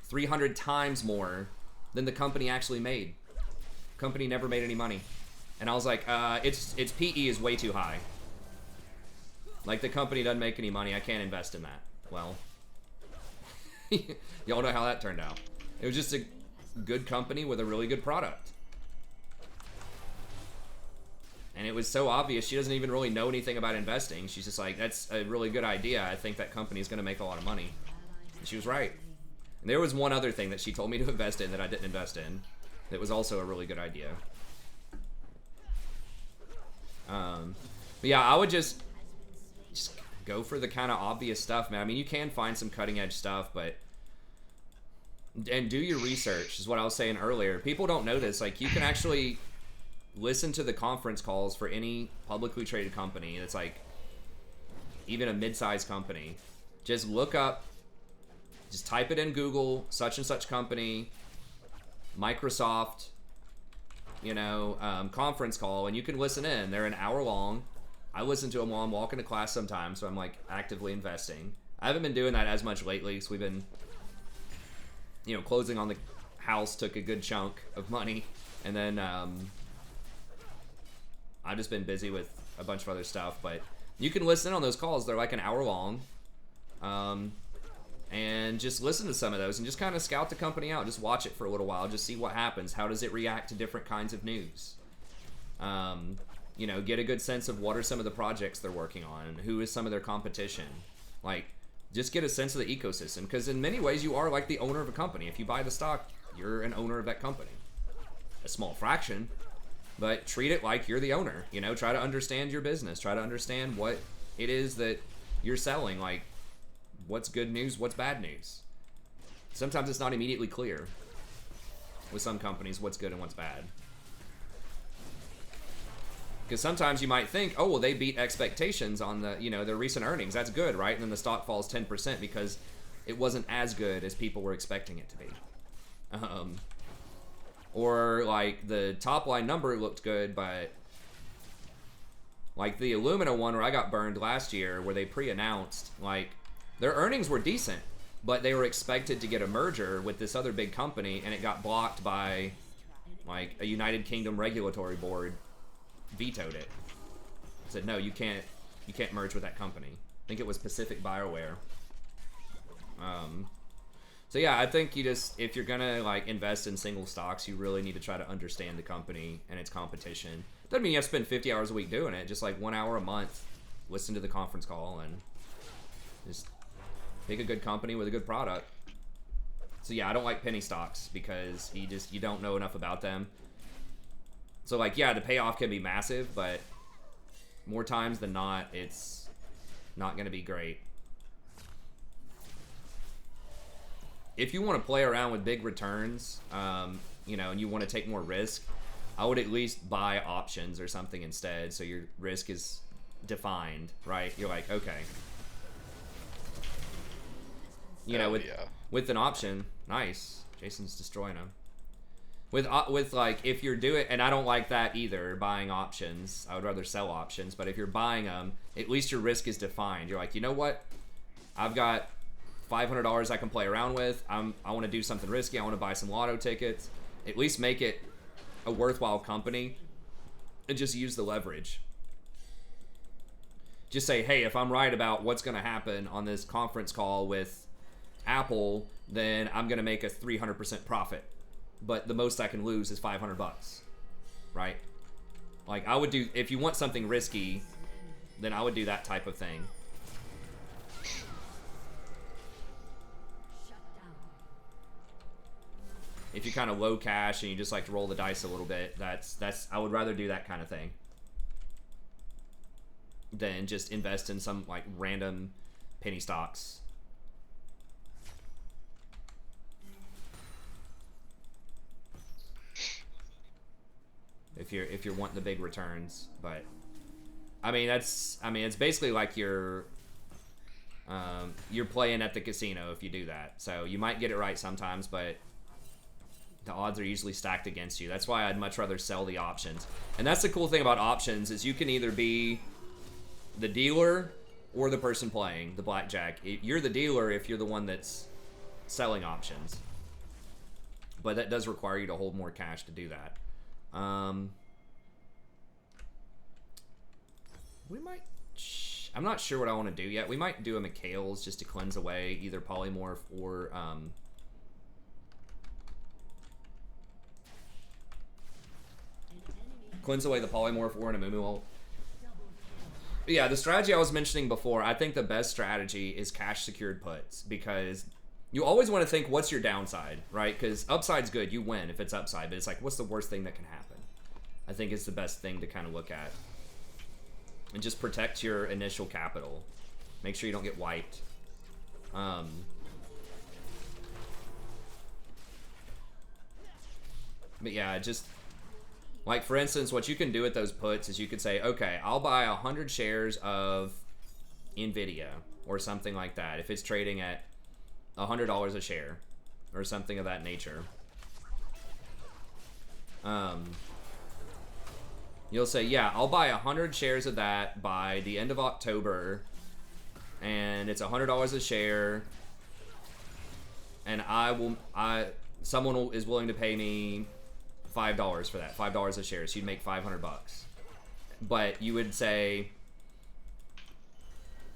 S1: 300 times more than the company actually made. Company never made any money, and I was like, its PE is way too high. Like, the company doesn't make any money. I can't invest in that. Well, y'all know how that turned out. It was just a good company with a really good product. And it was so obvious. She doesn't even really know anything about investing. She's just like, that's a really good idea. I think that company is going to make a lot of money. And she was right. And there was one other thing that she told me to invest in that I didn't invest in. That was also a really good idea. But yeah, I would just go for the kind of obvious stuff, man. I mean, you can find some cutting edge stuff, but and do your research is what I was saying earlier. People don't know this. Like, you can actually listen to the conference calls for any publicly traded company that's like even a mid-sized company. Just look up, just type it in Google, such and such company, Microsoft, you know, conference call, and you can listen in. They're an hour long. I listen to them while I'm walking to class sometimes, so I'm like actively investing. I haven't been doing that as much lately, because we've been, you know, closing on the house took a good chunk of money, and then I've just been busy with a bunch of other stuff. But you can listen on those calls. They're like an hour long, and just listen to some of those and just kind of scout the company out. Just watch it for a little while. Just see what happens. How does it react to different kinds of news? You know, get a good sense of what are some of the projects they're working on, who is some of their competition. Like, just get a sense of the ecosystem, because in many ways you are like the owner of a company. If you buy the stock, you're an owner of that company. A small fraction, but treat it like you're the owner. You know, try to understand your business. Try to understand what it is that you're selling. Like, what's good news, what's bad news. Sometimes it's not immediately clear with some companies what's good and what's bad. Because sometimes you might think, oh, well, they beat expectations on the, you know, their recent earnings. That's good, right? And then the stock falls 10% because it wasn't as good as people were expecting it to be. Or like the top line number looked good, but like the Illumina one where I got burned last year, where they pre-announced, like their earnings were decent, but they were expected to get a merger with this other big company, and it got blocked by like a United Kingdom regulatory board, vetoed it. Said no, you can't merge with that company. I think it was Pacific Bioware. So yeah, I think you just, if you're gonna like invest in single stocks, you really need to try to understand the company and its competition. Doesn't mean you have to spend 50 hours a week doing it. Just like 1 hour a month, listen to the conference call and just pick a good company with a good product. So yeah, I don't like penny stocks because you don't know enough about them. So like, yeah, the payoff can be massive, but more times than not, it's not gonna be great. If you want to play around with big returns, you know, and you want to take more risk, I would at least buy options or something instead, so your risk is defined, right? You're like, okay, you know, with an option, nice. Jason's destroying them. With like, if you're doing, and I don't like that either, buying options. I would rather sell options, but if you're buying them, at least your risk is defined. You're like, you know what? I've got $500 I can play around with. I want to do something risky. I want to buy some lotto tickets. At least make it a worthwhile company and just use the leverage. Just say, hey, if I'm right about what's going to happen on this conference call with Apple, then I'm going to make a 300% profit. But the most I can lose is $500, right? Like, I would do, if you want something risky, then I would do that type of thing. If you're kind of low cash and you just like to roll the dice a little bit, that's I would rather do that kind of thing than just invest in some like random penny stocks. If you're wanting the big returns, but I mean it's basically like you're playing at the casino if you do that. So you might get it right sometimes, but the odds are usually stacked against you. That's why I'd much rather sell the options. And that's the cool thing about options, is you can either be the dealer or the person playing the blackjack. You're the dealer if you're the one that's selling options. But that does require you to hold more cash to do that. We might... I'm not sure what I want to do yet. We might do a McHale's just to cleanse away either polymorph or... cleanse away the polymorph or an Amumu ult. Yeah, the strategy I was mentioning before, I think the best strategy is cash secured puts, because you always want to think, what's your downside, right? Because upside's good, you win if it's upside, but it's like, what's the worst thing that can happen? I think it's the best thing to kind of look at. And just protect your initial capital. Make sure you don't get wiped. But yeah, just... like, for instance, what you can do with those puts is you could say, okay, I'll buy 100 shares of NVIDIA or something like that if it's trading at $100 a share or something of that nature. You'll say, yeah, I'll buy 100 shares of that by the end of October, and it's $100 a share, and someone is willing to pay me $5 for that, $5 a share, so you'd make $500. But you would say,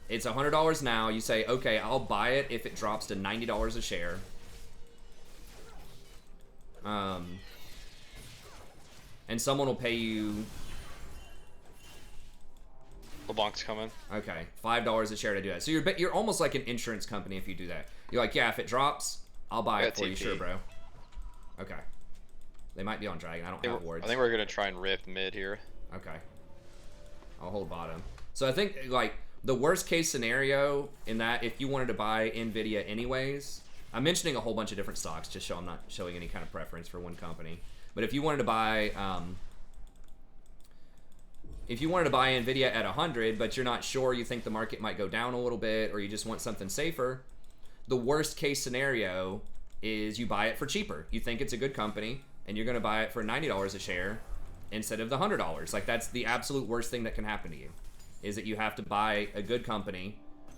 S1: it's $100 now, you say, okay, I'll buy it if it drops to $90 a share. And someone will pay you...
S9: LeBlanc's coming.
S1: Okay, $5 a share to do that. So you're almost like an insurance company if you do that. You're like, yeah, if it drops, I'll buy it for you, sure, bro. Okay. They might be on Dragon. I don't have wards.
S9: I think we're gonna try and rip mid here.
S1: Okay. I'll hold bottom. So I think like the worst case scenario in that, if you wanted to buy NVIDIA anyways, I'm mentioning a whole bunch of different stocks just so I'm not showing any kind of preference for one company. But if you wanted to buy NVIDIA at 100, but you're not sure, you think the market might go down a little bit, or you just want something safer, the worst case scenario is you buy it for cheaper. You think it's a good company, and you're gonna buy it for $90 a share instead of the $100. Like, that's the absolute worst thing that can happen to you, is that you have to buy a good company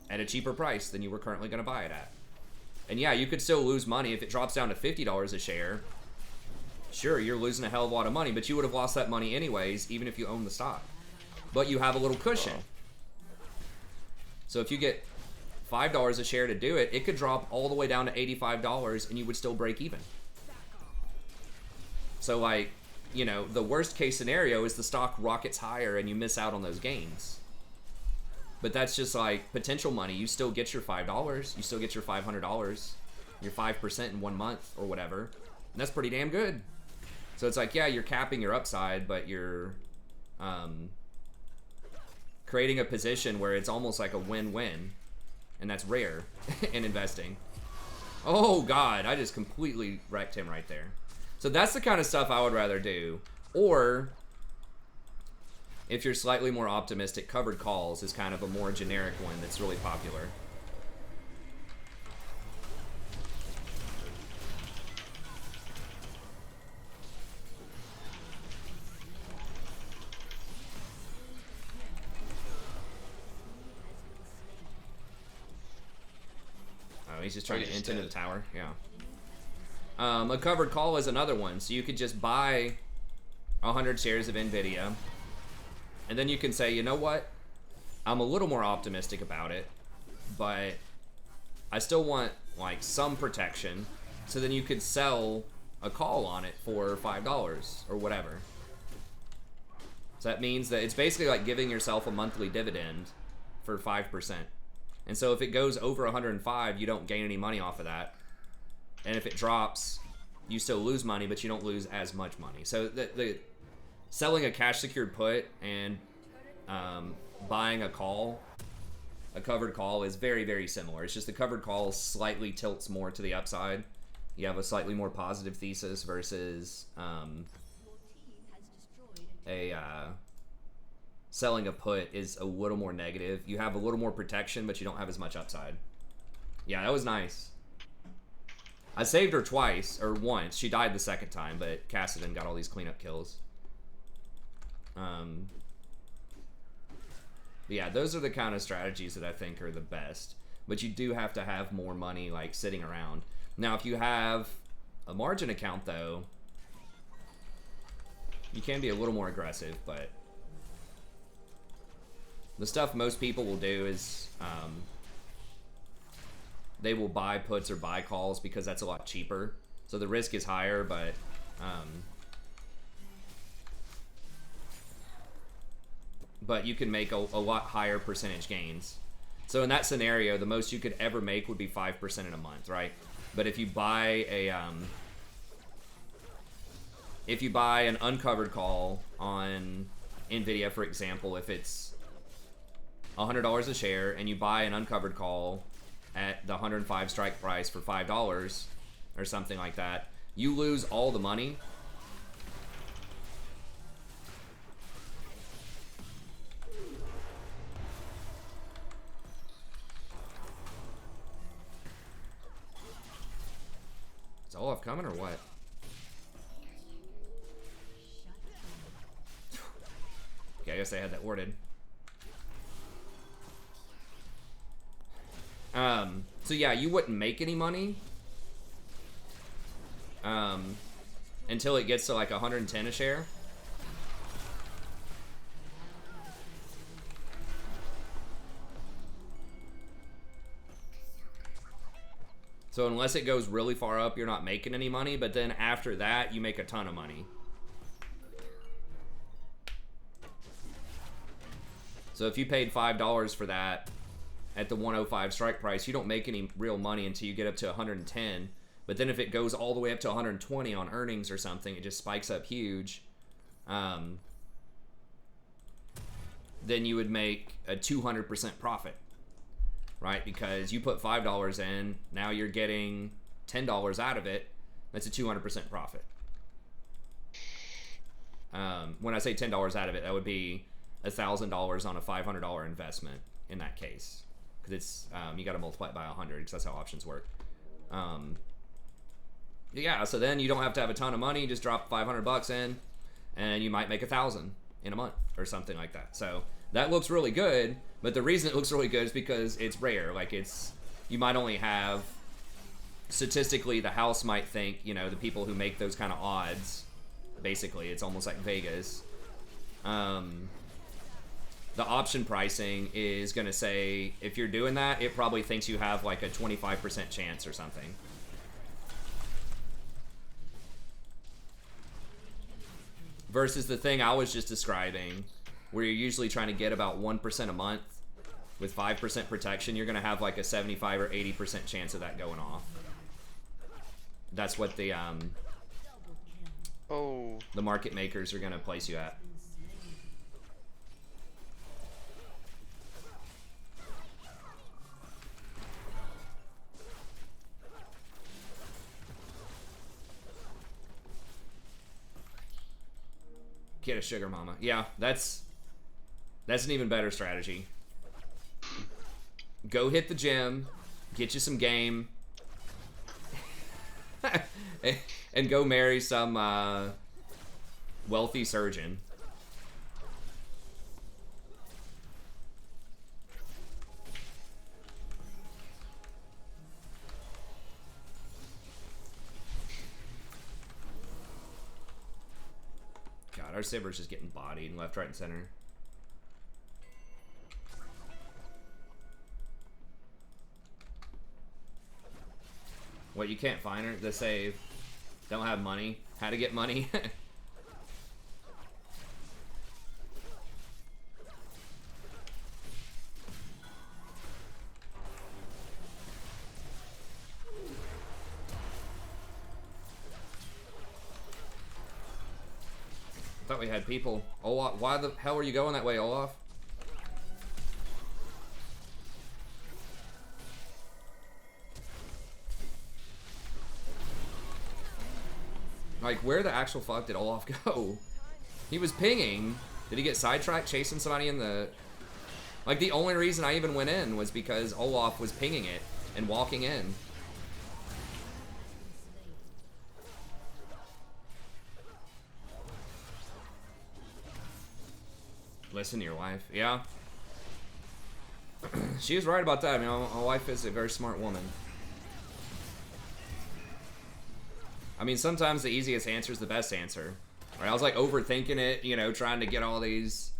S1: at a cheaper price than you were currently gonna buy it at. And yeah, you could still lose money if it drops down to $50 a share. Sure, you're losing a hell of a lot of money, but you would have lost that money anyways, even if you own the stock. But you have a little cushion. So if you get $5 a share to do it, it could drop all the way down to $85 and you would still break even. So, like, you know, the worst case scenario is the stock rockets higher and you miss out on those gains. But that's just like potential money. You still get your $5, you still get your $500, your 5% in 1 month or whatever. And that's pretty damn good. So it's like, yeah, you're capping your upside, but you're creating a position where it's almost like a win-win. And that's rare in investing. Oh God, I just completely wrecked him right there. So that's the kind of stuff I would rather do. Or, if you're slightly more optimistic, covered calls is kind of a more generic one that's really popular. Oh, he's just trying to int into the tower. Yeah. A covered call is another one. So you could just buy 100 shares of NVIDIA, and then you can say, you know what? I'm a little more optimistic about it, but I still want like some protection. So then you could sell a call on it for $5 or whatever. So that means that it's basically like giving yourself a monthly dividend for 5%. And so if it goes over 105, you don't gain any money off of that. And if it drops, you still lose money, but you don't lose as much money. So the selling a cash secured put and buying a call, a covered call, is very, very similar. It's just the covered call slightly tilts more to the upside. You have a slightly more positive thesis versus selling a put is a little more negative. You have a little more protection, but you don't have as much upside. Yeah, that was nice. I saved her twice, or once. She died the second time, but Cassidon got all these cleanup kills. But yeah, those are the kind of strategies that I think are the best. But you do have to have more money, like, sitting around. Now, if you have a margin account, though, you can be a little more aggressive, but the stuff most people will do is they will buy puts or buy calls because that's a lot cheaper. So the risk is higher, but you can make a lot higher percentage gains. So in that scenario, the most you could ever make would be 5% in a month, right? But if you buy an uncovered call on NVIDIA, for example, if it's $100 a share and you buy an uncovered call at the 105 strike price for $5 or something like that, you lose all the money. Is Olaf coming or what? Okay, I guess they had that worded. So yeah, you wouldn't make any money until it gets to like 110 a share. So unless it goes really far up, you're not making any money, but then after that, you make a ton of money. So if you paid $5 for that at the 105 strike price, you don't make any real money until you get up to 110. But then if it goes all the way up to 120 on earnings or something, it just spikes up huge. Then you would make a 200% profit, right? Because you put $5 in, now you're getting $10 out of it. That's a 200% profit. When I say $10 out of it, that would be $1,000 on a $500 investment in that case. Because it's you got to multiply it by 100 because that's how options work. Yeah, so then you don't have to have a ton of money. You just drop 500 bucks in, and you might make 1,000 in a month or something like that. So that looks really good. But the reason it looks really good is because it's rare. Like you might only have, statistically, the house might think, you know, the people who make those kind of odds. Basically, it's almost like Vegas. The option pricing is going to say, if you're doing that, it probably thinks you have like a 25% chance or something. Versus the thing I was just describing, where you're usually trying to get about 1% a month with 5% protection, you're going to have like a 75 or 80% chance of that going off. That's what the market makers are going to place you at. Get a sugar mama. Yeah, that's an even better strategy. Go hit the gym, get you some game, and go marry some wealthy surgeon. God, our Sivers just getting bodied left, right, and center. What, you can't find her? The save. Don't have money. How to get money? Thought we had people. Olaf, why the hell are you going that way, Olaf? Like, where the actual fuck did Olaf go? He was pinging. Did he get sidetracked chasing somebody in the... Like, the only reason I even went in was because Olaf was pinging it and walking in. Listen to your wife. Yeah. She was right about that. I mean, my wife is a very smart woman. I mean, sometimes the easiest answer is the best answer. Right? I was like overthinking it, you know, trying to get all these,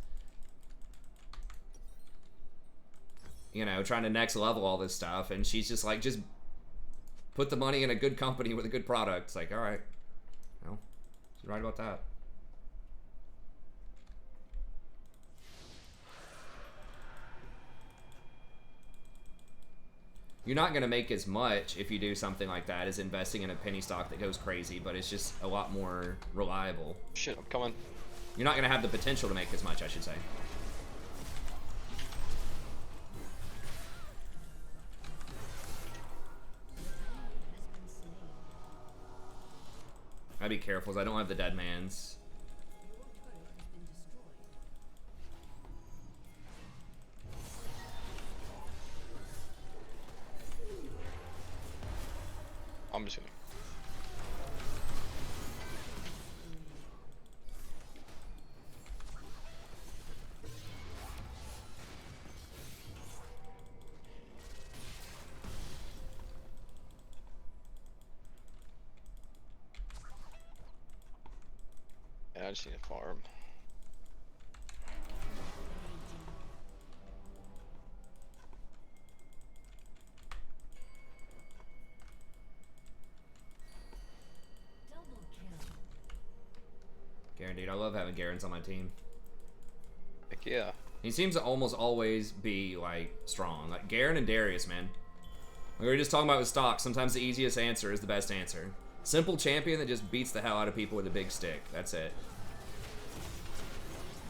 S1: you know, trying to next level all this stuff. And she's just like, just put the money in a good company with a good product. It's like, all right. Well, she's right about that. You're not going to make as much if you do something like that as investing in a penny stock that goes crazy, but it's just a lot more reliable.
S9: Shit, I'm coming.
S1: You're not going to have the potential to make as much, I should say. I'd be careful, because I don't have the dead man's.
S9: I'm just gonna. Yeah, I just need a farm.
S1: Guaranteed. I love having Garens on my team.
S9: Heck yeah.
S1: He seems to almost always be, like, strong. Like, Garen and Darius, man. Like we were just talking about with stock, sometimes the easiest answer is the best answer. Simple champion that just beats the hell out of people with a big stick. That's it.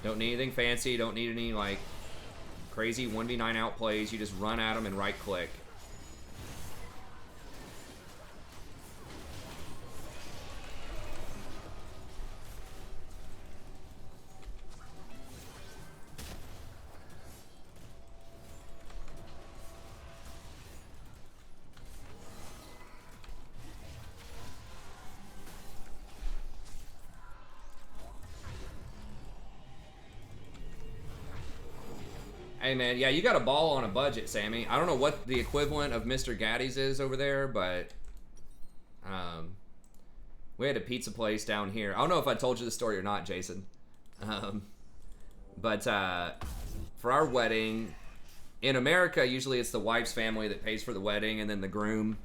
S1: Don't need anything fancy. Don't need any, like, crazy 1v9 outplays. You just run at them and right-click. Hey man, yeah, you got a ball on a budget, Sammy. I don't know what the equivalent of Mr. Gaddy's is over there, but we had a pizza place down here. I don't know if I told you the story or not, Jason. But for our wedding, in America, usually it's the wife's family that pays for the wedding, and then the groom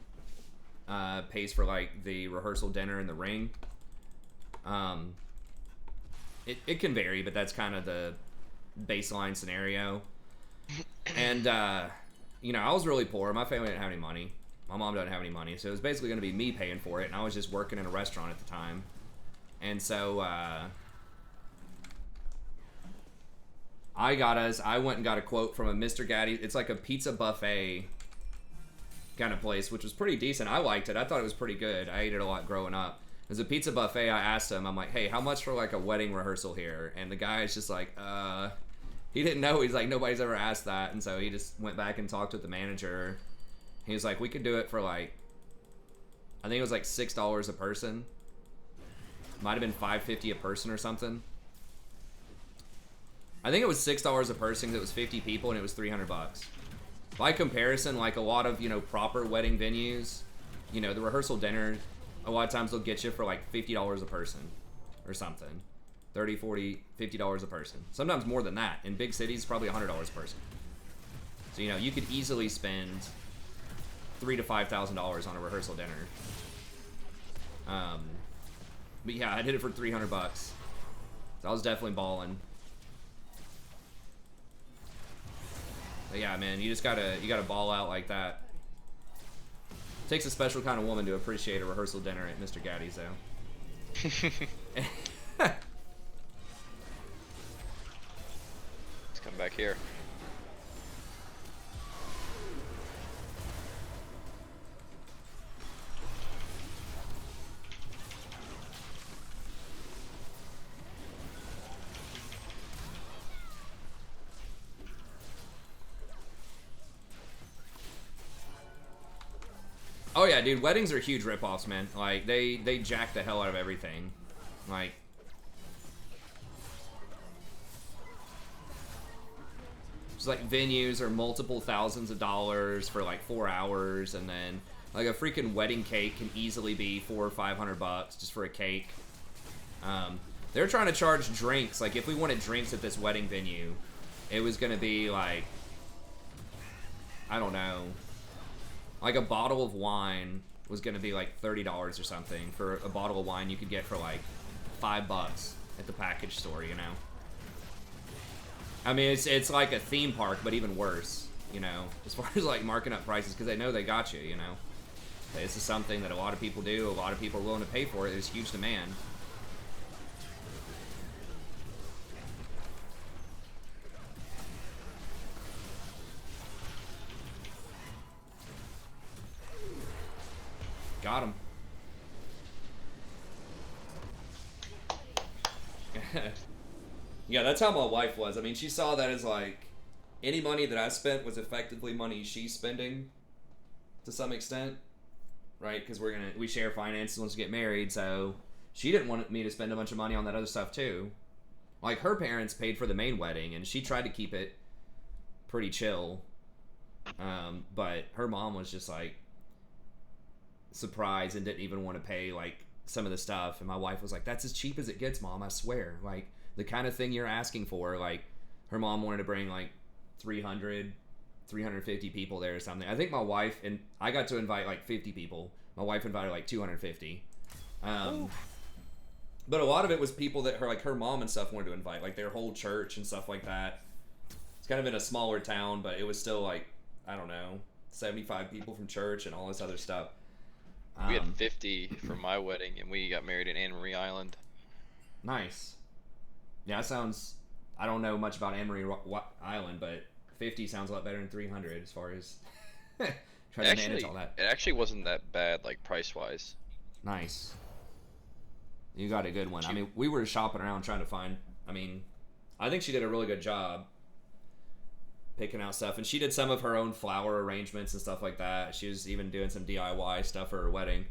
S1: pays for like the rehearsal dinner and the ring. It can vary, but that's kind of the baseline scenario. And you know, I was really poor. My family didn't have any money. My mom doesn't have any money, so it was basically going to be me paying for it, and I was just working in a restaurant at the time. And so I went and got a quote from a Mr. Gaddy. It's like a pizza buffet kind of place, which was pretty decent. I liked it. I thought it was pretty good. I ate it a lot growing up. It was a pizza buffet. I asked him, I'm like, hey, how much for like a wedding rehearsal here? And the guy's just like, he didn't know. He's like, nobody's ever asked that. And so he just went back and talked with the manager. He was like, we could do it for like, I think it was like $6 a person. Might have been $5.50 a person or something. I think it was $6 a person because it was 50 people and it was $300. By comparison, like a lot of, you know, proper wedding venues, you know, the rehearsal dinner, a lot of times they'll get you for like $50 a person or something. 30, 40, $50 a person. Sometimes more than that. In big cities, probably $100 a person. So, you know, you could easily spend $3,000 to $5,000 on a rehearsal dinner. But yeah, I did it for $300. So I was definitely balling. But yeah, man, you gotta ball out like that. It takes a special kind of woman to appreciate a rehearsal dinner at Mr. Gaddy's, though.
S9: Let's come back here.
S1: Oh yeah, dude, weddings are huge ripoffs, man. Like, they jack the hell out of everything. Like, just like venues are multiple thousands of dollars for like 4 hours, and then like a freaking wedding cake can easily be $400 or $500 just for a cake. They're trying to charge drinks. Like, if we wanted drinks at this wedding venue, it was gonna be like, I don't know, like a bottle of wine was gonna be like $30 or something. For a bottle of wine you could get for like $5 at the package store, you know? I mean, it's like a theme park, but even worse, you know, as far as like marking up prices, because they know they got you, you know? This is something that a lot of people do, a lot of people are willing to pay for it, there's huge demand. Got him. Yeah, that's how my wife was. I mean, she saw that as like, any money that I spent was effectively money she's spending to some extent, right? Because we share finances once we get married, so she didn't want me to spend a bunch of money on that other stuff too. Like, her parents paid for the main wedding, and she tried to keep it pretty chill. But her mom was just like surprised and didn't even want to pay like some of the stuff, and my wife was like, that's as cheap as it gets, Mom, I swear. Like, the kind of thing you're asking for, like, her mom wanted to bring like 350 people there or something. I think my wife, and I got to invite like 50 people. My wife invited like 250. But a lot of it was people that her mom and stuff wanted to invite, like their whole church and stuff like that. It's kind of in a smaller town, but it was still like, I don't know, 75 people from church and all this other stuff.
S9: We had 50 for my wedding, and we got married in Anne Marie Island.
S1: Nice. Yeah, that sounds, I don't know much about Anne Marie Island, but 50 sounds a lot better than 300 as far as trying to manage all that.
S9: It actually wasn't that bad, like, price-wise.
S1: Nice. You got a good one. I mean, we were shopping around trying to find, I mean, I think she did a really good job picking out stuff, and she did some of her own flower arrangements and stuff like that. She was even doing some DIY stuff for her wedding.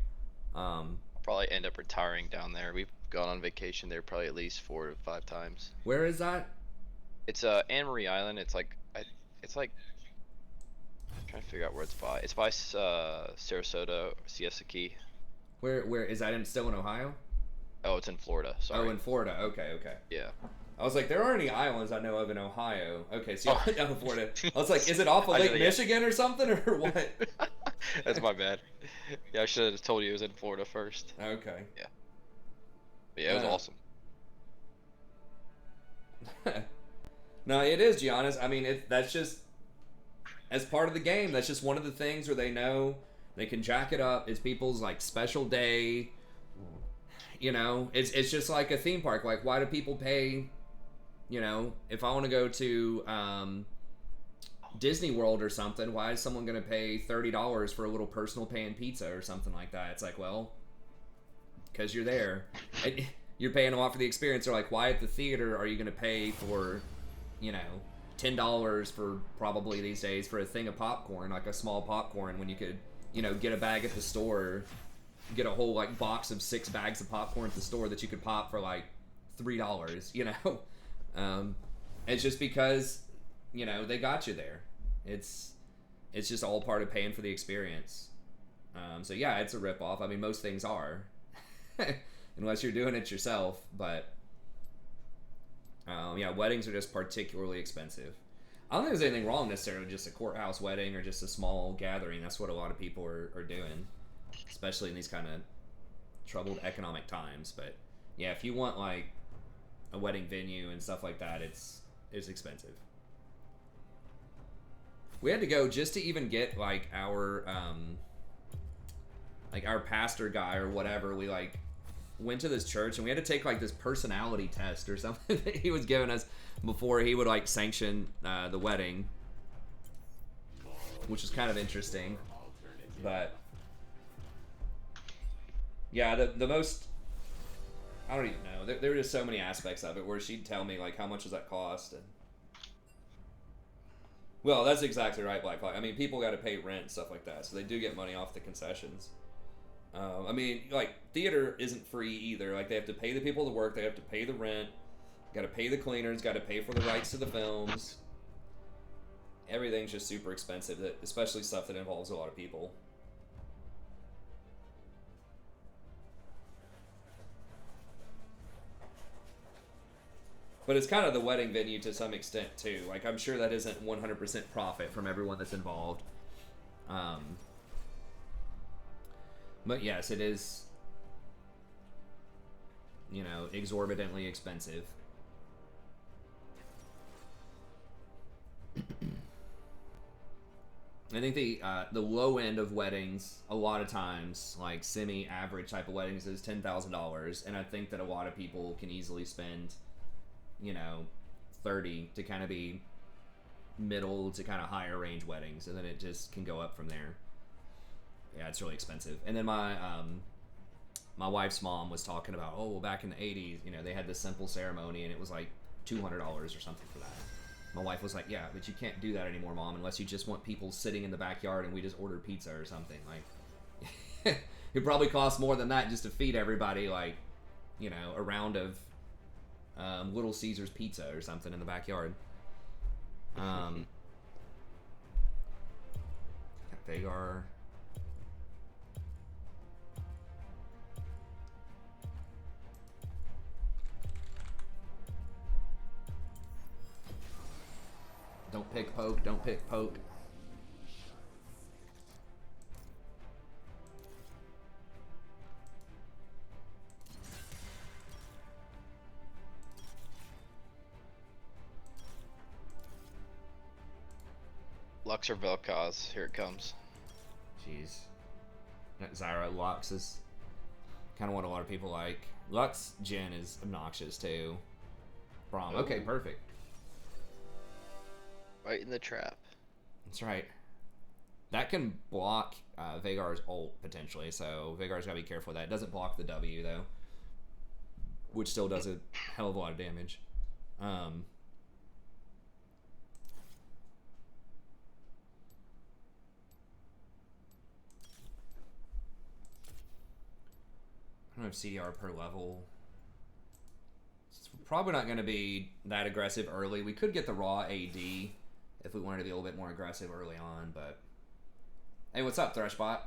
S9: I'll probably end up retiring down there. We've gone on vacation there probably at least 4 to 5 times.
S1: Where is that?
S9: It's Anne Marie Island. It's like, It's like, I'm trying to figure out where it's by. It's by Sarasota, Siesta Key.
S1: Where is that still in Ohio?
S9: Oh, it's in Florida. Sorry.
S1: Oh, in Florida. Okay, okay.
S9: Yeah.
S1: I was like, there aren't any islands I know of in Ohio. Okay, so you went down to Florida. I was like, is it off of
S9: I know
S1: Lake
S9: that, yeah.
S1: Michigan or something, or what?
S9: That's my bad. Yeah, I should have told you it was in Florida first.
S1: Okay.
S9: Yeah. But yeah, it was awesome.
S1: No, it is, Giannis. I mean, that's just as part of the game. That's just one of the things where they know they can jack it up. It's people's like special day. You know, it's just like a theme park. Like, why do people pay? You know, if I want to go to Disney World or something, why is someone going to pay $30 for a little personal pan pizza or something like that? It's like, well, because you're there. You're paying a lot for the experience. They're like, why at the theater are you going to pay for, you know, $10 for probably these days for a thing of popcorn, like a small popcorn, when you could, you know, get a bag at the store, get a whole like box of 6 bags of popcorn at the store that you could pop for like $3, you know? It's just because, you know, they got you there. It's just all part of paying for the experience. So yeah, it's a ripoff. I mean, most things are, unless you're doing it yourself. But yeah, weddings are just particularly expensive. I don't think there's anything wrong necessarily with just a courthouse wedding or just a small gathering. That's what a lot of people are doing, especially in these kind of troubled economic times. But yeah, if you want like a wedding venue and stuff like that, it's expensive. We had to go just to even get like our pastor guy or whatever. We like went to this church and we had to take like this personality test or something that he was giving us before he would like sanction the wedding, which is kind of interesting. But yeah, the most, I don't even know. There were just so many aspects of it where she'd tell me like, how much does that cost? And well, that's exactly right, Black Flag. I mean, people got to pay rent and stuff like that, so they do get money off the concessions. I mean, like, theater isn't free either. Like, they have to pay the people to work, they have to pay the rent, got to pay the cleaners, got to pay for the rights to the films. Everything's just super expensive, especially stuff that involves a lot of people. But it's kind of the wedding venue to some extent, too. Like, I'm sure that isn't 100% profit from everyone that's involved. But yes, it is, you know, exorbitantly expensive. I think the low end of weddings, a lot of times, like semi-average type of weddings, is $10,000. And I think that a lot of people can easily spend, you know, 30 to kind of be middle to kind of higher range weddings, and then it just can go up from there. Yeah, it's really expensive. And then my wife's mom was talking about, oh, well, back in the 80s, you know, they had this simple ceremony and it was like $200 or something for that. My wife was like, yeah, but you can't do that anymore, Mom, unless you just want people sitting in the backyard and we just order pizza or something. Like, it probably costs more than that just to feed everybody, like, you know, a round of Little Caesars pizza or something in the backyard. Got Vagar. Don't pick poke, don't pick poke.
S9: Lux or Vel'Koz, here it comes.
S1: Jeez. That Zyra Lux is kind of what a lot of people like. Lux Jhin is obnoxious too. Braum. Okay, perfect.
S9: Right in the trap.
S1: That's right. That can block Vagar's ult, potentially, so Vagar's gotta be careful with that. It doesn't block the W, though, which still does a hell of a lot of damage. I don't know if CDR per level. It's probably not going to be that aggressive early. We could get the raw AD if we wanted to be a little bit more aggressive early on. But hey, what's up, Threshbot?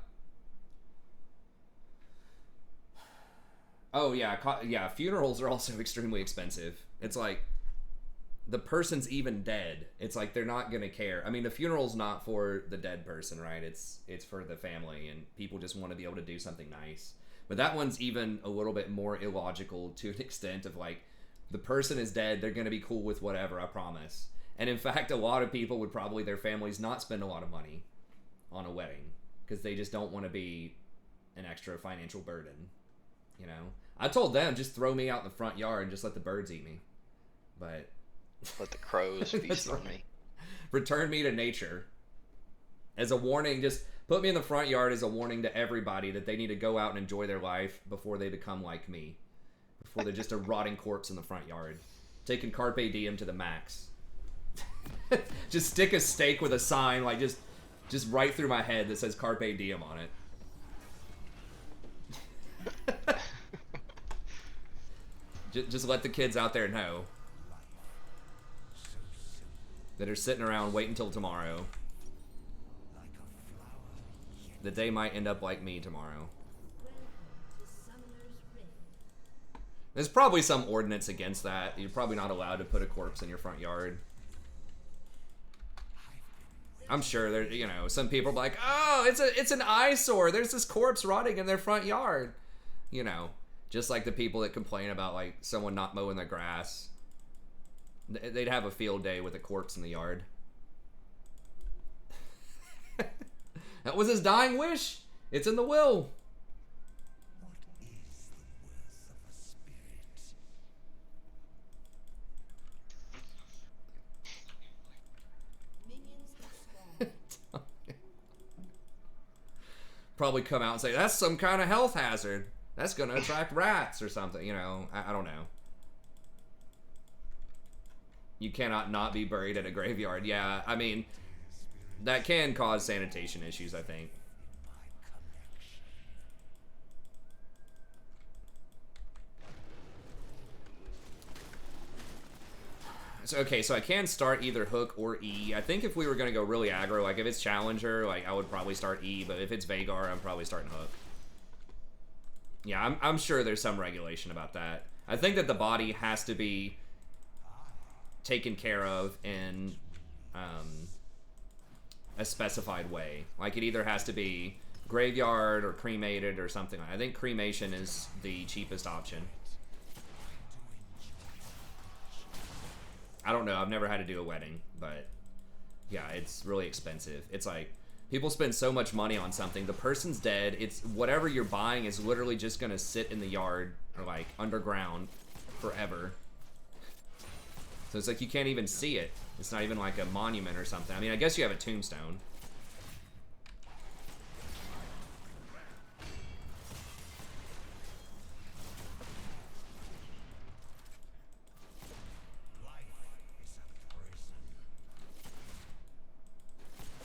S1: Oh yeah, yeah. Funerals are also extremely expensive. It's like the person's even dead. It's like they're not gonna care. I mean, the funeral's not for the dead person, right? It's for the family, and people just want to be able to do something nice. But that one's even a little bit more illogical to an extent of like, the person is dead, they're gonna be cool with whatever, I promise. And in fact, a lot of people would probably, their families, not spend a lot of money on a wedding because they just don't want to be an extra financial burden. You know, I told them, just throw me out in the front yard and just let the birds eat me. But
S9: Let the crows feast on me.
S1: return me to nature. As a warning, just put me in the front yard as a warning to everybody that they need to go out and enjoy their life before they become like me. Before they're just a rotting corpse in the front yard. Taking Carpe Diem to the max. Just stick a stake with a sign, like just right through my head that says Carpe Diem on it. Just let the kids out there know that are sitting around waiting until tomorrow that they might end up like me tomorrow. There's probably some ordinance against that. You're probably not allowed to put a corpse in your front yard. I'm sure there, you know, some people are like, oh, it's an eyesore. There's this corpse rotting in their front yard. You know, just like the people that complain about like someone not mowing their grass. They'd have a field day with a corpse in the yard. That was his dying wish. It's in the will. Probably come out and say, that's some kind of health hazard. That's going to attract rats or something, you know. I don't know. You cannot not be buried at a graveyard. Yeah, I mean, that can cause sanitation issues, I think. So, okay, so I can start either hook or E. I think if we were going to go really aggro, like if it's Challenger, like I would probably start E, but if it's Vagar, I'm probably starting hook. Yeah, I'm sure there's some regulation about that. I think that the body has to be taken care of in a specified way. Like it either has to be graveyard or cremated or something. I think cremation is the cheapest option. I don't know, I've never had to do a wedding, but yeah, it's really expensive. It's like, people spend so much money on something, the person's dead, it's whatever you're buying is literally just gonna sit in the yard or like underground forever. So it's like you can't even see it. It's not even like a monument or something. I mean, I guess you have a tombstone.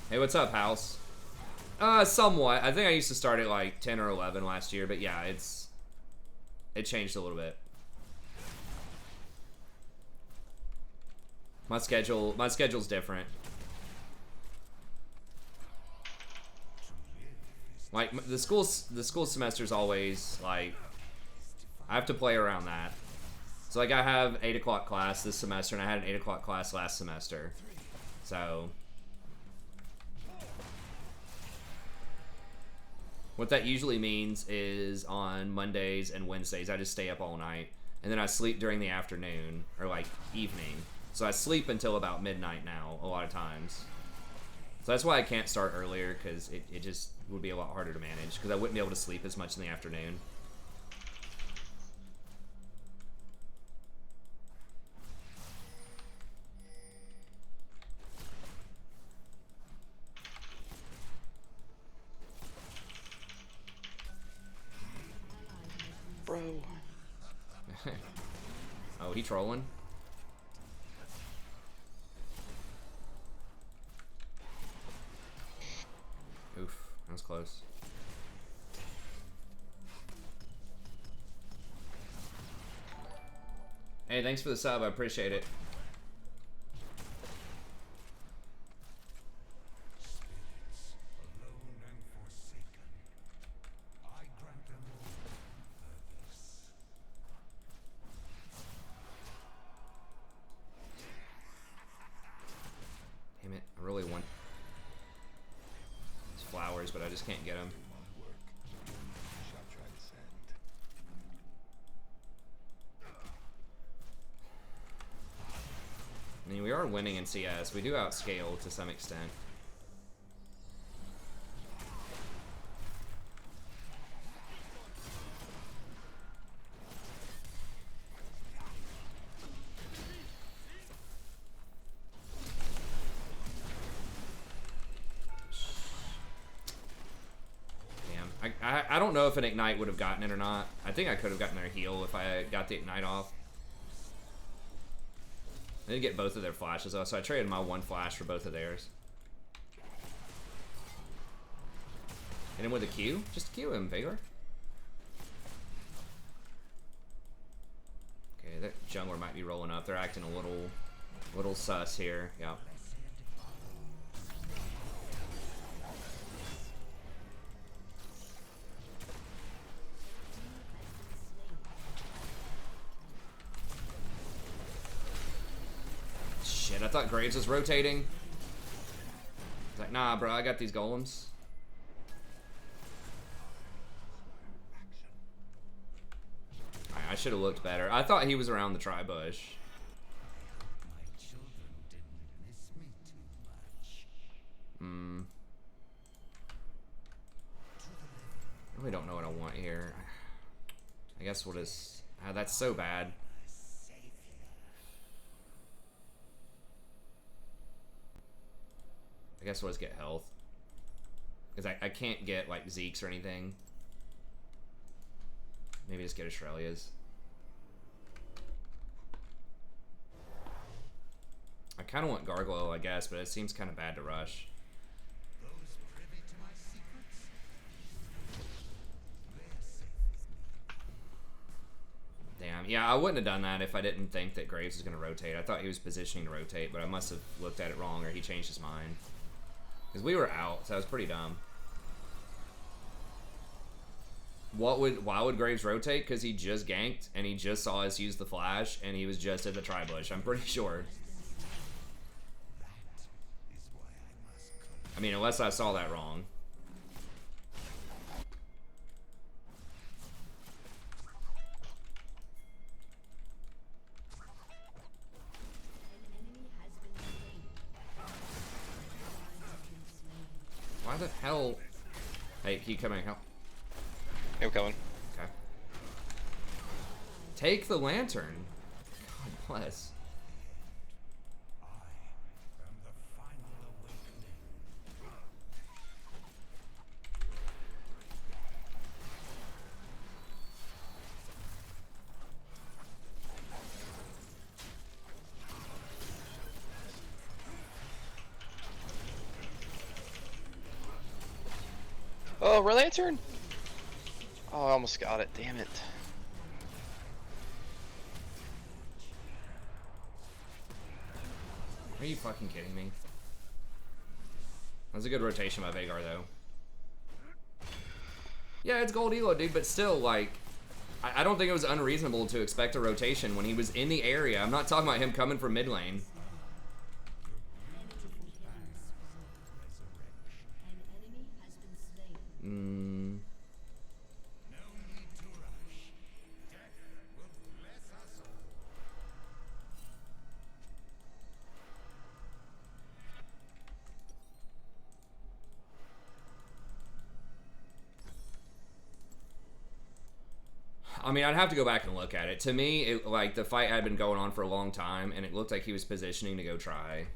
S1: Hey, what's up, House? Somewhat. I think I used to start at like 10 or 11 last year, but yeah, it changed a little bit. My schedule's different. Like the school semester's always like, I have to play around that. So like I have 8 o'clock class this semester, and I had an 8 o'clock class last semester. So what that usually means is on Mondays and Wednesdays, I just stay up all night. And then I sleep during the afternoon, or like evening. So I sleep until about midnight now, a lot of times. So that's why I can't start earlier, because it just would be a lot harder to manage, because I wouldn't be able to sleep as much in the afternoon.
S9: Bro.
S1: Oh, he trolling? Oof, that was close. Hey, thanks for the sub, I appreciate it. just can't get him. I mean, we are winning in CS. We do outscale to some extent. I don't know if an Ignite would have gotten it or not. I think I could have gotten their heal if I got the Ignite off. I didn't get both of their flashes though, so I traded my one flash for both of theirs. Hit him with a Q? Just Q him, Veigar. Okay, that jungler might be rolling up. They're acting a little sus here. Yeah. Shit, I thought Graves was rotating. It's like, nah, bro, I got these golems. I should have looked better. I thought he was around the tri-bush. I really don't know what I want here. I guess we'll just... that's so bad. I guess we'll just get health. Because I can't get, like, Zeke's or anything. Maybe just get Australia's. I kind of want Gargoyle, I guess, but it seems kind of bad to rush. Damn, yeah, I wouldn't have done that if I didn't think that Graves was going to rotate. I thought he was positioning to rotate, but I must have looked at it wrong or he changed his mind. Because we were out, so that was pretty dumb. Why would Graves rotate? Because he just ganked and he just saw us use the flash and he was just at the tri-bush, I'm pretty sure. I mean, unless I saw that wrong. Why the hell? Hey, keep coming, help.
S9: I'm coming.
S1: Okay. Take the lantern. God bless.
S9: Oh, red lantern! Oh, I almost got it. Damn it.
S1: Are you fucking kidding me? That was a good rotation by Veigar, though. Yeah, it's gold elo, dude, but still, like, I don't think it was unreasonable to expect a rotation when he was in the area. I'm not talking about him coming from mid lane. I mean, I'd have to go back and look at it. To me, it, like, the fight had been going on for a long time, and it looked like he was positioning to go try.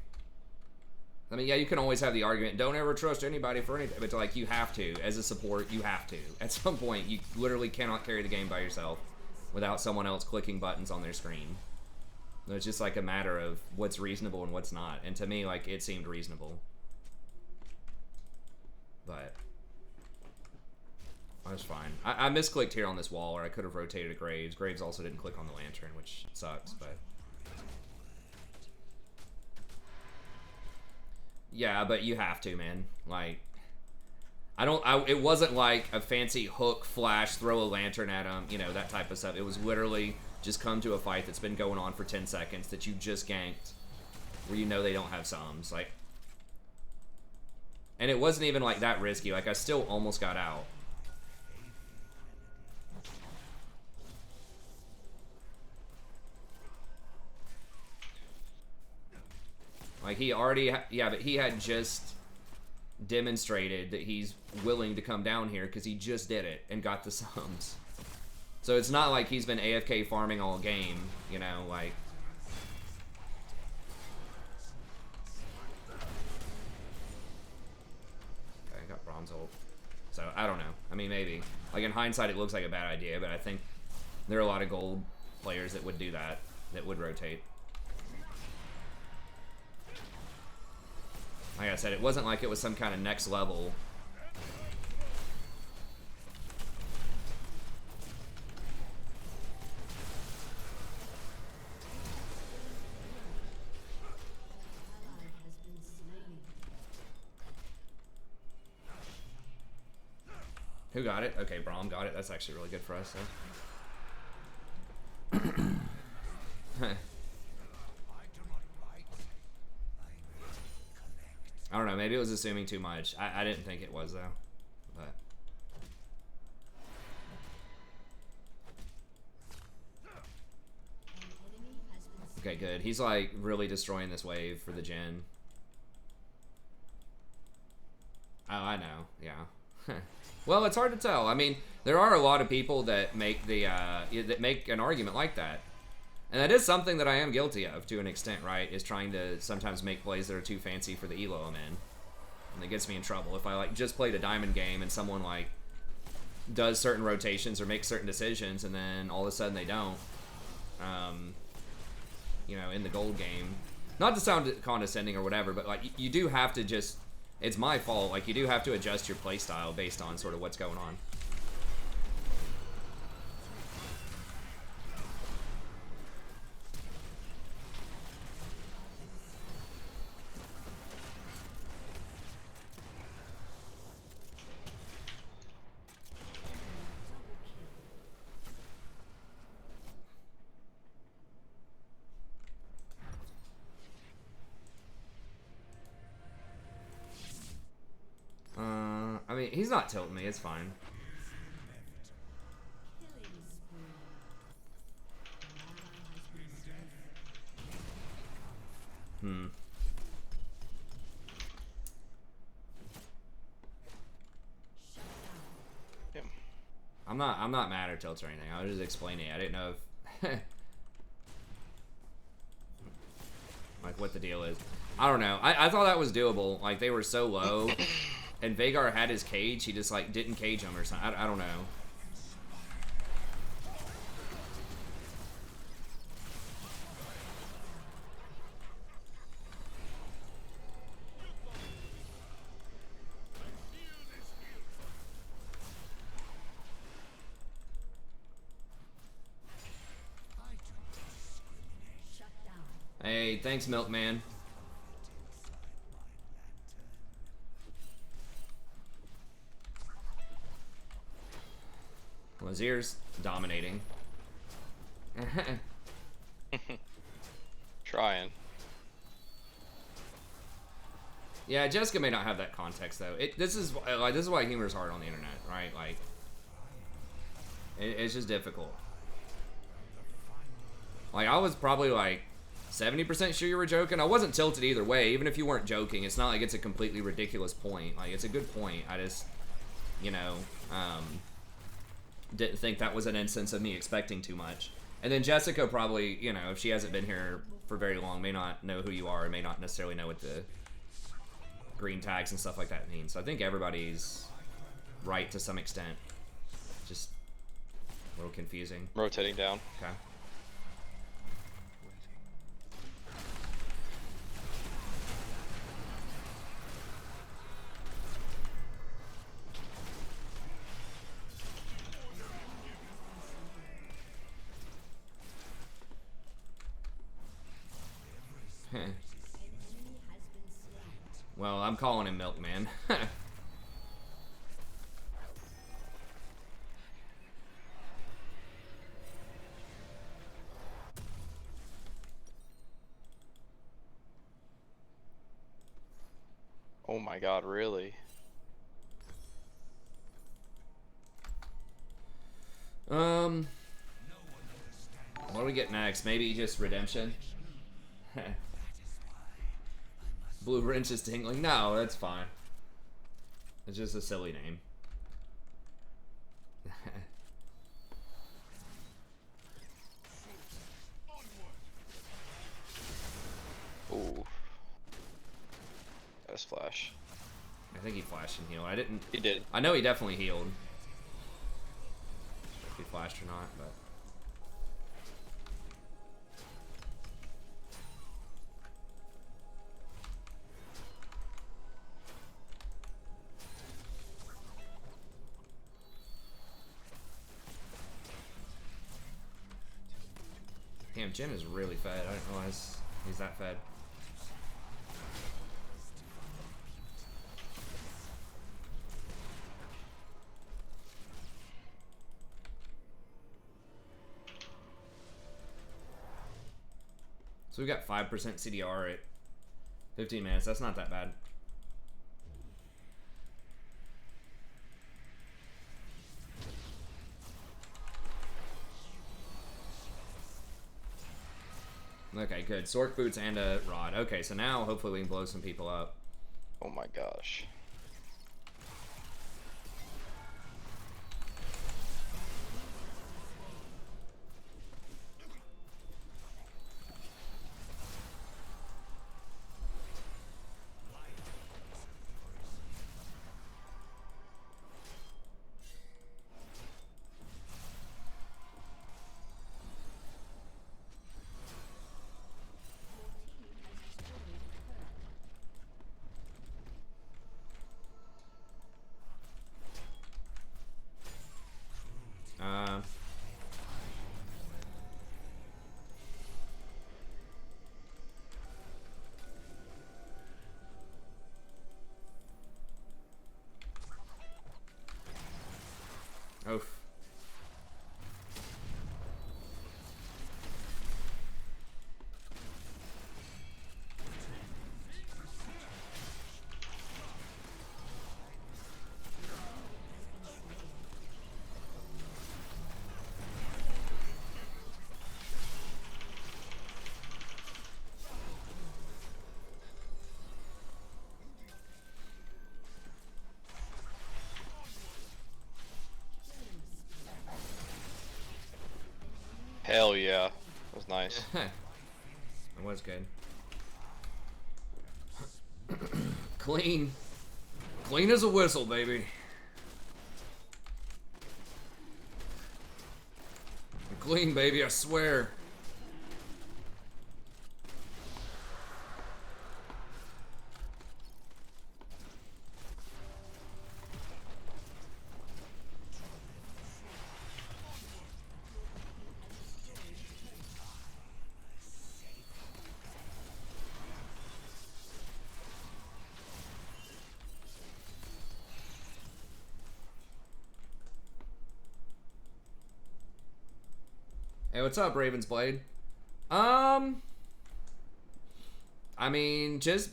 S1: I mean, yeah, you can always have the argument, don't ever trust anybody for anything, but, like, you have to. As a support, you have to. At some point, you literally cannot carry the game by yourself without someone else clicking buttons on their screen. It's just, like, a matter of what's reasonable and what's not. And to me, like, it seemed reasonable. But... I was fine. I misclicked here on this wall, or I could have rotated a Graves. Graves also didn't click on the lantern, which sucks, but... Yeah, but you have to, man. Like... it wasn't like a fancy hook, flash, throw a lantern at him, you know, that type of stuff. It was literally just come to a fight that's been going on for 10 seconds that you just ganked, where you know they don't have sums. Like... And it wasn't even like that risky. Like I still almost got out. Like he already, yeah, but he had just demonstrated that he's willing to come down here because he just did it and got the sums. So it's not like he's been AFK farming all game, you know, like. Okay, I got bronze ult. So I don't know. I mean, maybe. Like in hindsight, it looks like a bad idea, but I think there are a lot of gold players that would do that, that would rotate. Like I said, it wasn't like it was some kind of next level. Who got it? Okay, Braum got it. That's actually really good for us, so. I don't know, maybe it was assuming too much. I didn't think it was, though. But. Okay, good. He's, like, really destroying this wave for the gen. Oh, I know. Yeah. Well, it's hard to tell. I mean, there are a lot of people that make the, that make an argument like that. And that is something that I am guilty of, to an extent, right? Is trying to sometimes make plays that are too fancy for the elo I'm in. And it gets me in trouble. If I, like, just played a diamond game and someone, like, does certain rotations or makes certain decisions and then all of a sudden they don't, you know, in the gold game. Not to sound condescending or whatever, but, like, you do have to just... It's my fault. Like, you do have to adjust your playstyle based on sort of what's going on. I mean, he's not tilting me. It's fine.
S9: Yeah.
S1: I'm not mad or tilts or anything. I was just explaining. I didn't know if like what the deal is. I don't know. I thought that was doable. Like they were so low, and Vhagar had his cage. He just like didn't cage him or something. I don't know. Hey, thanks, Milkman. Lazir's dominating.
S9: Trying.
S1: Yeah, Jessica may not have that context though. This is why humor's hard on the internet, right? Like, it's just difficult. Like, I was probably like 70% sure you were joking. I wasn't tilted either way. Even if you weren't joking, it's not like it's a completely ridiculous point. Like, it's a good point. I just, you know, didn't think that was an instance of me expecting too much. And then Jessica probably, you know, if she hasn't been here for very long, may not know who you are, and may not necessarily know what the green tags and stuff like that mean. So I think everybody's right to some extent. Just a little confusing.
S9: Rotating down.
S1: Okay. Well, I'm calling him Milkman.
S9: Oh my god, really?
S1: What do we get next? Maybe just redemption? Blue wrench is tingling? No, that's fine. It's just a silly name.
S9: Ooh. That was flash.
S1: I think he flashed and healed. I didn't.
S9: He did.
S1: I know he definitely healed. If he flashed or not, but. Damn, Jin is really fed. I didn't realize he's that fed. So we got 5% CDR at 15 minutes. That's not that bad. Okay, good. Sork boots and a rod. Okay, so now hopefully we can blow some people up.
S9: Oh my gosh.
S1: Oof.
S9: Hell yeah. That was nice.
S1: That was good. Clean. Clean as a whistle, baby. Clean, baby, I swear. Hey, what's up, Raven's Blade? I mean, just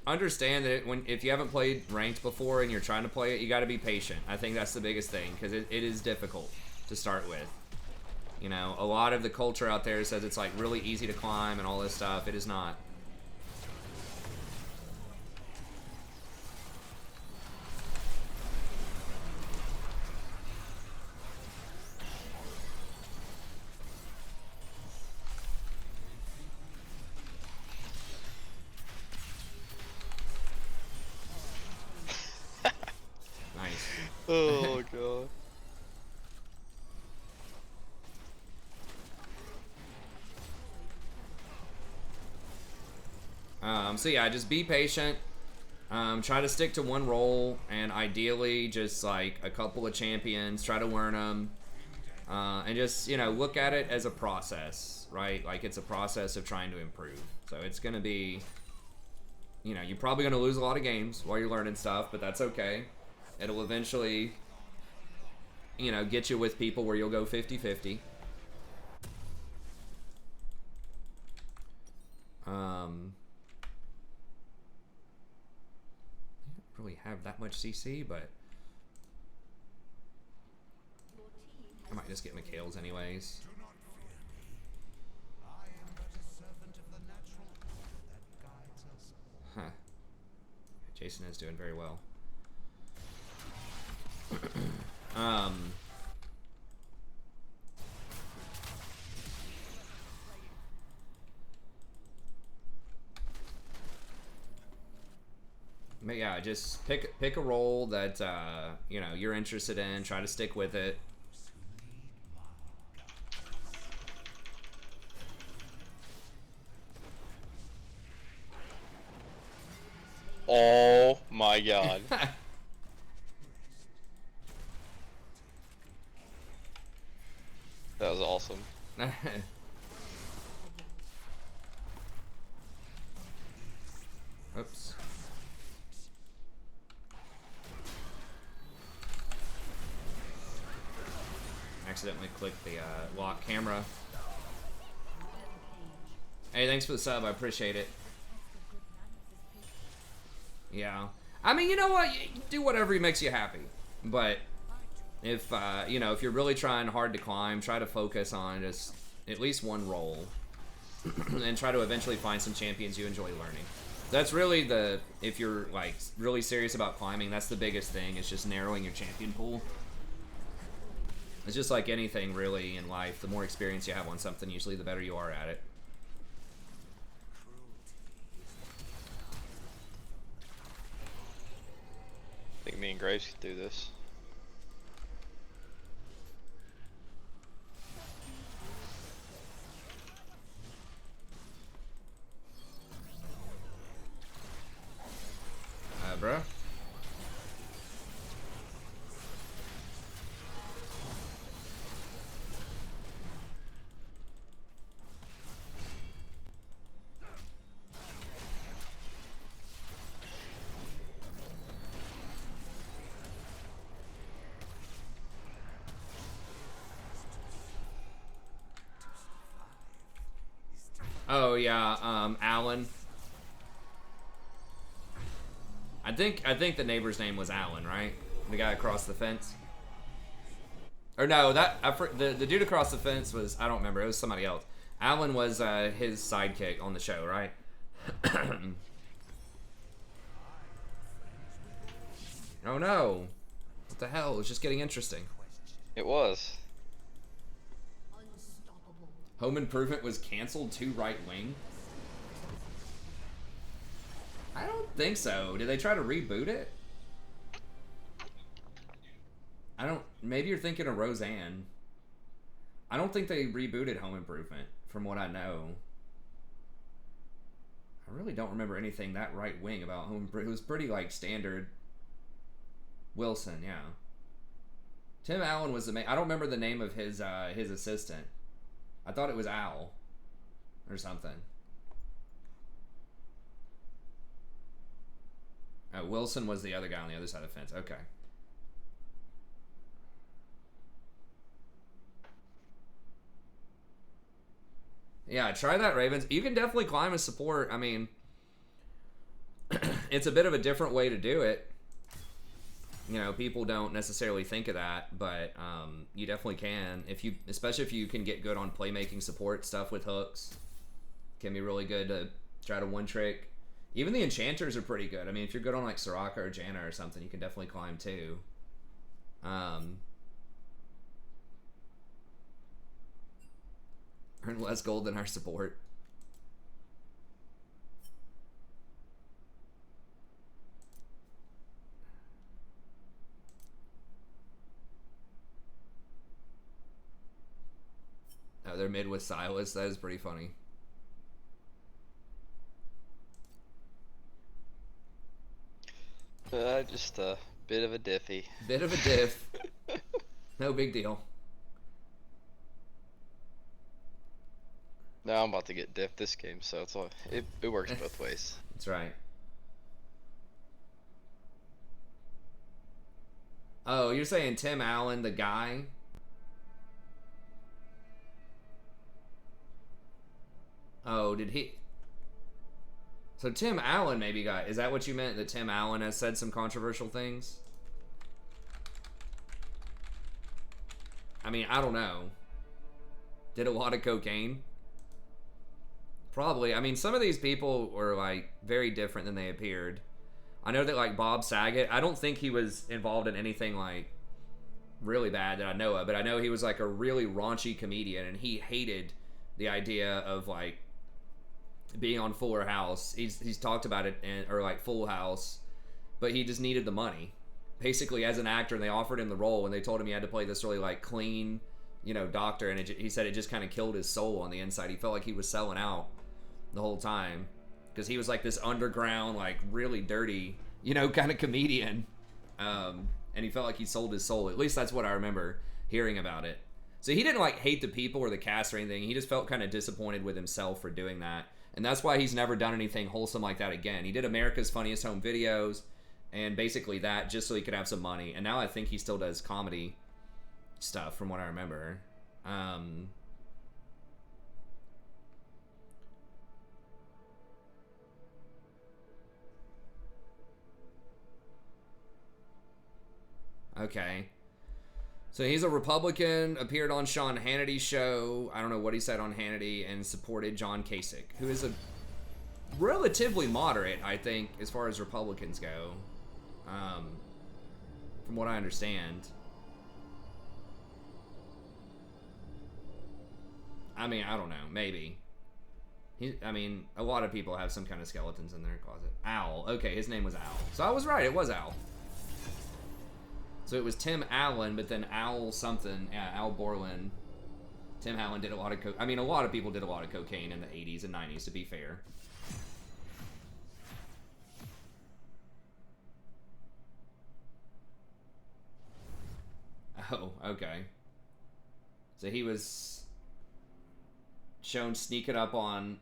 S1: understand that if you haven't played ranked before and you're trying to play it, you got to be patient. I think that's the biggest thing, because it is difficult to start with. You know, a lot of the culture out there says it's like really easy to climb and all this stuff. It is not. Nice.
S9: Oh god.
S1: So yeah, just be patient. Try to stick to one role, and ideally just like a couple of champions. Try to learn them, and just, you know, look at it as a process, right? Like it's a process of trying to improve. So it's gonna be, you know, you're probably gonna lose a lot of games while you're learning stuff, but that's okay. It'll eventually, you know, get you with people where you'll go 50-50. really have that much CC, but I might just get Mikhail's anyways. Huh. Jason is doing very well. But yeah, just pick a role that you know, you're interested in. Try to stick with it.
S9: Oh my god. That was awesome.
S1: Oops. Accidentally clicked the lock camera. Hey, thanks for the sub. I appreciate it. Yeah. I mean, you know what? Do whatever makes you happy. But if, you know, if you're really trying hard to climb, try to focus on just at least one role. And try to eventually find some champions you enjoy learning. That's really the, if you're, like, really serious about climbing, that's the biggest thing. It's just narrowing your champion pool. It's just like anything, really, in life. The more experience you have on something, usually the better you are at it.
S9: I think me and Graves could do this.
S1: Bruh. Oh yeah, Alan. I think the neighbor's name was Alan, right? The guy across the fence. Or no, the dude across the fence was, I don't remember. It was somebody else. Alan was his sidekick on the show, right? Oh no! What the hell? It's just getting interesting.
S9: It was.
S1: Home Improvement was canceled to right wing? I don't think so. Did they try to reboot it? I don't... Maybe you're thinking of Roseanne. I don't think they rebooted Home Improvement, from what I know. I really don't remember anything that right wing about Home Improvement. It was pretty, like, standard. Wilson, yeah. Tim Allen was the main... I don't remember the name of his assistant. I thought it was Al. Or something. Wilson was the other guy on the other side of the fence. Okay. Yeah, try that, Ravens. You can definitely climb as support. I mean, it's a bit of a different way to do it. You know, people don't necessarily think of that, but you definitely can. Especially if you can get good on playmaking support stuff with hooks. Can be really good to try to one trick. Even the enchanters are pretty good. I mean, if you're good on like Soraka or Janna or something, you can definitely climb too. Earn less gold than our support. Oh, they're mid with Silas. That is pretty funny.
S9: Just a bit of a diffy.
S1: Bit of a diff. No big deal.
S9: Now I'm about to get diff this game, so it's all, it works both ways.
S1: That's right. Oh, you're saying Tim Allen, the guy? Oh, did he... So Tim Allen maybe got... Is that what you meant? That Tim Allen has said some controversial things? I mean, I don't know. Did a lot of cocaine? Probably. I mean, some of these people were, like, very different than they appeared. I know that, like, Bob Saget, I don't think he was involved in anything, like, really bad that I know of, but I know he was, like, a really raunchy comedian, and he hated the idea of, like, being on Fuller House. He's talked about it, or, like, Full House, but he just needed the money. Basically, as an actor, and they offered him the role, and they told him he had to play this really, like, clean, you know, doctor, and he said it just kind of killed his soul on the inside. He felt like he was selling out the whole time because he was like this underground, like really dirty, you know, kind of comedian, and he felt like he sold his soul. At least that's what I remember hearing about it. So he didn't like hate the people or the cast or anything. He just felt kind of disappointed with himself for doing that, and that's why he's never done anything wholesome like that again. He did America's Funniest Home Videos and basically that just so he could have some money, and now I think he still does comedy stuff from what I remember. Okay. So he's a Republican, appeared on Sean Hannity's show. I don't know what he said on Hannity, and supported John Kasich, who is a relatively moderate, I think, as far as Republicans go. From what I understand. I mean, I don't know. Maybe. I mean, a lot of people have some kind of skeletons in their closet. Al. Okay, his name was Al. So I was right. It was Al. So it was Tim Allen, but then Al something. Yeah, Al Borland. Tim Allen did a lot of I mean, a lot of people did a lot of cocaine in the 80s and 90s, to be fair. Oh, okay. So he was shown sneaking up on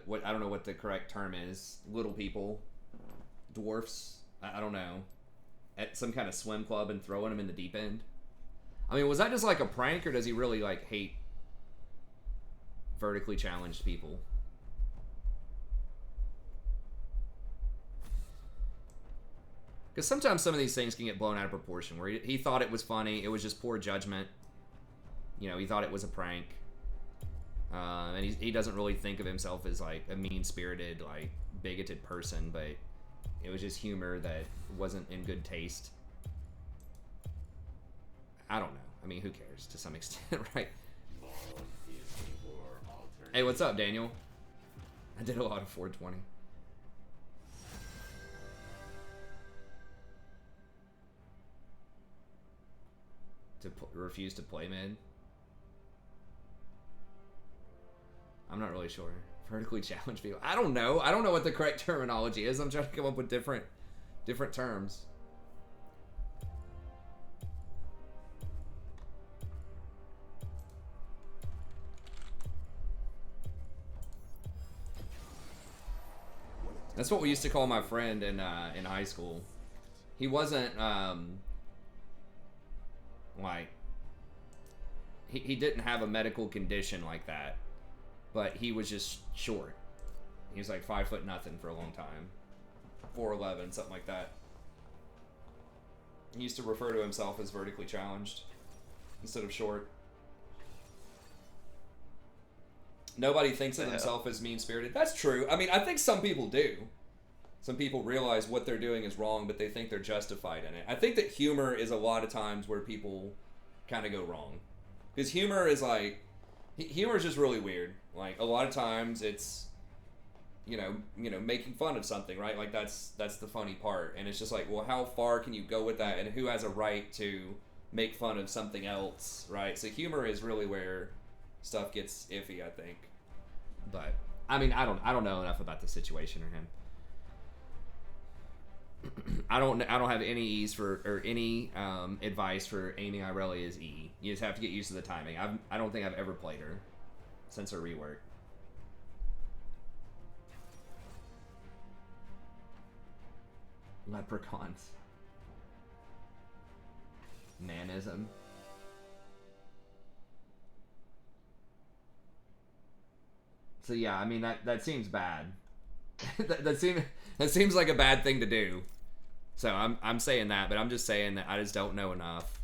S1: what I don't know what the correct term is. Little people, dwarfs. I don't know. At some kind of swim club and throwing them in the deep end. I mean, was that just like a prank, or does he really like hate vertically challenged people? Because sometimes some of these things can get blown out of proportion, where he thought it was funny, it was just poor judgment. You know, he thought it was a prank. And he doesn't really think of himself as, like, a mean-spirited, like, bigoted person, but it was just humor that wasn't in good taste. I don't know. I mean, who cares, to some extent, right? Hey, what's up, Daniel? I did a lot of 420. To refuse to play mid. I'm not really sure. Vertically challenged people. I don't know. I don't know what the correct terminology is. I'm trying to come up with different terms. That's what we used to call my friend in high school. He wasn't like he didn't have a medical condition like that, but he was just short. He was like 5 foot nothing for a long time, 4'11", something like that. He used to refer to himself as vertically challenged instead of short. Nobody thinks of themselves as mean-spirited. That's true. I mean, I think some people do. Some people realize what they're doing is wrong, but they think they're justified in it. I think that humor is a lot of times where people kind of go wrong. Because humor is like... Humor is just really weird. Like, a lot of times it's, you know, making fun of something, right? Like, that's the funny part. And it's just like, well, how far can you go with that? And who has a right to make fun of something else, right? So humor is really where stuff gets iffy, I think. But, I mean, I don't know enough about the situation or him. I don't have any E's or any advice for Amy Irelli as E. You just have to get used to the timing. I don't think I've ever played her since her rework. Leprechauns. Manism. So yeah, I mean that seems bad. that seems like a bad thing to do. So I'm saying that, but I'm just saying that I just don't know enough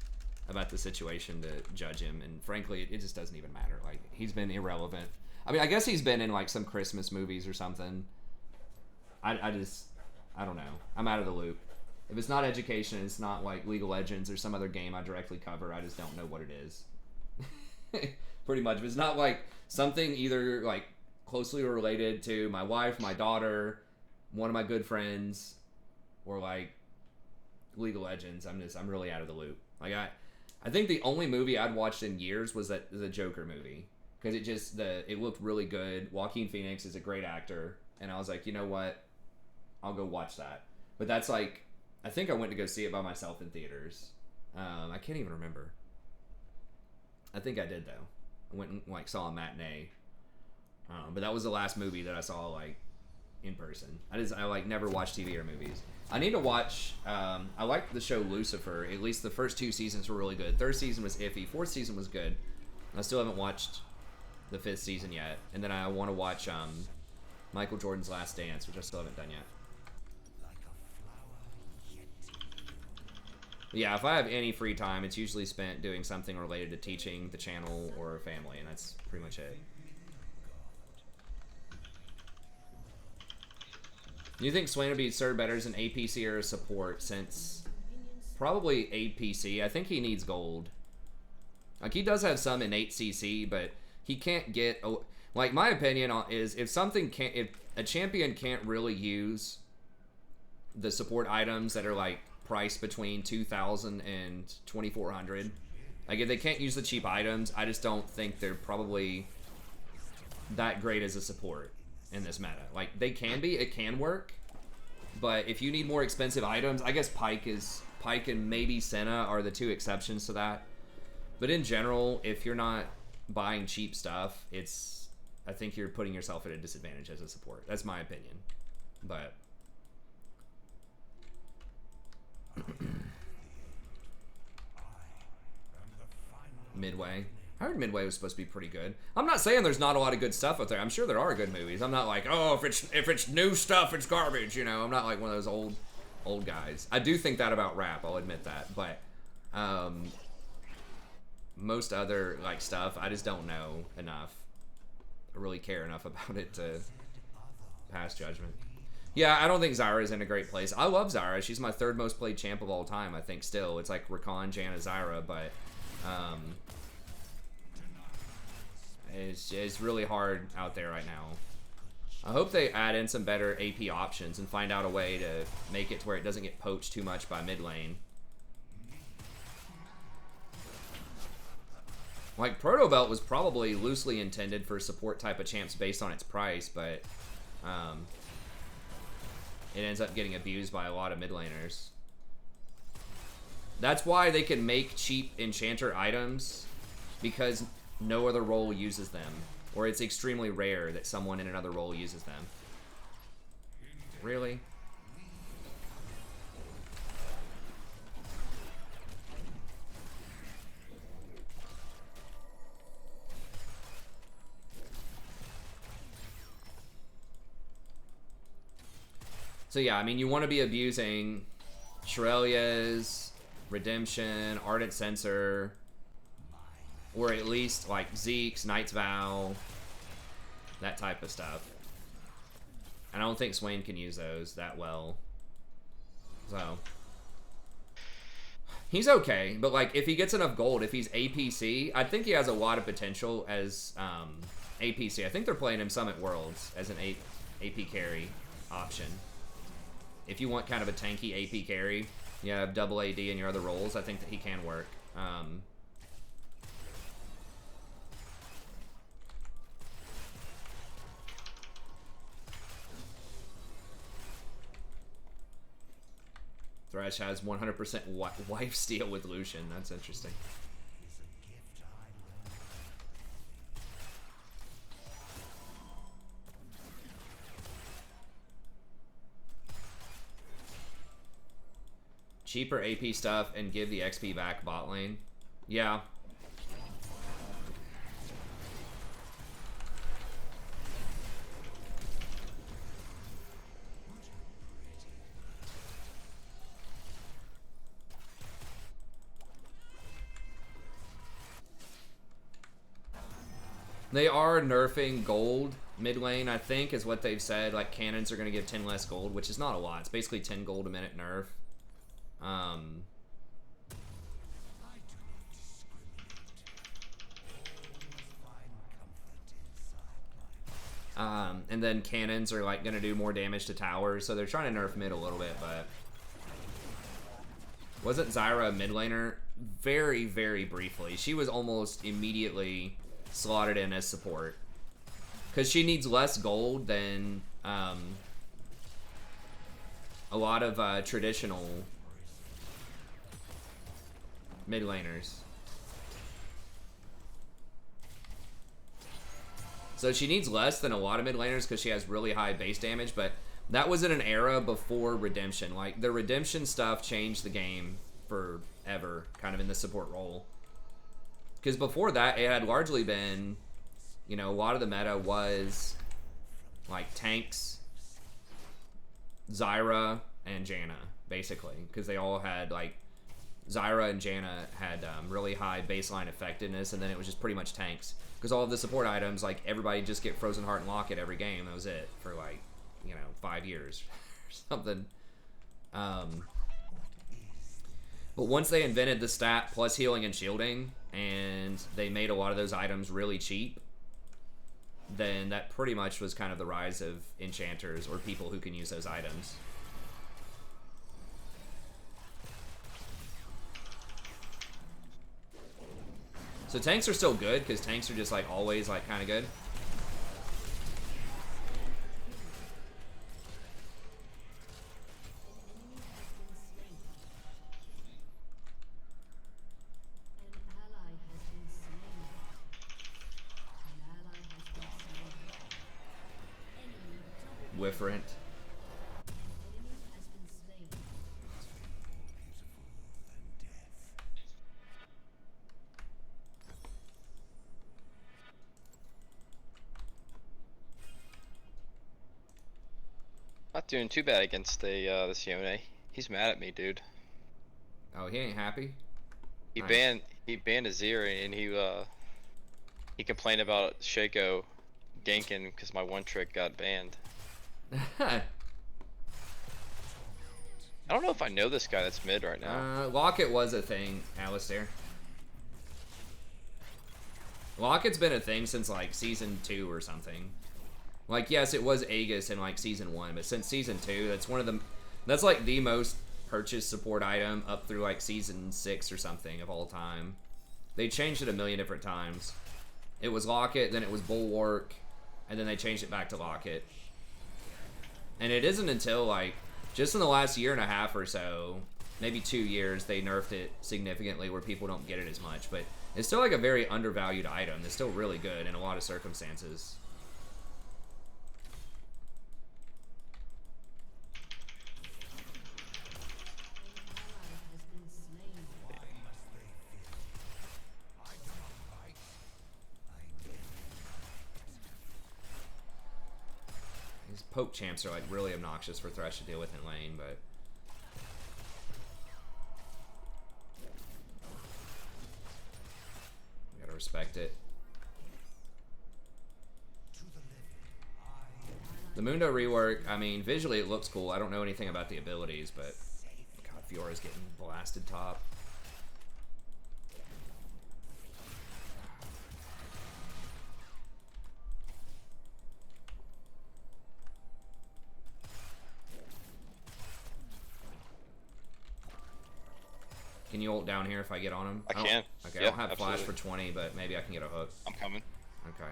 S1: about the situation to judge him, and frankly, it just doesn't even matter. Like, he's been irrelevant. I mean, I guess he's been in like some Christmas movies or something. I don't know. I'm out of the loop. If it's not Education, it's not like League of Legends or some other game I directly cover, I just don't know what it is. Pretty much. If it's not like something either like closely related to my wife, my daughter, one of my good friends, or like League of Legends, I'm really out of the loop. Like I think the only movie I'd watched in years was the Joker movie, because it looked really good. Joaquin Phoenix is a great actor, and I was like, you know what, I'll go watch that. But that's like, I think I went to go see it by myself in theaters. I can't even remember. I think I did though. I went and like saw a matinee. But that was the last movie that I saw like in person. I like never watched TV or movies. I need to watch. I liked the show Lucifer. At least the first 2 seasons were really good. Third season was iffy. Fourth season was good. I still haven't watched the 5th season yet. And then I want to watch Michael Jordan's Last Dance, which I still haven't done yet. Yeah, if I have any free time, it's usually spent doing something related to teaching, the channel, or family, and that's pretty much it. Do you think Swain would be served better as an APC or a support? Since probably APC. I think he needs gold. Like, he does have some innate CC, but he can't get... Like, my opinion is if a champion can't really use the support items that are, like, priced between 2,000 and 2,400. Like, if they can't use the cheap items, I just don't think they're probably that great as a support in this meta. Like, they can be, it can work, but if you need more expensive items, I guess Pike and maybe Senna are the 2 exceptions to that. But in general, if you're not buying cheap stuff, I think you're putting yourself at a disadvantage as a support. That's my opinion. But Midway. I heard Midway was supposed to be pretty good. I'm not saying there's not a lot of good stuff out there. I'm sure there are good movies. I'm not like, oh, if it's new stuff, it's garbage. You know, I'm not like one of those old guys. I do think that about rap. I'll admit that. But most other like stuff, I just don't know enough. I really care enough about it to pass judgment. Yeah, I don't think Zyra's in a great place. I love Zyra. She's my 3rd most played champ of all time, I think, still. It's like Rakan, Janna, Zyra, but it's really hard out there right now. I hope they add in some better AP options and find out a way to make it to where it doesn't get poached too much by mid lane. Like, Proto Belt was probably loosely intended for support type of champs based on its price, but it ends up getting abused by a lot of mid laners. That's why they can make cheap enchanter items, because no other role uses them, or it's extremely rare that someone in another role uses them. Really? So yeah, I mean, you want to be abusing Shirelia's, Redemption, Ardent Censor, or at least like Zeke's, Knight's Vow, that type of stuff. And I don't think Swain can use those that well. So he's okay, but like if he gets enough gold, if he's APC, I think he has a lot of potential as APC. I think they're playing him some at Worlds as an AP carry option. If you want kind of a tanky AP carry, you have double AD in your other roles, I think that he can work. Thresh has 100% wife steal with Lucian. That's interesting. Cheaper AP stuff and give the XP back bot lane. Yeah. They are nerfing gold mid lane, I think, is what they've said. Like, cannons are going to give 10 less gold, which is not a lot. It's basically 10 gold a minute nerf. And then cannons are like going to do more damage to towers, so they're trying to nerf mid a little bit, but... Wasn't Zyra a mid laner? Very, very briefly. She was almost immediately slotted in as support. Because she needs less gold than a lot of traditional mid laners. So she needs less than a lot of mid laners because she has really high base damage, but that was in an era before Redemption. Like, the Redemption stuff changed the game forever, kind of in the support role. Because before that, it had largely been, you know, a lot of the meta was, like, tanks, Zyra, and Janna, basically. Because they all had, like, Zyra and Janna had really high baseline effectiveness, and then it was just pretty much tanks. Because all of the support items, like, everybody just get Frozen Heart and Locket every game. That was it for, like, you know, 5 years or something. But once they invented the stat plus healing and shielding, and they made a lot of those items really cheap, then that pretty much was kind of the rise of enchanters or people who can use those items. So tanks are still good, because tanks are just like always like kind of good. Whiffrent.
S9: Not doing too bad against this Yone. He's mad at me, dude.
S1: Oh, he ain't happy?
S9: He
S1: Nice.
S9: banned Azir, and he complained about Shaco ganking because my one trick got banned. I don't know if I know this guy that's mid right now.
S1: Locket was a thing, Alistair. Locket's been a thing since like season 2 or something. Like, yes, it was Aegis in like season 1, but since season 2, that's like the most purchased support item up through like season 6 or something of all time. They changed it a million different times. It was Locket, then it was Bulwark, and then they changed it back to Locket. And it isn't until like just in the last year and a half or so, maybe 2 years, they nerfed it significantly where people don't get it as much. But it's still like a very undervalued item. It's still really good in a lot of circumstances. These poke champs are like really obnoxious for Thresh to deal with in lane, but you gotta respect it. The Mundo rework, I mean, visually it looks cool. I don't know anything about the abilities, but God, Fiora's getting blasted top. Can you ult down here if I get on him?
S9: I can.
S1: Okay,
S9: Yeah,
S1: I don't have
S9: absolutely.
S1: flash for 20, but maybe I can get a hook.
S9: I'm coming.
S1: Okay.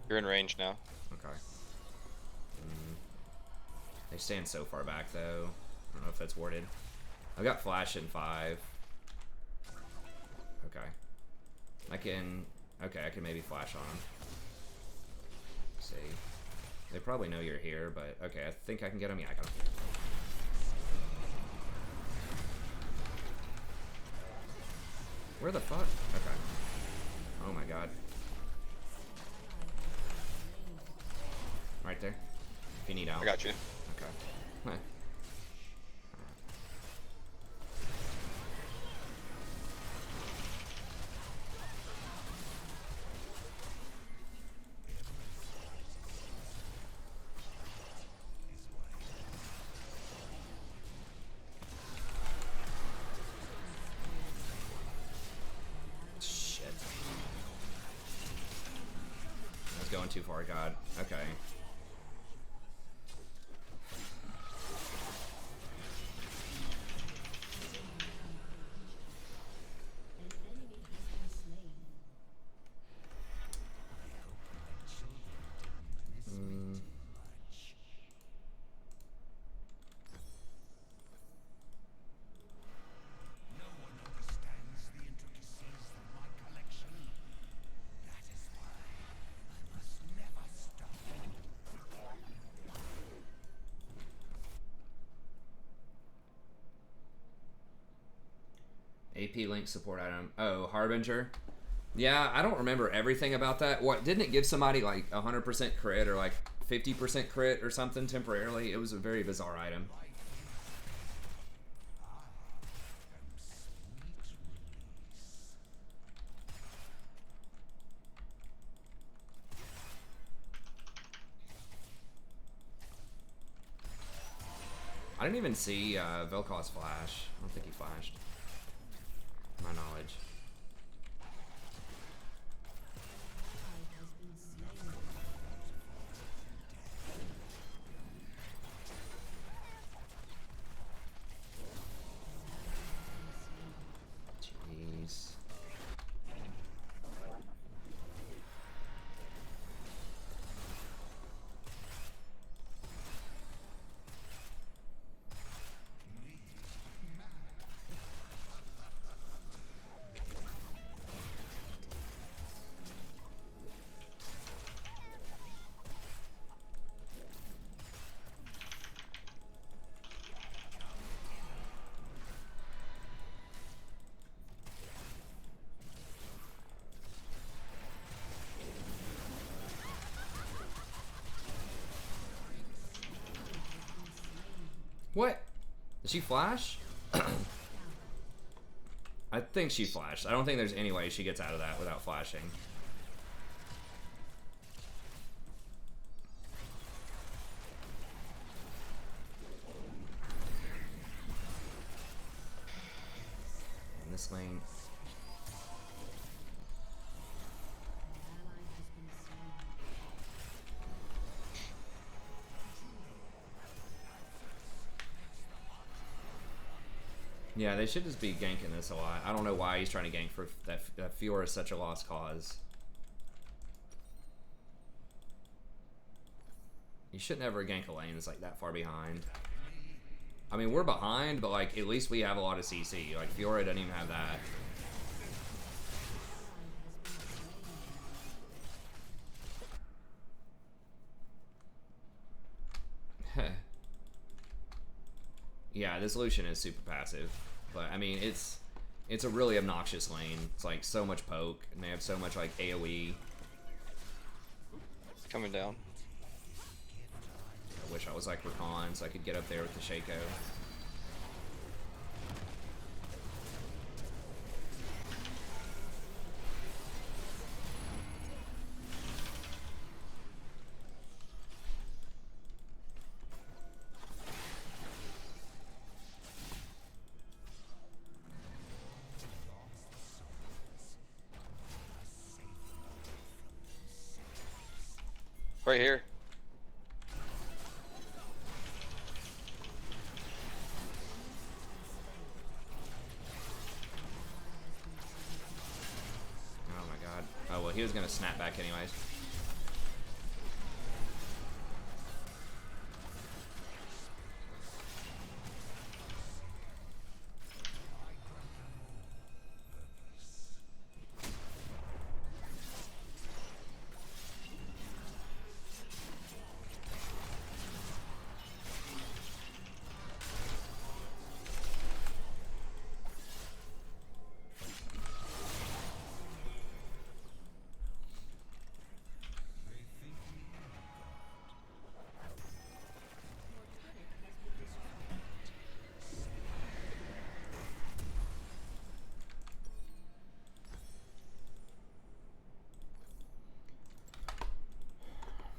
S9: You're in range now.
S1: Okay. They stand so far back, though. I don't know if that's warded. I've got flash in 5. Okay. I can maybe flash on them. See. They probably know you're here, but okay, I think I can get them. Yeah, I got them. Where the fuck? Okay. Oh my god. Right there. If you need out.
S9: I got you.
S1: Okay. Huh. going too far, God. Okay. AP link support item. Oh, Harbinger. Yeah, I don't remember everything about that. What, didn't it give somebody like 100% crit or like 50% crit or something temporarily? It was a very bizarre item. I didn't even see Vel'Koz flash. I don't think he flashed. To my knowledge. Jeez. What? Did she flash? I think she flashed. I don't think there's any way she gets out of that without flashing. In this lane. Yeah, they should just be ganking this a lot. I don't know why he's trying to gank for that. That Fiora is such a lost cause. You shouldn't ever gank a lane that's like that far behind. I mean, we're behind, but like at least we have a lot of CC. Like Fiora doesn't even have that. Yeah, this Lucian is super passive, but I mean it's a really obnoxious lane. It's like so much poke, and they have so much like AOE.
S9: Coming down.
S1: I wish I was like Rakan so I could get up there with the Shaco.
S9: Right here.
S1: Oh my god. Oh well, he was gonna snap back anyways.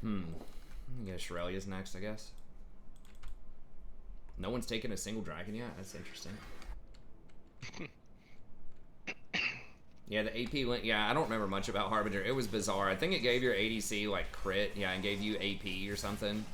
S1: I guess Shirelia's next, I guess. No one's taken a single dragon yet? That's interesting. Yeah, the AP went. Yeah, I don't remember much about Harbinger. It was bizarre. I think it gave your ADC like crit. Yeah, and gave you AP or something.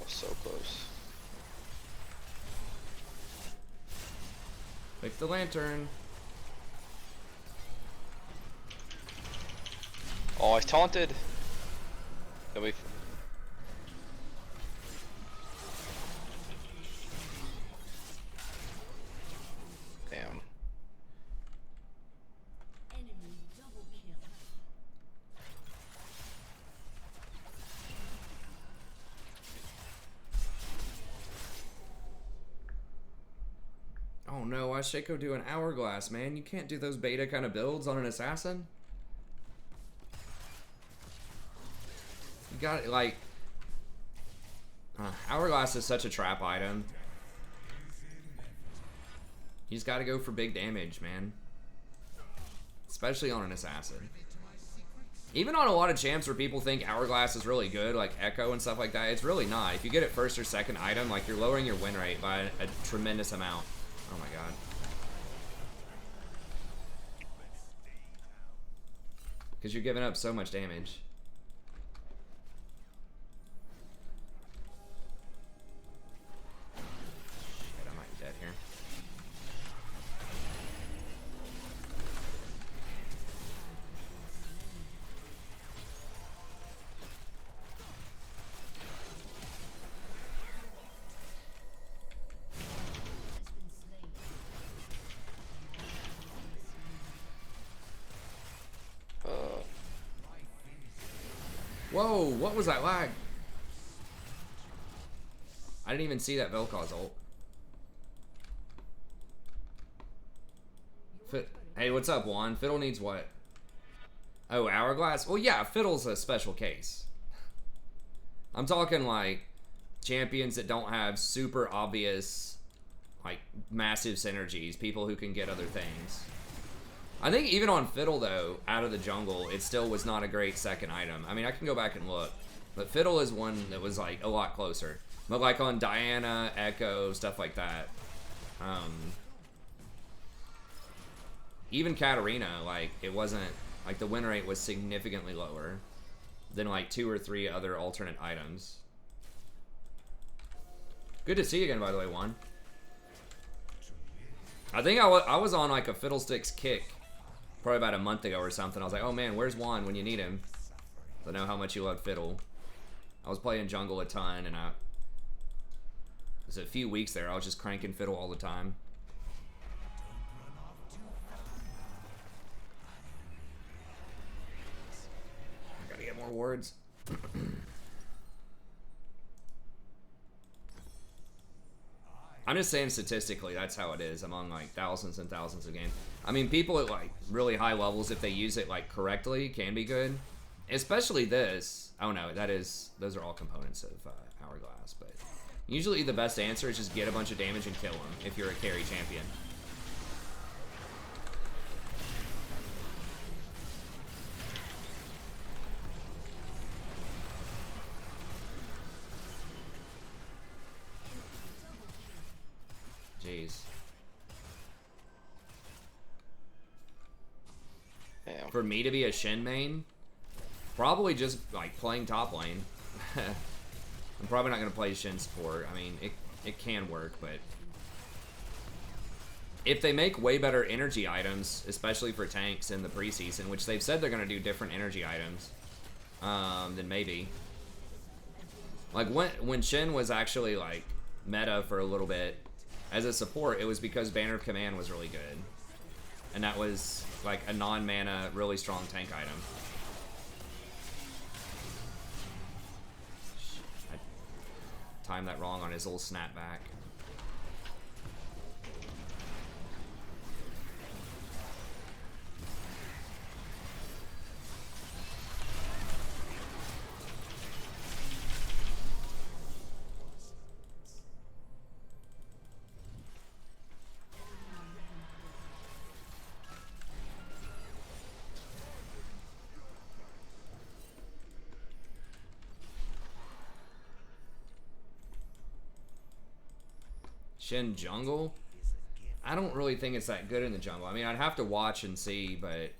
S9: So close.
S1: Pick the lantern.
S9: Oh, I taunted. Then we. Damn.
S1: Oh no, why is Shaco do an hourglass, man? You can't do those beta kind of builds on an assassin. You got it, like... hourglass is such a trap item. You just gotta go for big damage, man. Especially on an assassin. Even on a lot of champs where people think hourglass is really good, like Echo and stuff like that, it's really not. If you get it first or second item, like you're lowering your win rate by a tremendous amount. Oh my god. Because you're giving up so much damage. Shit, I might be dead here. Whoa, what was that lag? I didn't even see that Vel'Koz ult. Hey, what's up, Juan? Fiddle needs what? Oh, Hourglass? Well, yeah, Fiddle's a special case. I'm talking, like, champions that don't have super obvious, like, massive synergies. People who can get other things. I think even on Fiddle, though, out of the jungle, it still was not a great second item. I mean, I can go back and look. But Fiddle is one that was, like, a lot closer. But, like, on Diana, Echo, stuff like that. Even Katarina, like, it wasn't... Like, the win rate was significantly lower than, like, 2 or 3 other alternate items. Good to see you again, by the way, Juan. I think I was on, like, a Fiddlesticks kick probably about a month ago or something. I was like, oh man, where's Juan when you need him? I know how much you love Fiddle. I was playing jungle a ton, and it was a few weeks there. I was just cranking Fiddle all the time. I gotta get more wards. I'm just saying statistically, that's how it is among like thousands and thousands of games. I mean, people at like really high levels, if they use it like correctly, can be good. Especially this. Oh no, those are all components of Hourglass. But usually the best answer is just get a bunch of damage and kill them if you're a carry champion. Jeez.
S9: Damn.
S1: For me to be a Shen main, probably just like playing top lane. I'm probably not gonna play Shen support. I mean, it can work, but if they make way better energy items, especially for tanks in the preseason, which they've said they're gonna do different energy items, then maybe. Like when Shen was actually like meta for a little bit, as a support, it was because Banner of Command was really good. And that was like a non-mana, really strong tank item. I timed that wrong on his little snapback. Shin jungle? I don't really think it's that good in the jungle. I mean, I'd have to watch and see, but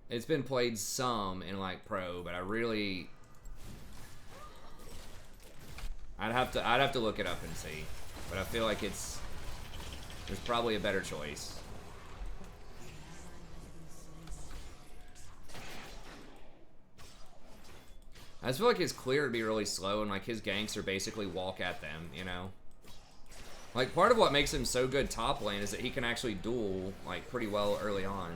S1: it's been played some in like pro, but I'd have to look it up and see. But I feel like there's probably a better choice. I just feel like his clear would be really slow, and like his ganks are basically walk at them, you know? Like part of what makes him so good top lane is that he can actually duel like pretty well early on.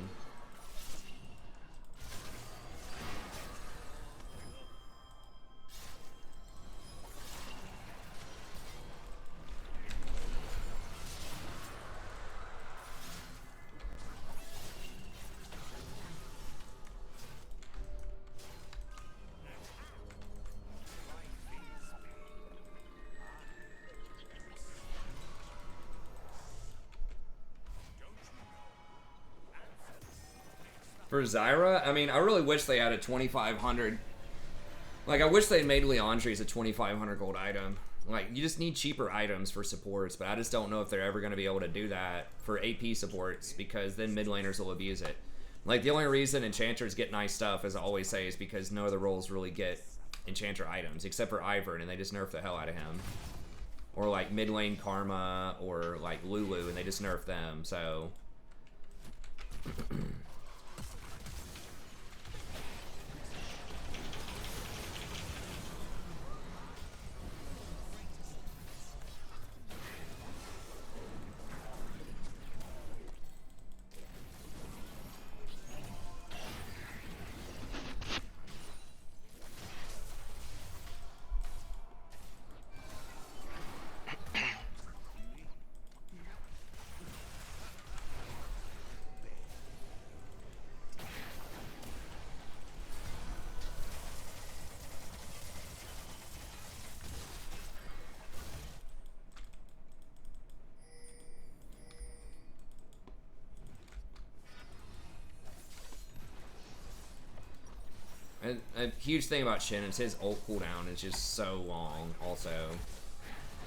S1: For Zyra, I mean, I really wish they had a 2,500. Like, I wish they made Leandre's a 2,500 gold item. Like, you just need cheaper items for supports, but I just don't know if they're ever going to be able to do that for AP supports, because then mid laners will abuse it. Like, the only reason enchanters get nice stuff, as I always say, is because no other roles really get enchanter items, except for Ivern, and they just nerf the hell out of him. Or, like, mid lane Karma, or, like, Lulu, and they just nerf them, so... A huge thing about Shin is his ult cooldown is just so long also.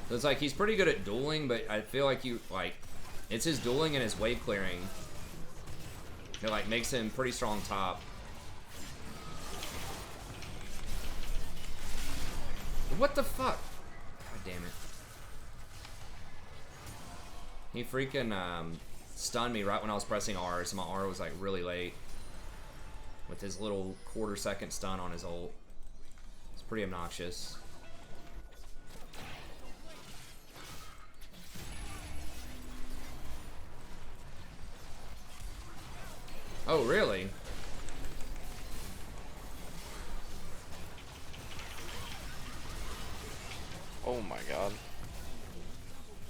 S1: So it's like he's pretty good at dueling, but I feel like it's his dueling and his wave clearing that like makes him pretty strong top. What the fuck? God damn it. He freaking stunned me right when I was pressing R, so my R was like really late. With his little quarter-second stun on his ult. It's pretty obnoxious. Oh, really?
S9: Oh my god.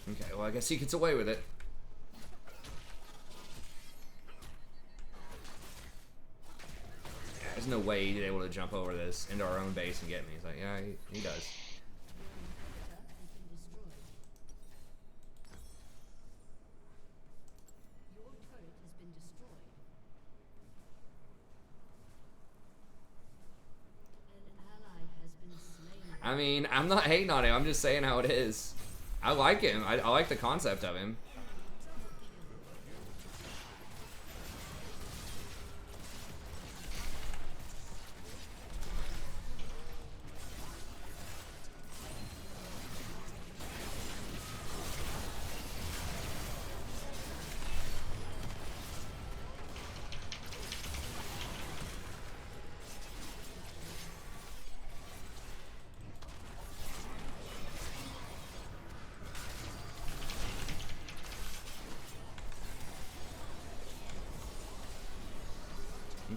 S1: Okay, well I guess he gets away with it. There's no way he's able to jump over this into our own base and get me. He's like, yeah, he does. I mean, I'm not hating on him. I'm just saying how it is. I like him. I like the concept of him.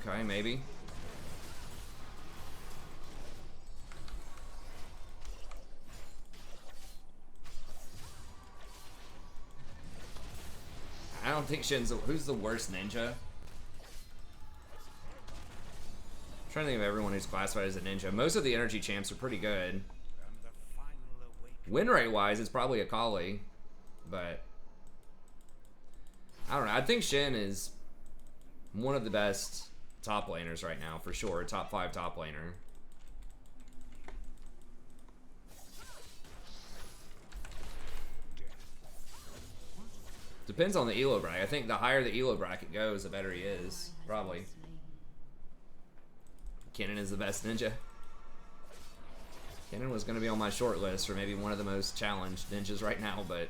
S1: Okay, maybe. I don't think Shin's... Who's the worst ninja? I'm trying to think of everyone who's classified as a ninja. Most of the energy champs are pretty good. Win rate wise, it's probably a Kali, but I don't know. I think Shin is one of the best top laners right now, for sure. Top 5 top laner. Depends on the elo bracket. I think the higher the elo bracket goes, the better he is. Probably. Kennen is the best ninja. Kennen was going to be on my short list for maybe one of the most challenged ninjas right now, but...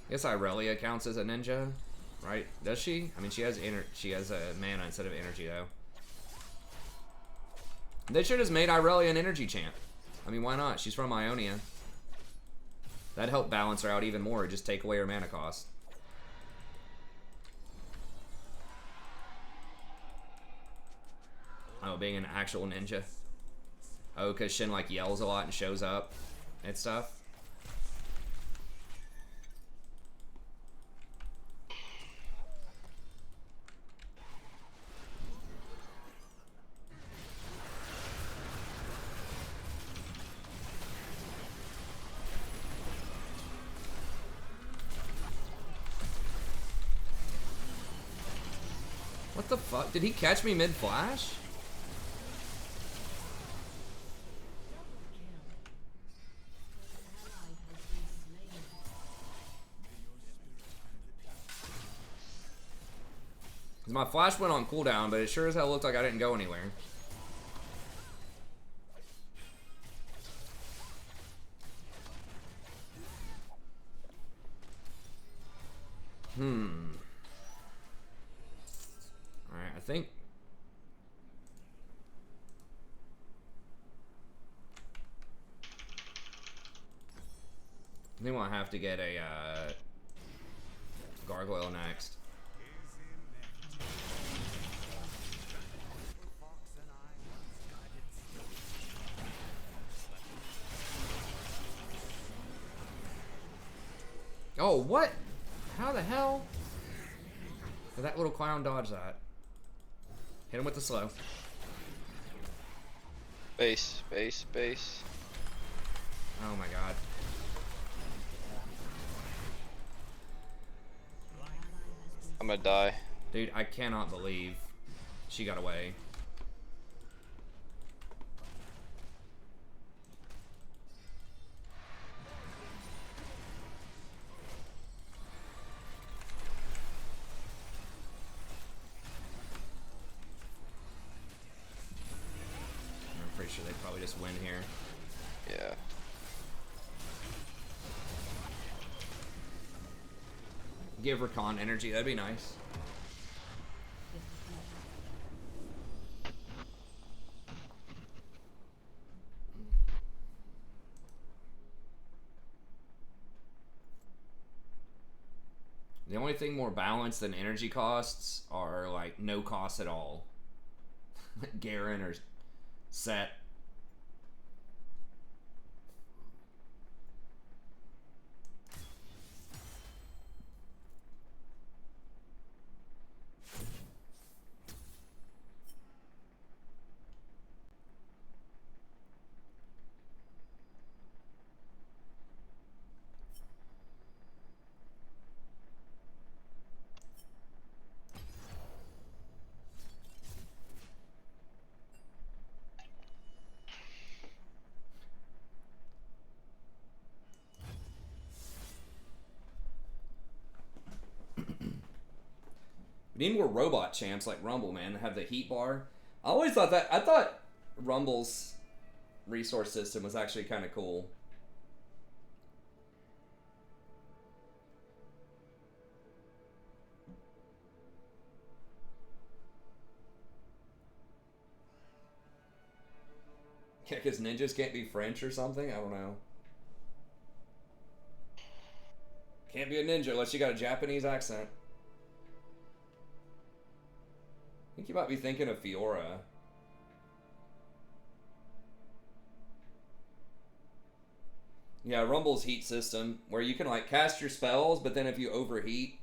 S1: I guess Irelia counts as a ninja, right? Does she? I mean, she has a mana instead of energy, though. They should have just made Irelia an energy champ. I mean, why not? She's from Ionia. That'd help balance her out even more. Just take away her mana cost. Oh, being an actual ninja. Oh, because Shin, like, yells a lot and shows up and stuff. What the fuck? Did he catch me mid-flash? My flash went on cooldown, but it sure as hell looked like I didn't go anywhere. Alright, I think we'll have to get a gargoyle next. Oh, what? How the hell did that little clown dodge that? Hit him with the slow.
S9: Base, base, base.
S1: Oh my god.
S9: I'm gonna die.
S1: Dude, I cannot believe she got away. I'm pretty sure they probably just win here.
S9: Yeah.
S1: Give Rakan energy, that'd be nice. The only thing more balanced than energy costs are like no costs at all. Garen or Set. We need more robot champs like Rumble, man, that have the heat bar. I always thought that. I thought Rumble's resource system was actually kind of cool. Yeah, because ninjas can't be French or something? I don't know. Can't be a ninja unless you got a Japanese accent. I think you might be thinking of Fiora. Yeah, Rumble's heat system, where you can like cast your spells, but then if you overheat,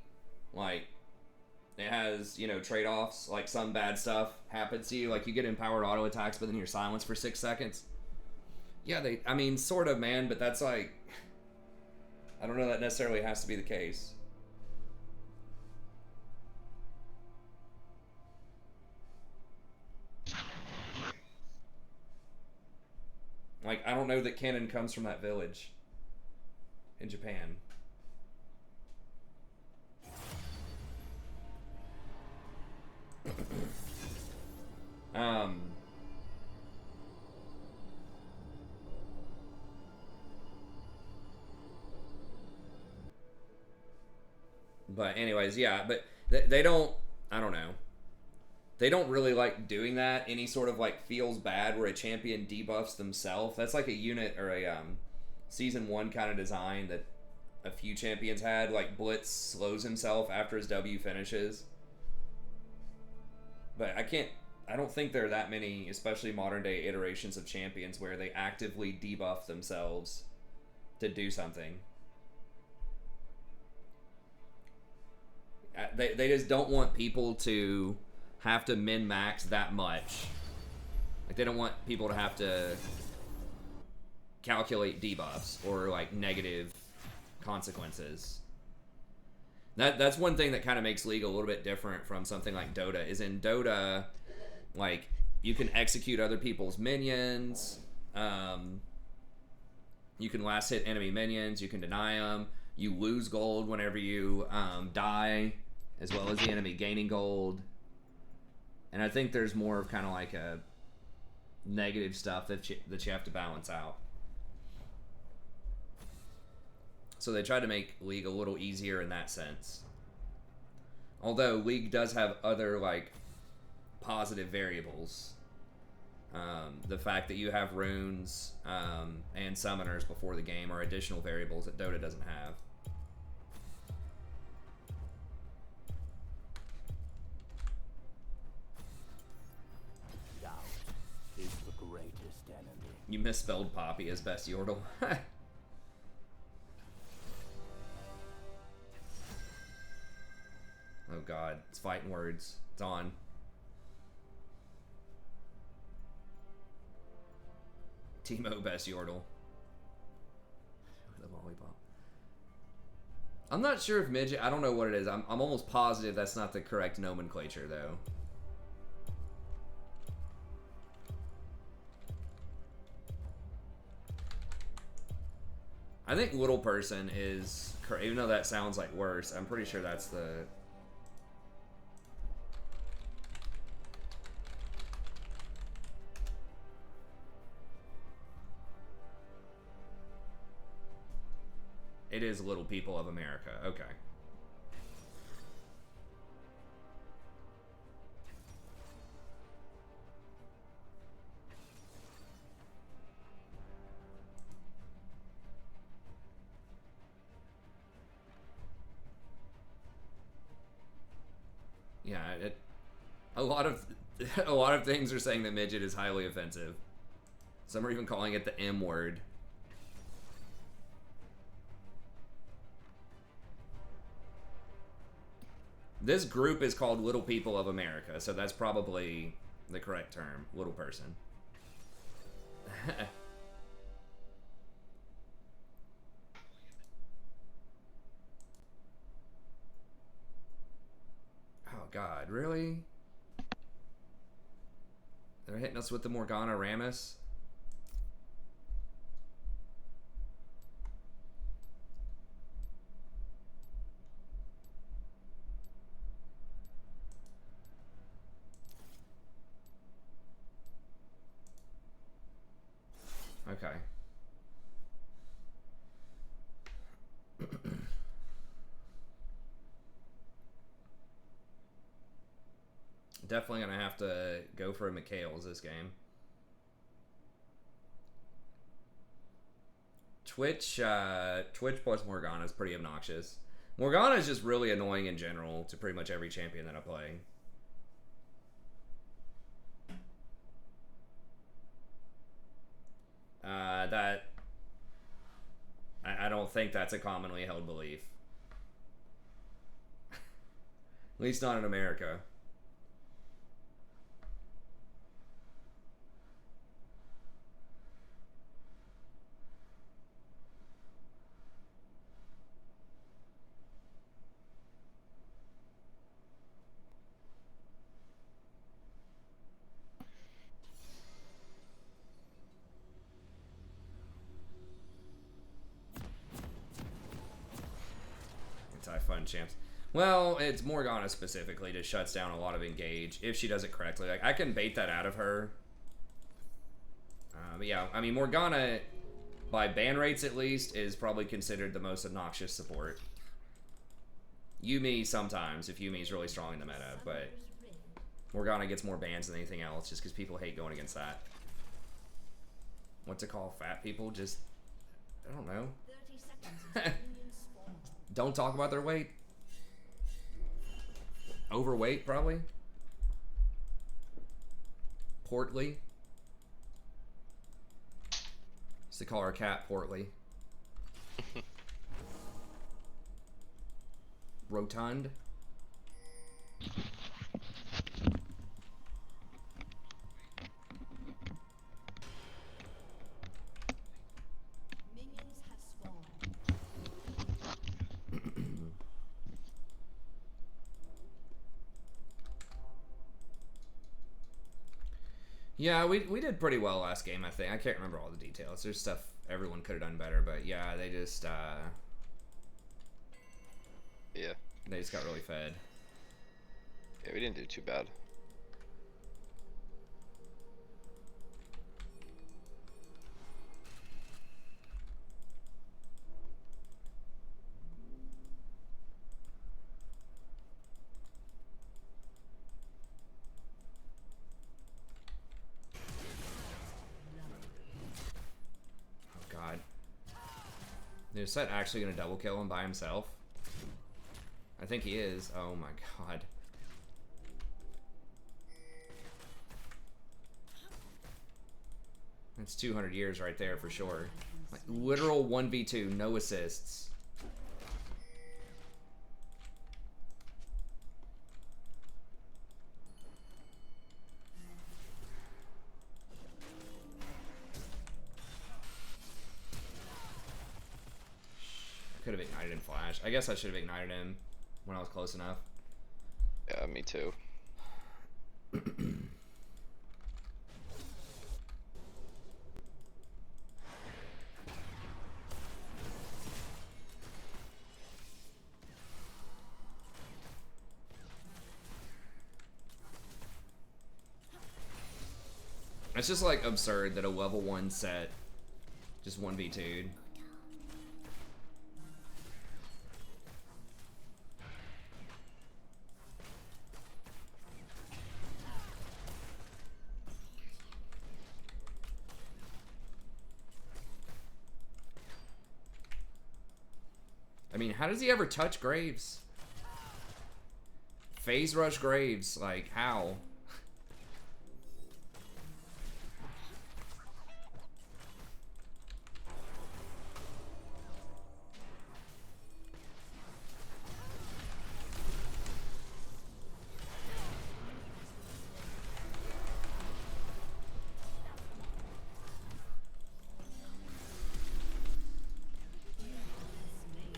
S1: like it has, you know, trade-offs, like some bad stuff happens to you, like you get empowered auto attacks, but then you're silenced for 6 seconds. Yeah, I mean, sort of, man, but that's like, I don't know that necessarily has to be the case. Like, I don't know that Kennen comes from that village in Japan. But anyways, yeah, but they don't, I don't know. They don't really like doing that. Any sort of like feels bad where a champion debuffs themselves. That's like a unit or a season 1 kind of design that a few champions had. Like Blitz slows himself after his W finishes. But I don't think there are that many, especially modern day iterations of champions where they actively debuff themselves to do something. They just don't want people to have to min-max that much. Like, they don't want people to have to calculate debuffs or, like, negative consequences. That's one thing that kind of makes League a little bit different from something like Dota, is in Dota, like, you can execute other people's minions, you can last hit enemy minions, you can deny them, you lose gold whenever you die, as well as the enemy gaining gold. And I think there's more of kind of like a negative stuff that you have to balance out. So they tried to make League a little easier in that sense. Although League does have other like positive variables. The fact that you have runes and summoners before the game are additional variables that Dota doesn't have.
S2: Is the greatest enemy.
S1: You misspelled Poppy as best Yordle. Oh god, it's fighting words. It's on. Teemo best Yordle. The lollipop. I'm not sure if midget, I don't know what it is. I'm almost positive that's not the correct nomenclature though. I think little person is, even though that sounds like worse, I'm pretty sure that's the... It is Little People of America, okay. Yeah, a lot of things are saying that midget is highly offensive. Some are even calling it the M word. This group is called Little People of America, so that's probably the correct term, little person. Oh god, really? They're hitting us with the Morgana Rammus? Okay. Definitely gonna have to go for a McHale's this game. Twitch plus Morgana is pretty obnoxious. Morgana is just really annoying in general to pretty much every champion that I play. I don't think that's a commonly held belief. At least not in America. Anti-fun champs. Well, it's Morgana specifically just shuts down a lot of engage if she does it correctly. Like, I can bait that out of her. But yeah, I mean, Morgana, by ban rates at least, is probably considered the most obnoxious support. Yuumi sometimes, if Yuumi's really strong in the meta, but Morgana gets more bans than anything else just because people hate going against that. What to call fat people? Just, I don't know. Don't talk about their weight. Overweight, probably. Portly. Used to call our cat Portly. Rotund. Yeah, we did pretty well last game, I think. I can't remember all the details. There's stuff everyone could have done better, but yeah, they just
S9: Yeah.
S1: they just got really fed.
S9: Yeah, we didn't do too bad.
S1: Is Set actually gonna double kill him by himself? I think he is. Oh my god. That's 200 years right there for sure. Like, literal 1v2, no assists. Could have ignited him flash. I guess I should have ignited him when I was close enough.
S9: Yeah, me too.
S1: It's just like absurd that a level 1 set just 1v2'd. I mean, how does he ever touch Graves? Phase rush Graves, like, how?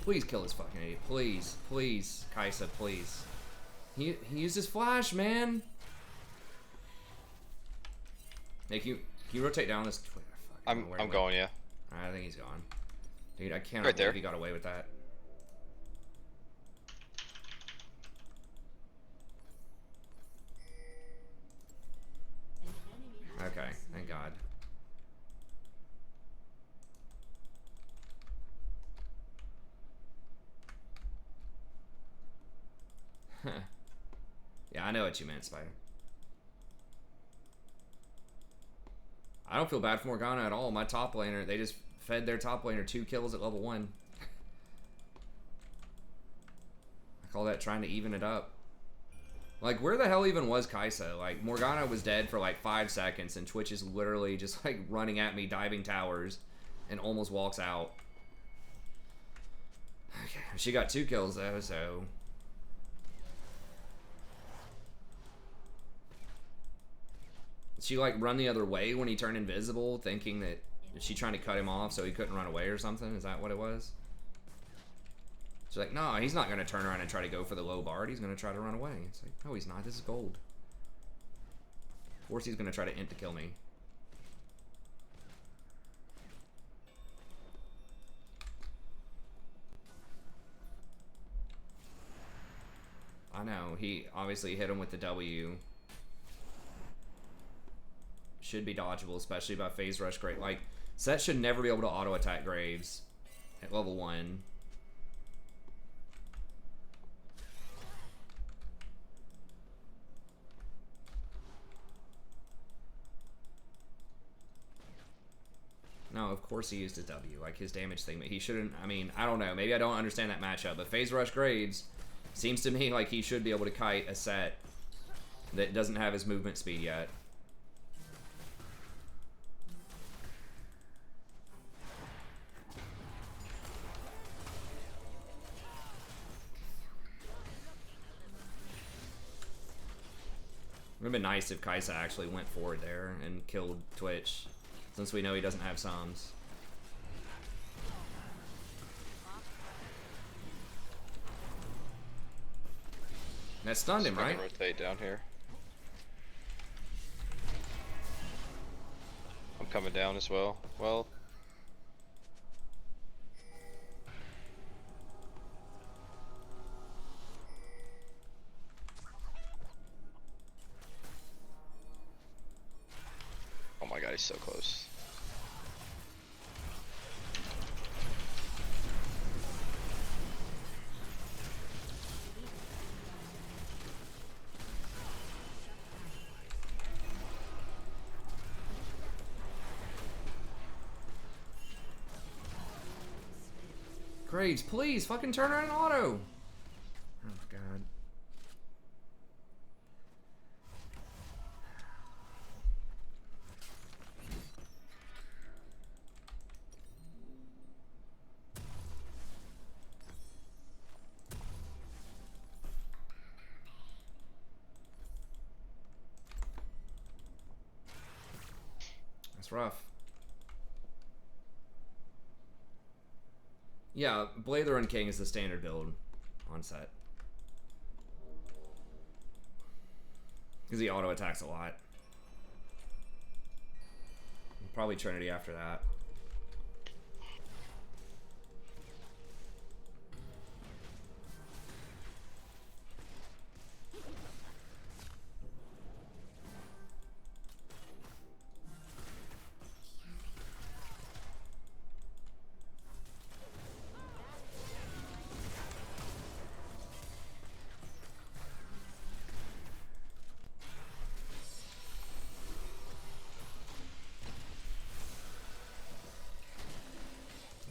S1: Please kill this fucking idiot. Please. Please. Kaisa, please. He used his flash, man. Hey, can you rotate down this?
S9: I'm going, yeah.
S1: I think he's gone. Dude, I can't
S9: Right there.
S1: believe he got away with that. Okay, thank God. Yeah, I know what you meant, Spider. I don't feel bad for Morgana at all. My top laner, they just fed their top laner 2 kills at level 1. I call that trying to even it up. Like, where the hell even was Kaisa? Like, Morgana was dead for like 5 seconds, and Twitch is literally just like running at me, diving towers, and almost walks out. Okay, she got 2 kills though, so... Did she like run the other way when he turned invisible, thinking that... Is she trying to cut him off so he couldn't run away or something? Is that what it was? She's like, no, he's not going to turn around and try to go for the low bard. He's going to try to run away. It's like, no, he's not. This is gold. Of course he's going to try to int to kill me. I know. He obviously hit him with the W. Should be dodgeable, especially by phase rush Grave. Like, Set should never be able to auto attack Graves at level 1. No, of course he used his W, like his damage thing, but he shouldn't. I mean, I don't know. Maybe I don't understand that matchup, but phase rush Graves seems to me like he should be able to kite a Set that doesn't have his movement speed yet. It would have been nice if Kaisa actually went forward there and killed Twitch, since we know he doesn't have Psalms. That stunned him, right?
S9: Rotate down here. I'm coming down as well. Well. Oh my god, he's so close.
S1: Graves, please, fucking turn around and auto! Oh, God. That's rough. Yeah, Blather and King is the standard build on Set. Because he auto attacks a lot. Probably Trinity after that.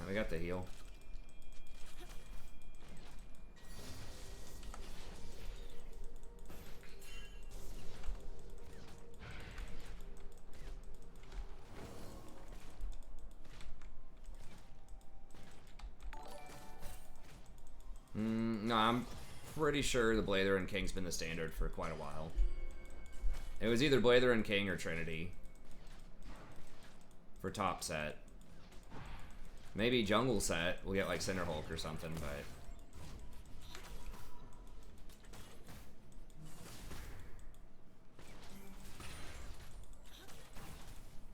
S1: We got the heal. No, I'm pretty sure the Blather and King's been the standard for quite a while. It was either Blather and King or Trinity for top Set. Maybe jungle Set, we'll get like Cinder Hulk or something, but...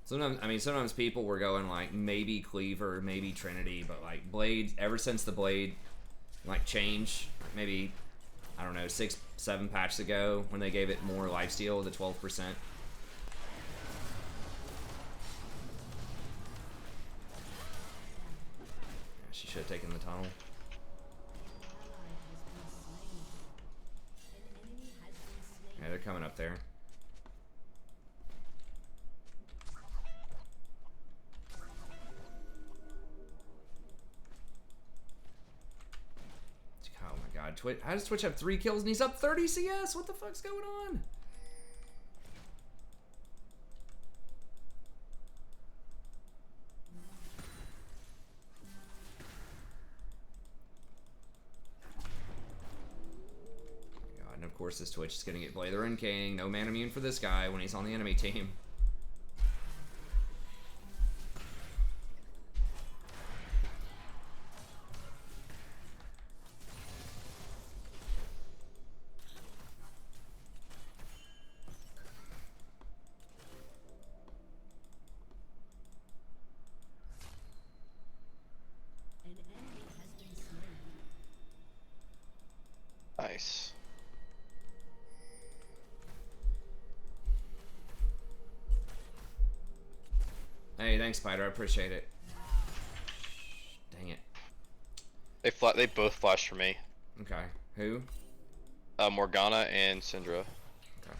S1: Sometimes people were going like, maybe Cleaver, maybe Trinity, but like Blade, ever since the Blade, like change, maybe, I don't know, 6-7 patches ago, when they gave it more lifesteal, the 12%. Should have taken the tunnel. Yeah, they're coming up there. Twitch. How does Twitch have 3 kills and he's up 30 CS? What the fuck's going on? God, and of course this Twitch is gonna get Blather and King. No man immune for this guy when he's on the enemy team.
S9: Nice.
S1: Hey, thanks, Spider. I appreciate it. Dang it.
S9: They both flashed for me.
S1: Okay. Who?
S9: Morgana and Syndra.
S1: Okay.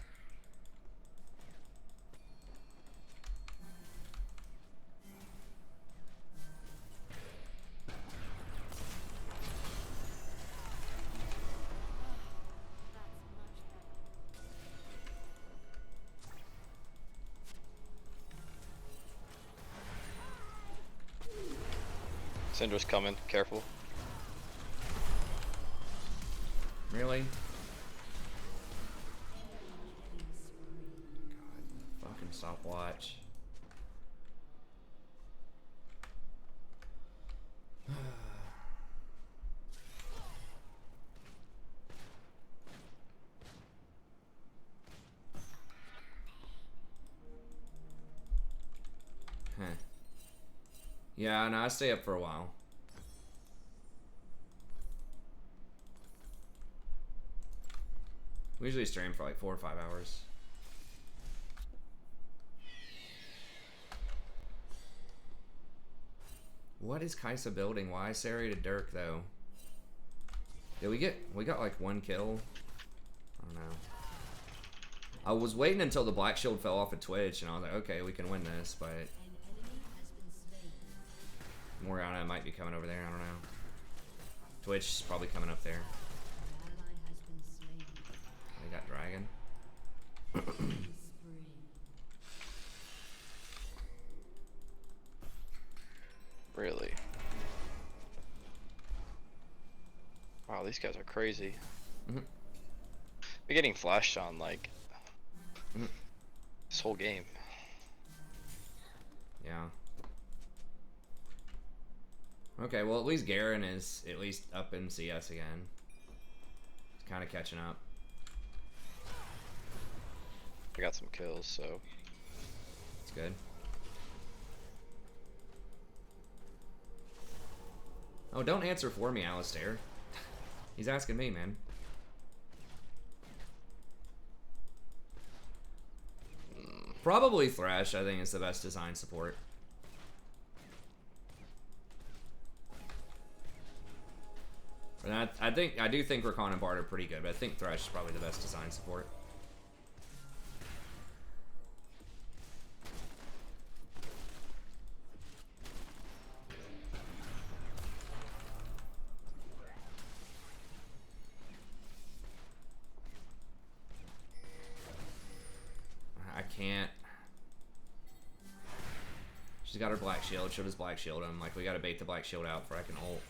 S9: Syndra's coming. Careful.
S1: Really? God, fucking stopwatch. Huh. Yeah, no, I stay up for a while. We usually stream for like 4 or 5 hours. What is Kaisa building? Why Sari to Dirk though? Did we got like 1 kill? I don't know. I was waiting until the black shield fell off of Twitch and I was like, okay, we can win this, but Morgana might be coming over there, I don't know. Twitch is probably coming up there. They got dragon.
S9: Really? Wow, these guys are crazy.
S1: Mm-hmm.
S9: They're getting flashed on like this whole game.
S1: Yeah. Okay, well at least Garen is at least up in CS again. He's kind of catching up.
S9: I got some kills, so
S1: It's good. Oh, don't answer for me, Alistair. He's asking me, man. Probably Thresh, I think, is the best design support. And I do think Rakan and Bard are pretty good, but I think Thresh is probably the best design support. I can't. She's got her black shield. She'll just black shield him. Like, we gotta bait the black shield out before I can ult.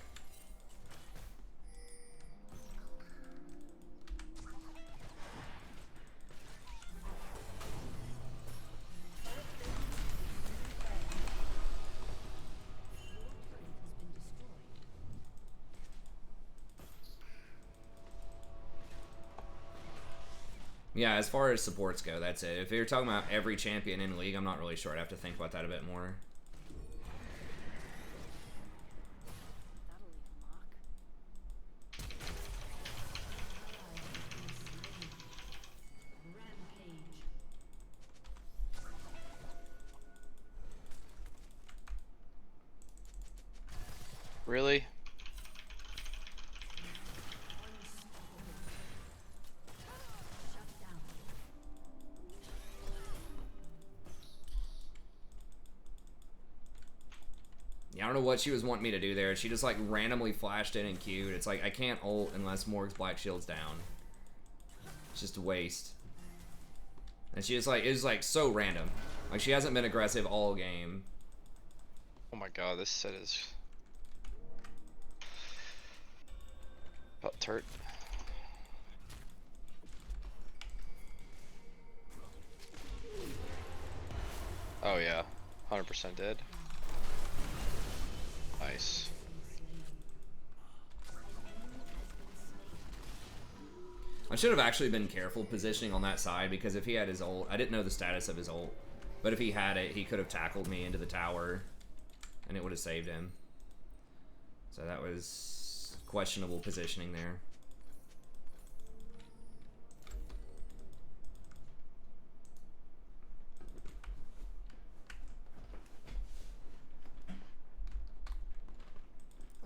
S1: Yeah, as far as supports go, that's it. If you're talking about every champion in the league, I'm not really sure. I'd have to think about that a bit more.
S4: That'll leave a mark.
S9: really?
S1: Yeah, I don't know what she was wanting me to do there. She just like randomly flashed in and queued. It's like I can't ult unless Morg's Black Shield's down. It's just a waste. And she is like, it was like so random. Like she hasn't been aggressive all game.
S9: Oh my god, this set is about turt. Oh yeah, 100% dead. Nice.
S1: I should have actually been careful positioning on that side because if he had his ult, I didn't know the status of his ult, but if he had it, he could have tackled me into the tower and it would have saved him. So that was questionable positioning there.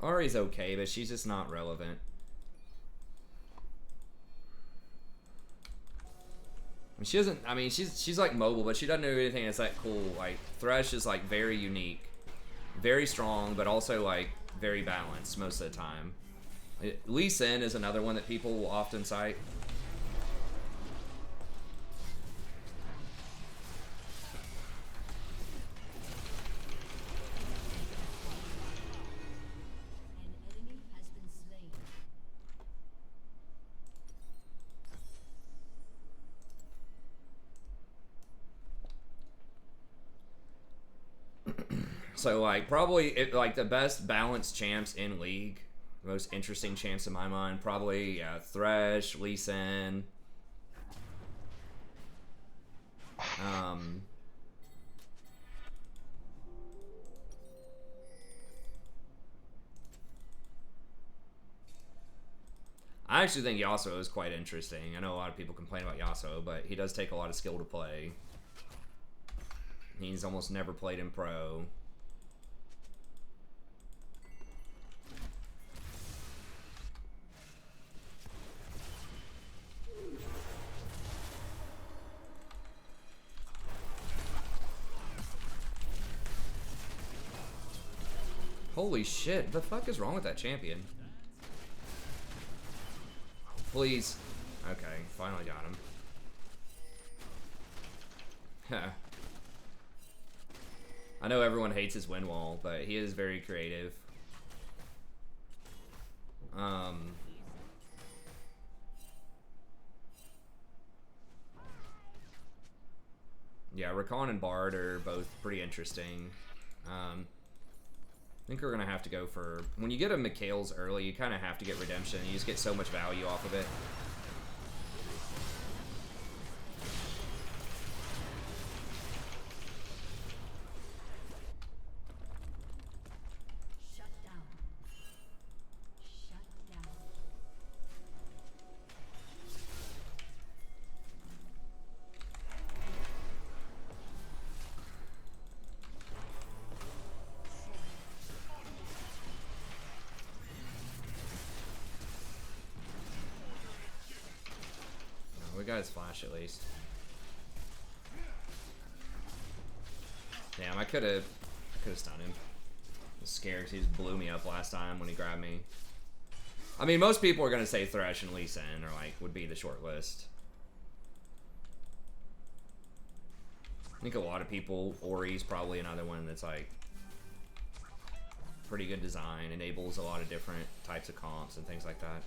S1: Ari's okay, but she's just not relevant. She doesn't, I mean, she's like mobile, but she doesn't do anything that's that cool. Like, Thresh is like very unique, very strong, but also like very balanced most of the time. Lee Sin is another one that people will often cite. So like probably like the best balanced champs in League, the most interesting champs in my mind, probably Thresh, Lee Sin. I actually think Yasuo is quite interesting. I know a lot of people complain about Yasuo, but he does take a lot of skill to play. He's almost never played in pro. Holy shit, the fuck is wrong with that champion? Please. Okay, finally got him. I know everyone hates his win wall, but he is very creative. Yeah, Rakan and Bard are both pretty interesting. I think we're gonna have to go for, when you get a Mikhail's early, you kind of have to get redemption. You just get so much value off of it. We got his flash at least. Damn, I could have stunned him. I was scared 'cause he just blew me up last time when he grabbed me. I mean, most people are gonna say Thresh and Lee Sin or like would be the short list. I think a lot of people, Ori's probably another one that's like pretty good design, enables a lot of different types of comps and things like that.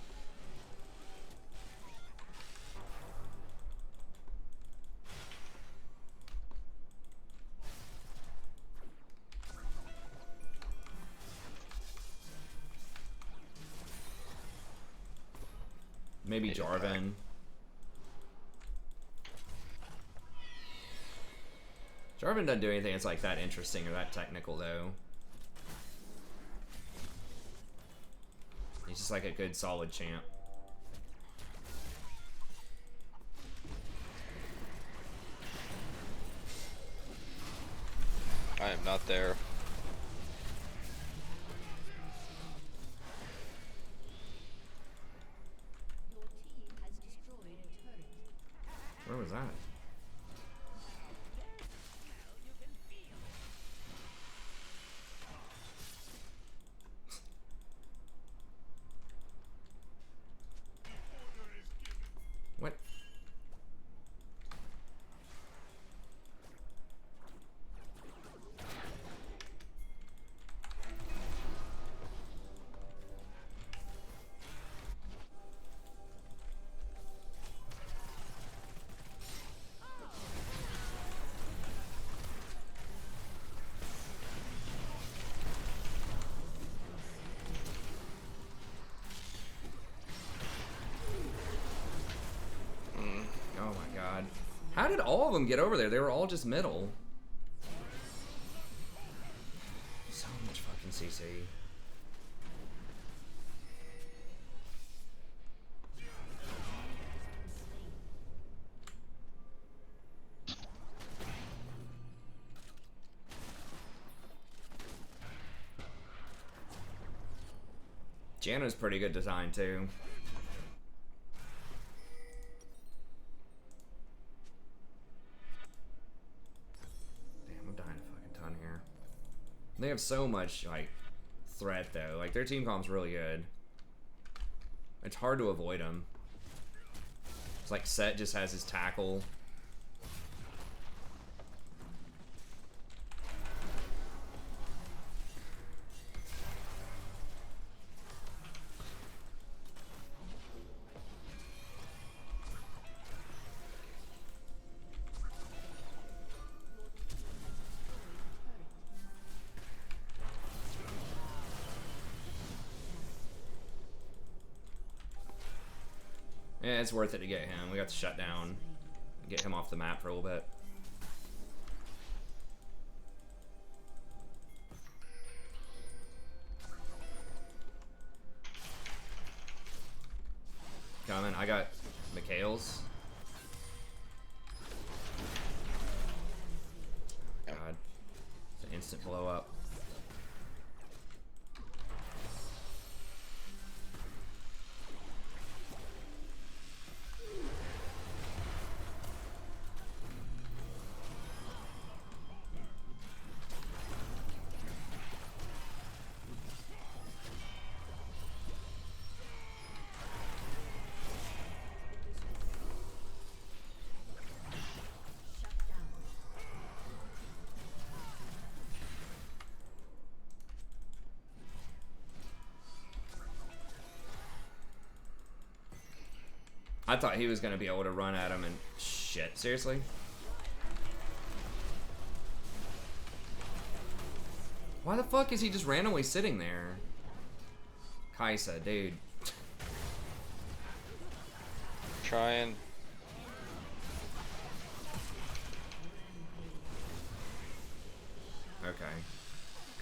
S1: Maybe Jarvan. Jarvan doesn't do anything that's like that interesting or that technical though. He's just like a good solid champ.
S9: I am not there.
S1: Where was that? How did all of them get over there? They were all just middle. So much fucking CC. Janna's pretty good design too. Damn, I'm dying a fucking ton here. They have so much like threat though. Like their team comp's really good. It's hard to avoid them. It's like Set just has his tackle. Yeah, it's worth it to get him. We got to shut down, get him off the map for a little bit. Coming, I got Mikhail's. God, it's an instant blow up. I thought he was gonna be able to run at him and shit. Seriously? Why the fuck is he just randomly sitting there? Kaisa, dude.
S9: Trying.
S1: Okay.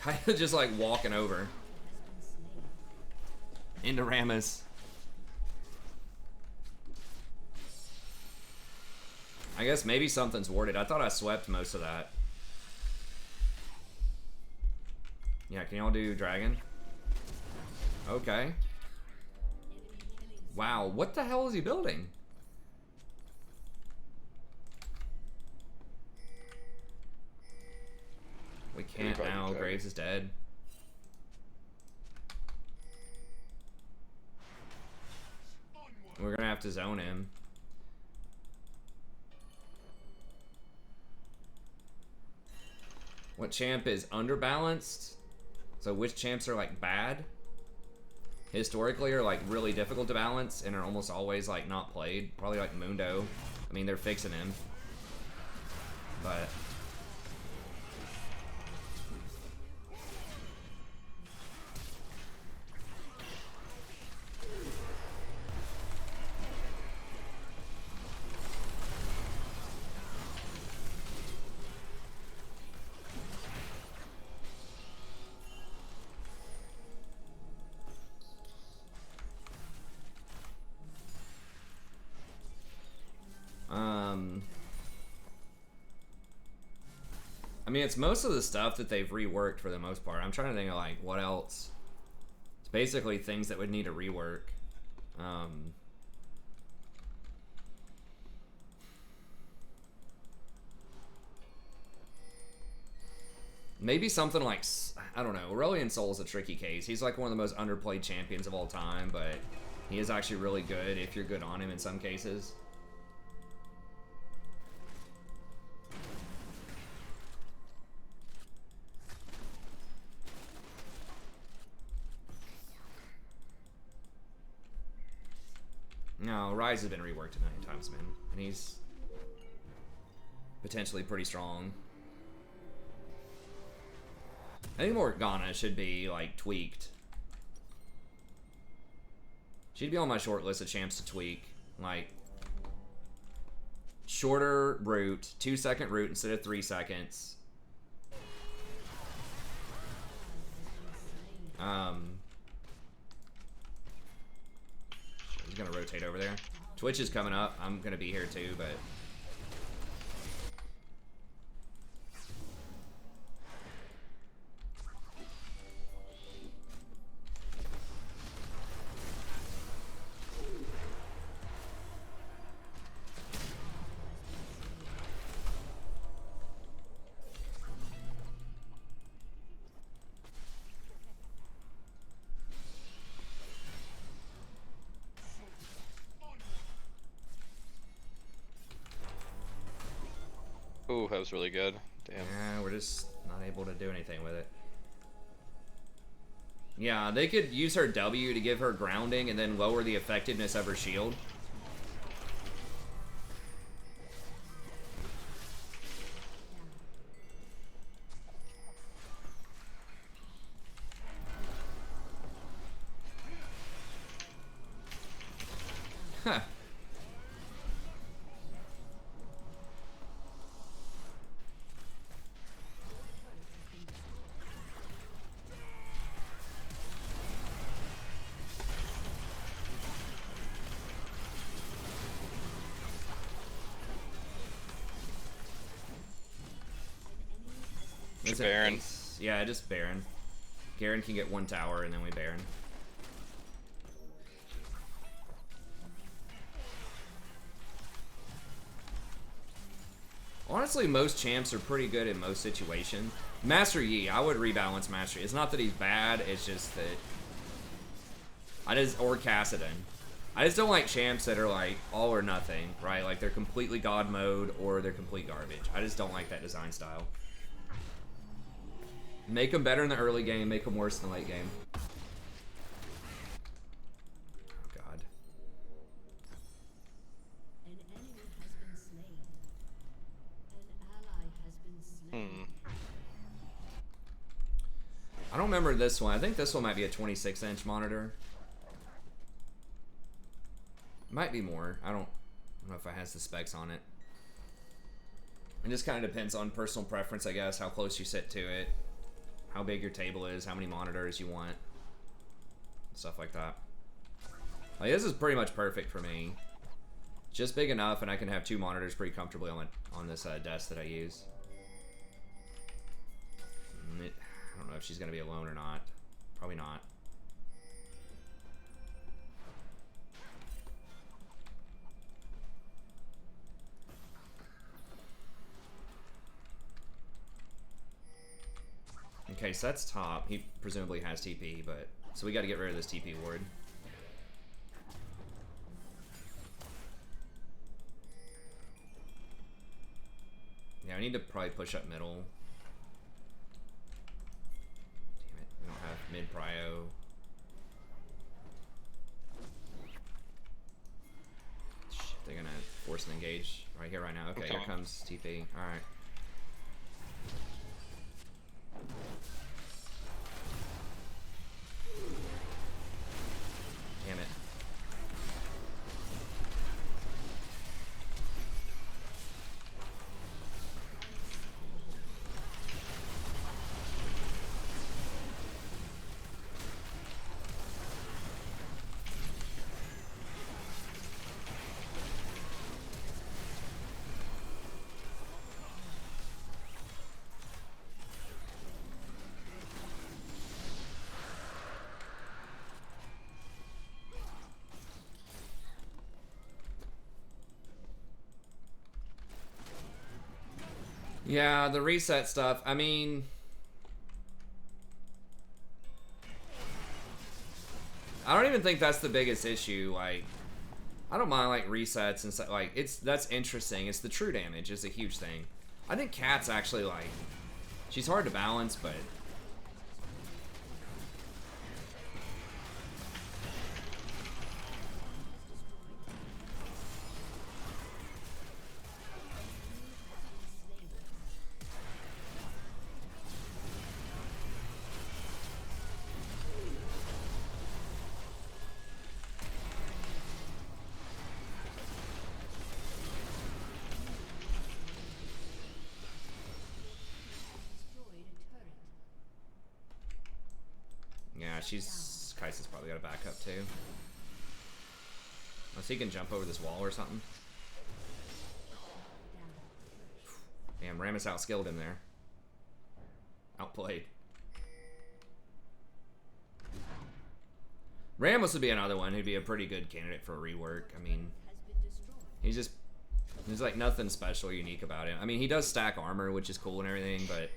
S1: Kaisa just like walking over. Into Rammus. I guess maybe something's warded. I thought I swept most of that. Yeah, can y'all do dragon? Okay. Wow, what the hell is he building? We can't now. Graves is dead. We're gonna have to zone him. What champ is underbalanced? So which champs are like bad? Historically are like really difficult to balance and are almost always like not played. Probably like Mundo. I mean, they're fixing him. But I mean, it's most of the stuff that they've reworked for the most part. I'm trying to think of like what else. It's basically things that would need a rework. Maybe something like, I don't know, Aurelion Sol is a tricky case. He's like one of the most underplayed champions of all time, but he is actually really good if you're good on him in some cases. No, Rise has been reworked a million times, man. And he's potentially pretty strong. I think Morgana should be, like, tweaked. She'd be on my short list of champs to tweak. Like, shorter root, 2-second root instead of 3 seconds. He's gonna rotate over there. Twitch is coming up. I'm gonna be here too, but
S9: Ooh, that was really good. Damn.
S1: yeah, we're just not able to do anything with it. Yeah, they could use her W to give her grounding and then lower the effectiveness of her shield. Huh.
S9: Just
S1: Is it
S9: Baron.
S1: ace? Yeah, just Baron. Garen can get 1 tower and then we Baron. Honestly, most champs are pretty good in most situations. Master Yi, I would rebalance Master Yi. It's not that he's bad, it's just that or Kassadin. I just don't like champs that are like all or nothing, right? Like they're completely god mode or they're complete garbage. I just don't like that design style. Make them better in the early game, make them worse in the late game. Oh god.
S4: An enemy has been slain. An ally has been slain.
S1: I don't remember this one. I think this one might be a 26-inch monitor. Might be more. I don't know if it has the specs on it. It just kind of depends on personal preference, I guess, how close you sit to it, how big your table is, how many monitors you want, stuff like that. Like, this is pretty much perfect for me. Just big enough, and I can have 2 monitors pretty comfortably on this desk that I use. I don't know if she's gonna be alone or not. Probably not. Okay, so that's top. He presumably has TP, but so we got to get rid of this TP ward. Yeah, I need to probably push up middle. Damn it, we don't have mid prio. Shit, they're gonna force an engage right here, right now. Okay, here comes TP. All right. Damn it. Yeah, the reset stuff, I mean, I don't even think that's the biggest issue. Like, I don't mind like resets and stuff. Like, that's interesting. It's the true damage is a huge thing. I think Kat's actually like, she's hard to balance, but Kaisa's probably got a backup too. Unless he can jump over this wall or something. Damn, Rammus outskilled him there. Outplayed. Rammus would be another one who'd be a pretty good candidate for a rework. I mean, he's like nothing special or unique about him. I mean, he does stack armor, which is cool and everything, but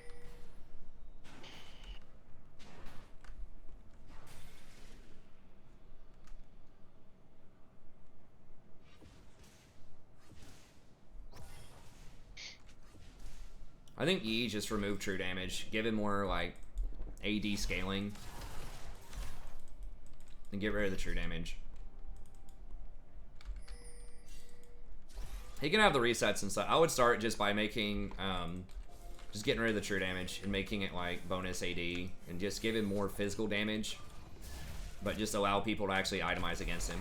S1: I think E just remove true damage, give him more like AD scaling, and get rid of the true damage. He can have the resets and stuff. I would start just by making, just getting rid of the true damage and making it like bonus AD, and just give him more physical damage, but just allow people to actually itemize against him.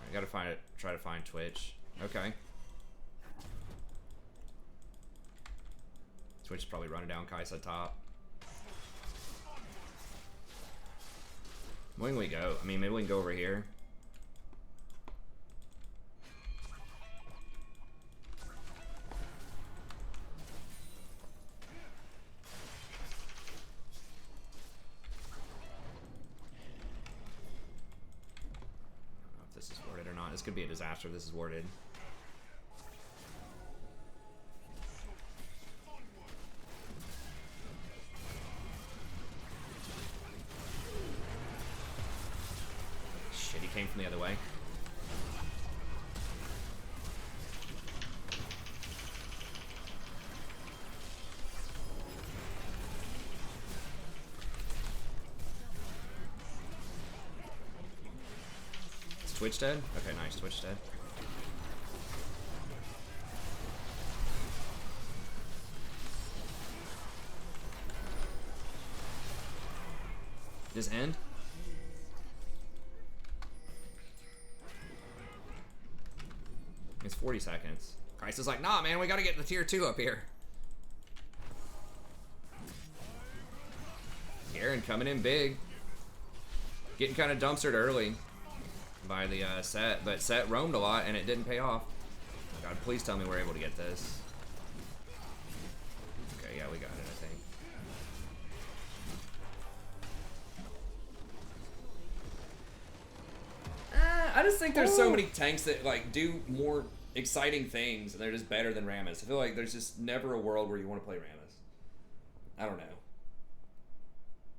S1: I gotta find it. Try to find Twitch. Okay. Twitch is probably running down Kaisa top. Where can we go? I mean, maybe we can go over here. This could be a disaster if this is warded. Shit, he came from the other way. Twitch dead? Okay, nice. Twitch dead. Just end? It's 40 seconds. Kaisa's like, nah, man, we gotta get the tier 2 up here. Garen coming in big. Getting kind of dumpstered early by the set, but set roamed a lot and it didn't pay off. God, please tell me we're able to get this. Okay, yeah, we got it, I think. I just think there's so many tanks that like do more exciting things and they're just better than Rammus. I feel like there's just never a world where you want to play Rammus. I don't know.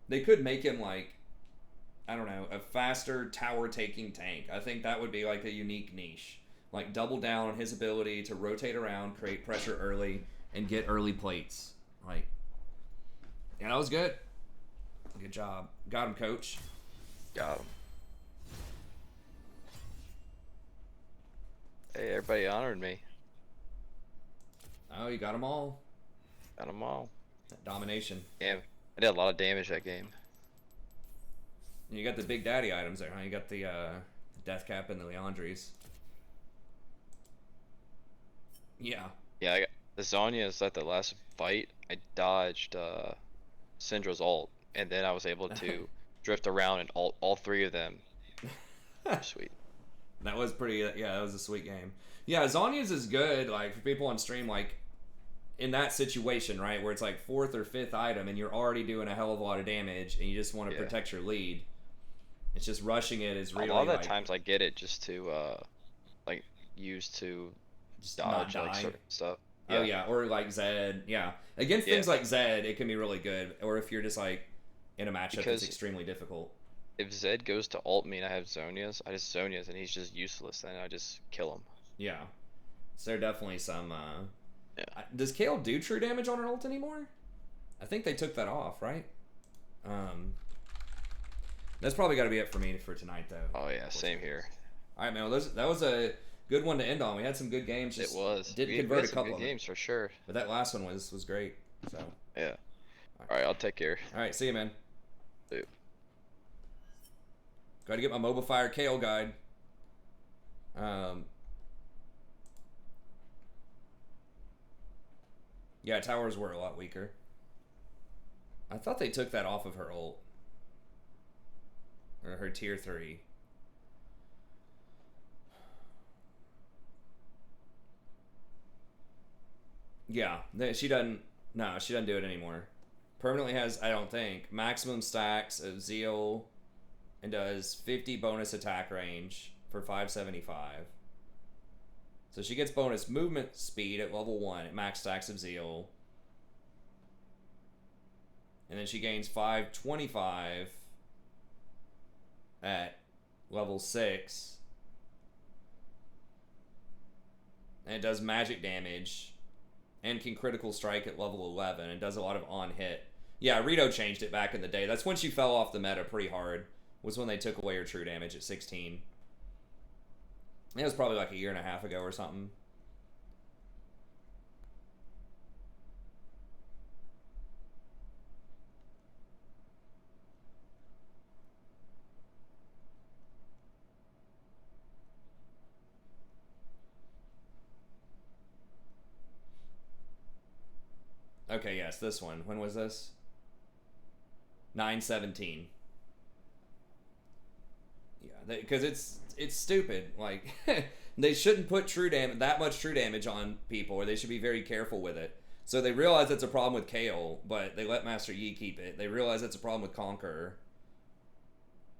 S1: They could make him like, I don't know, a faster tower-taking tank. I think that would be like a unique niche. Like double down on his ability to rotate around, create pressure early, and get early plates. Like, yeah, that was good. Good job. Got him, coach.
S9: Got him. Hey, everybody honored me.
S1: Oh, you got them all.
S9: Got them all.
S1: Domination.
S9: Yeah, I did a lot of damage that game.
S1: You got the big daddy items there, huh? You got the Death Cap and the Leandries. Yeah.
S9: Yeah, I got the Zhonya's at the last fight. I dodged Syndra's ult, and then I was able to drift around and ult all three of them. Sweet.
S1: That was pretty, yeah, that was a sweet game. Yeah, Zhonya's is good, like, for people on stream, like, in that situation, right, where it's like 4th or 5th item, and you're already doing a hell of a lot of damage, and you just want to protect your lead. It's just rushing it is really,
S9: a lot of the
S1: like,
S9: times I get it just to, like, use to
S1: just
S9: dodge,
S1: not
S9: like,
S1: die.
S9: certain stuff.
S1: Oh, yeah, or like Zed, yeah. Against things like Zed, it can be really good, or if you're just, like, in a matchup that's extremely difficult.
S9: If Zed goes to ult me and I have Zhonya's, I just Zhonya's and he's just useless, then I just kill him.
S1: Yeah. So there are definitely some, does Kayle do true damage on her ult anymore? I think they took that off, right? That's probably got to be it for me for tonight, though.
S9: Oh yeah, same here.
S1: All right, man. Well, that was a good one to end on. We had some good games.
S9: It was.
S1: Didn't convert a couple
S9: good
S1: of them.
S9: games for sure.
S1: But that last one was great. So.
S9: Yeah. All right, I'll take care.
S1: All right, see you, man.
S9: Dude.
S1: Got to get my Mobile Fire Kayle guide. Yeah, towers were a lot weaker. I thought they took that off of her ult. Or her tier 3. Yeah, she doesn't... No, she doesn't do it anymore. Permanently has, I don't think, maximum stacks of Zeal and does 50 bonus attack range for 575. So she gets bonus movement speed at level 1 at max stacks of Zeal. And then she gains 525 at level 6. And it does magic damage and can critical strike at level 11 and does a lot of on hit. Yeah, Rito changed it back in the day. That's when she fell off the meta pretty hard, was when they took away her true damage at 16. It was probably like a year and a half ago or something. Okay, yes, this one. When was this? 9/17. Yeah, because it's stupid. Like, they shouldn't put that much true damage on people, or they should be very careful with it. So they realize that's a problem with Kale, but they let Master Yi keep it. They realize that's a problem with Conqueror.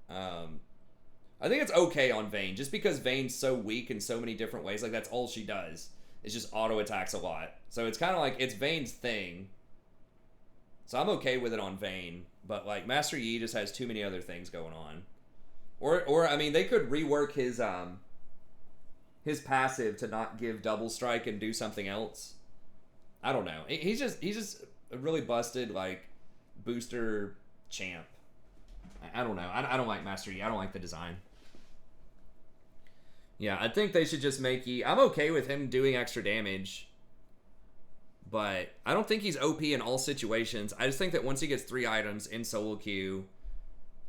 S1: I think it's okay on Vayne, just because Vayne's so weak in so many different ways. Like, that's all she does. It's just auto attacks a lot. So it's kind of like, it's Vayne's thing. So I'm okay with it on Vayne, but like Master Yi just has too many other things going on. Or I mean, they could rework his passive to not give double strike and do something else. I don't know. He's just a really busted like booster champ. I don't know. I don't like Master Yi. I don't like the design. Yeah, I think they should just make Yi. I'm okay with him doing extra damage, but I don't think he's OP in all situations. I just think that once he gets 3 items in solo queue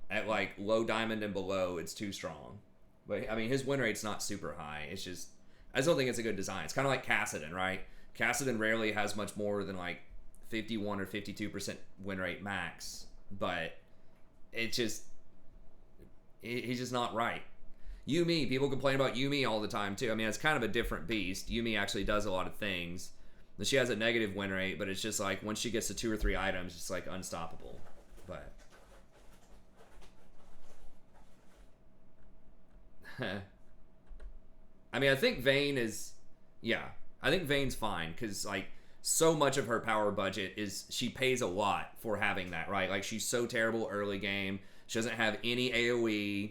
S1: at like low diamond and below, it's too strong. But I mean, his win rate's not super high. It's just, I just don't think it's a good design. It's kind of like Kassadin, right? Kassadin rarely has much more than like 51 or 52% win rate max, but it's just, he's just not right. Yuumi, people complain about Yuumi all the time too. I mean, it's kind of a different beast. Yuumi actually does a lot of things. She has a negative win rate, but it's just like once she gets to 2 or 3 items, it's like unstoppable. But I mean, I think Vayne is, yeah, I think Vayne's fine because like so much of her power budget is she pays a lot for having that, right? Like she's so terrible early game. She doesn't have any AoE.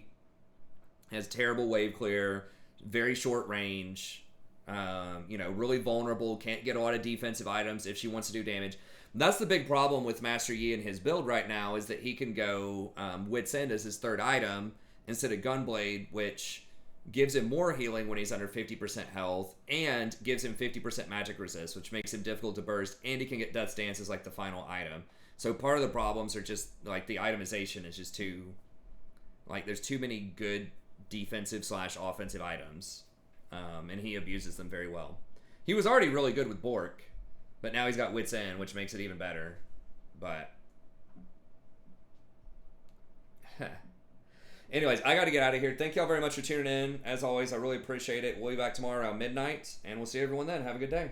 S1: Has terrible wave clear, very short range, you know, really vulnerable, can't get a lot of defensive items if she wants to do damage. That's the big problem with Master Yi and his build right now, is that he can go Wit's End as his 3rd item instead of Gunblade, which gives him more healing when he's under 50% health and gives him 50% magic resist, which makes him difficult to burst, and he can get Death's Dance as like the final item. So part of the problems are just like the itemization is just too, like there's too many good defensive / offensive items, and he abuses them very well. He was already really good with Bork, but now he's got Wit's End, which makes it even better. But anyways, I got to get out of here. Thank y'all very much for tuning in. As always, I really appreciate it. We'll be back tomorrow around midnight, and we'll see everyone then. Have a good day.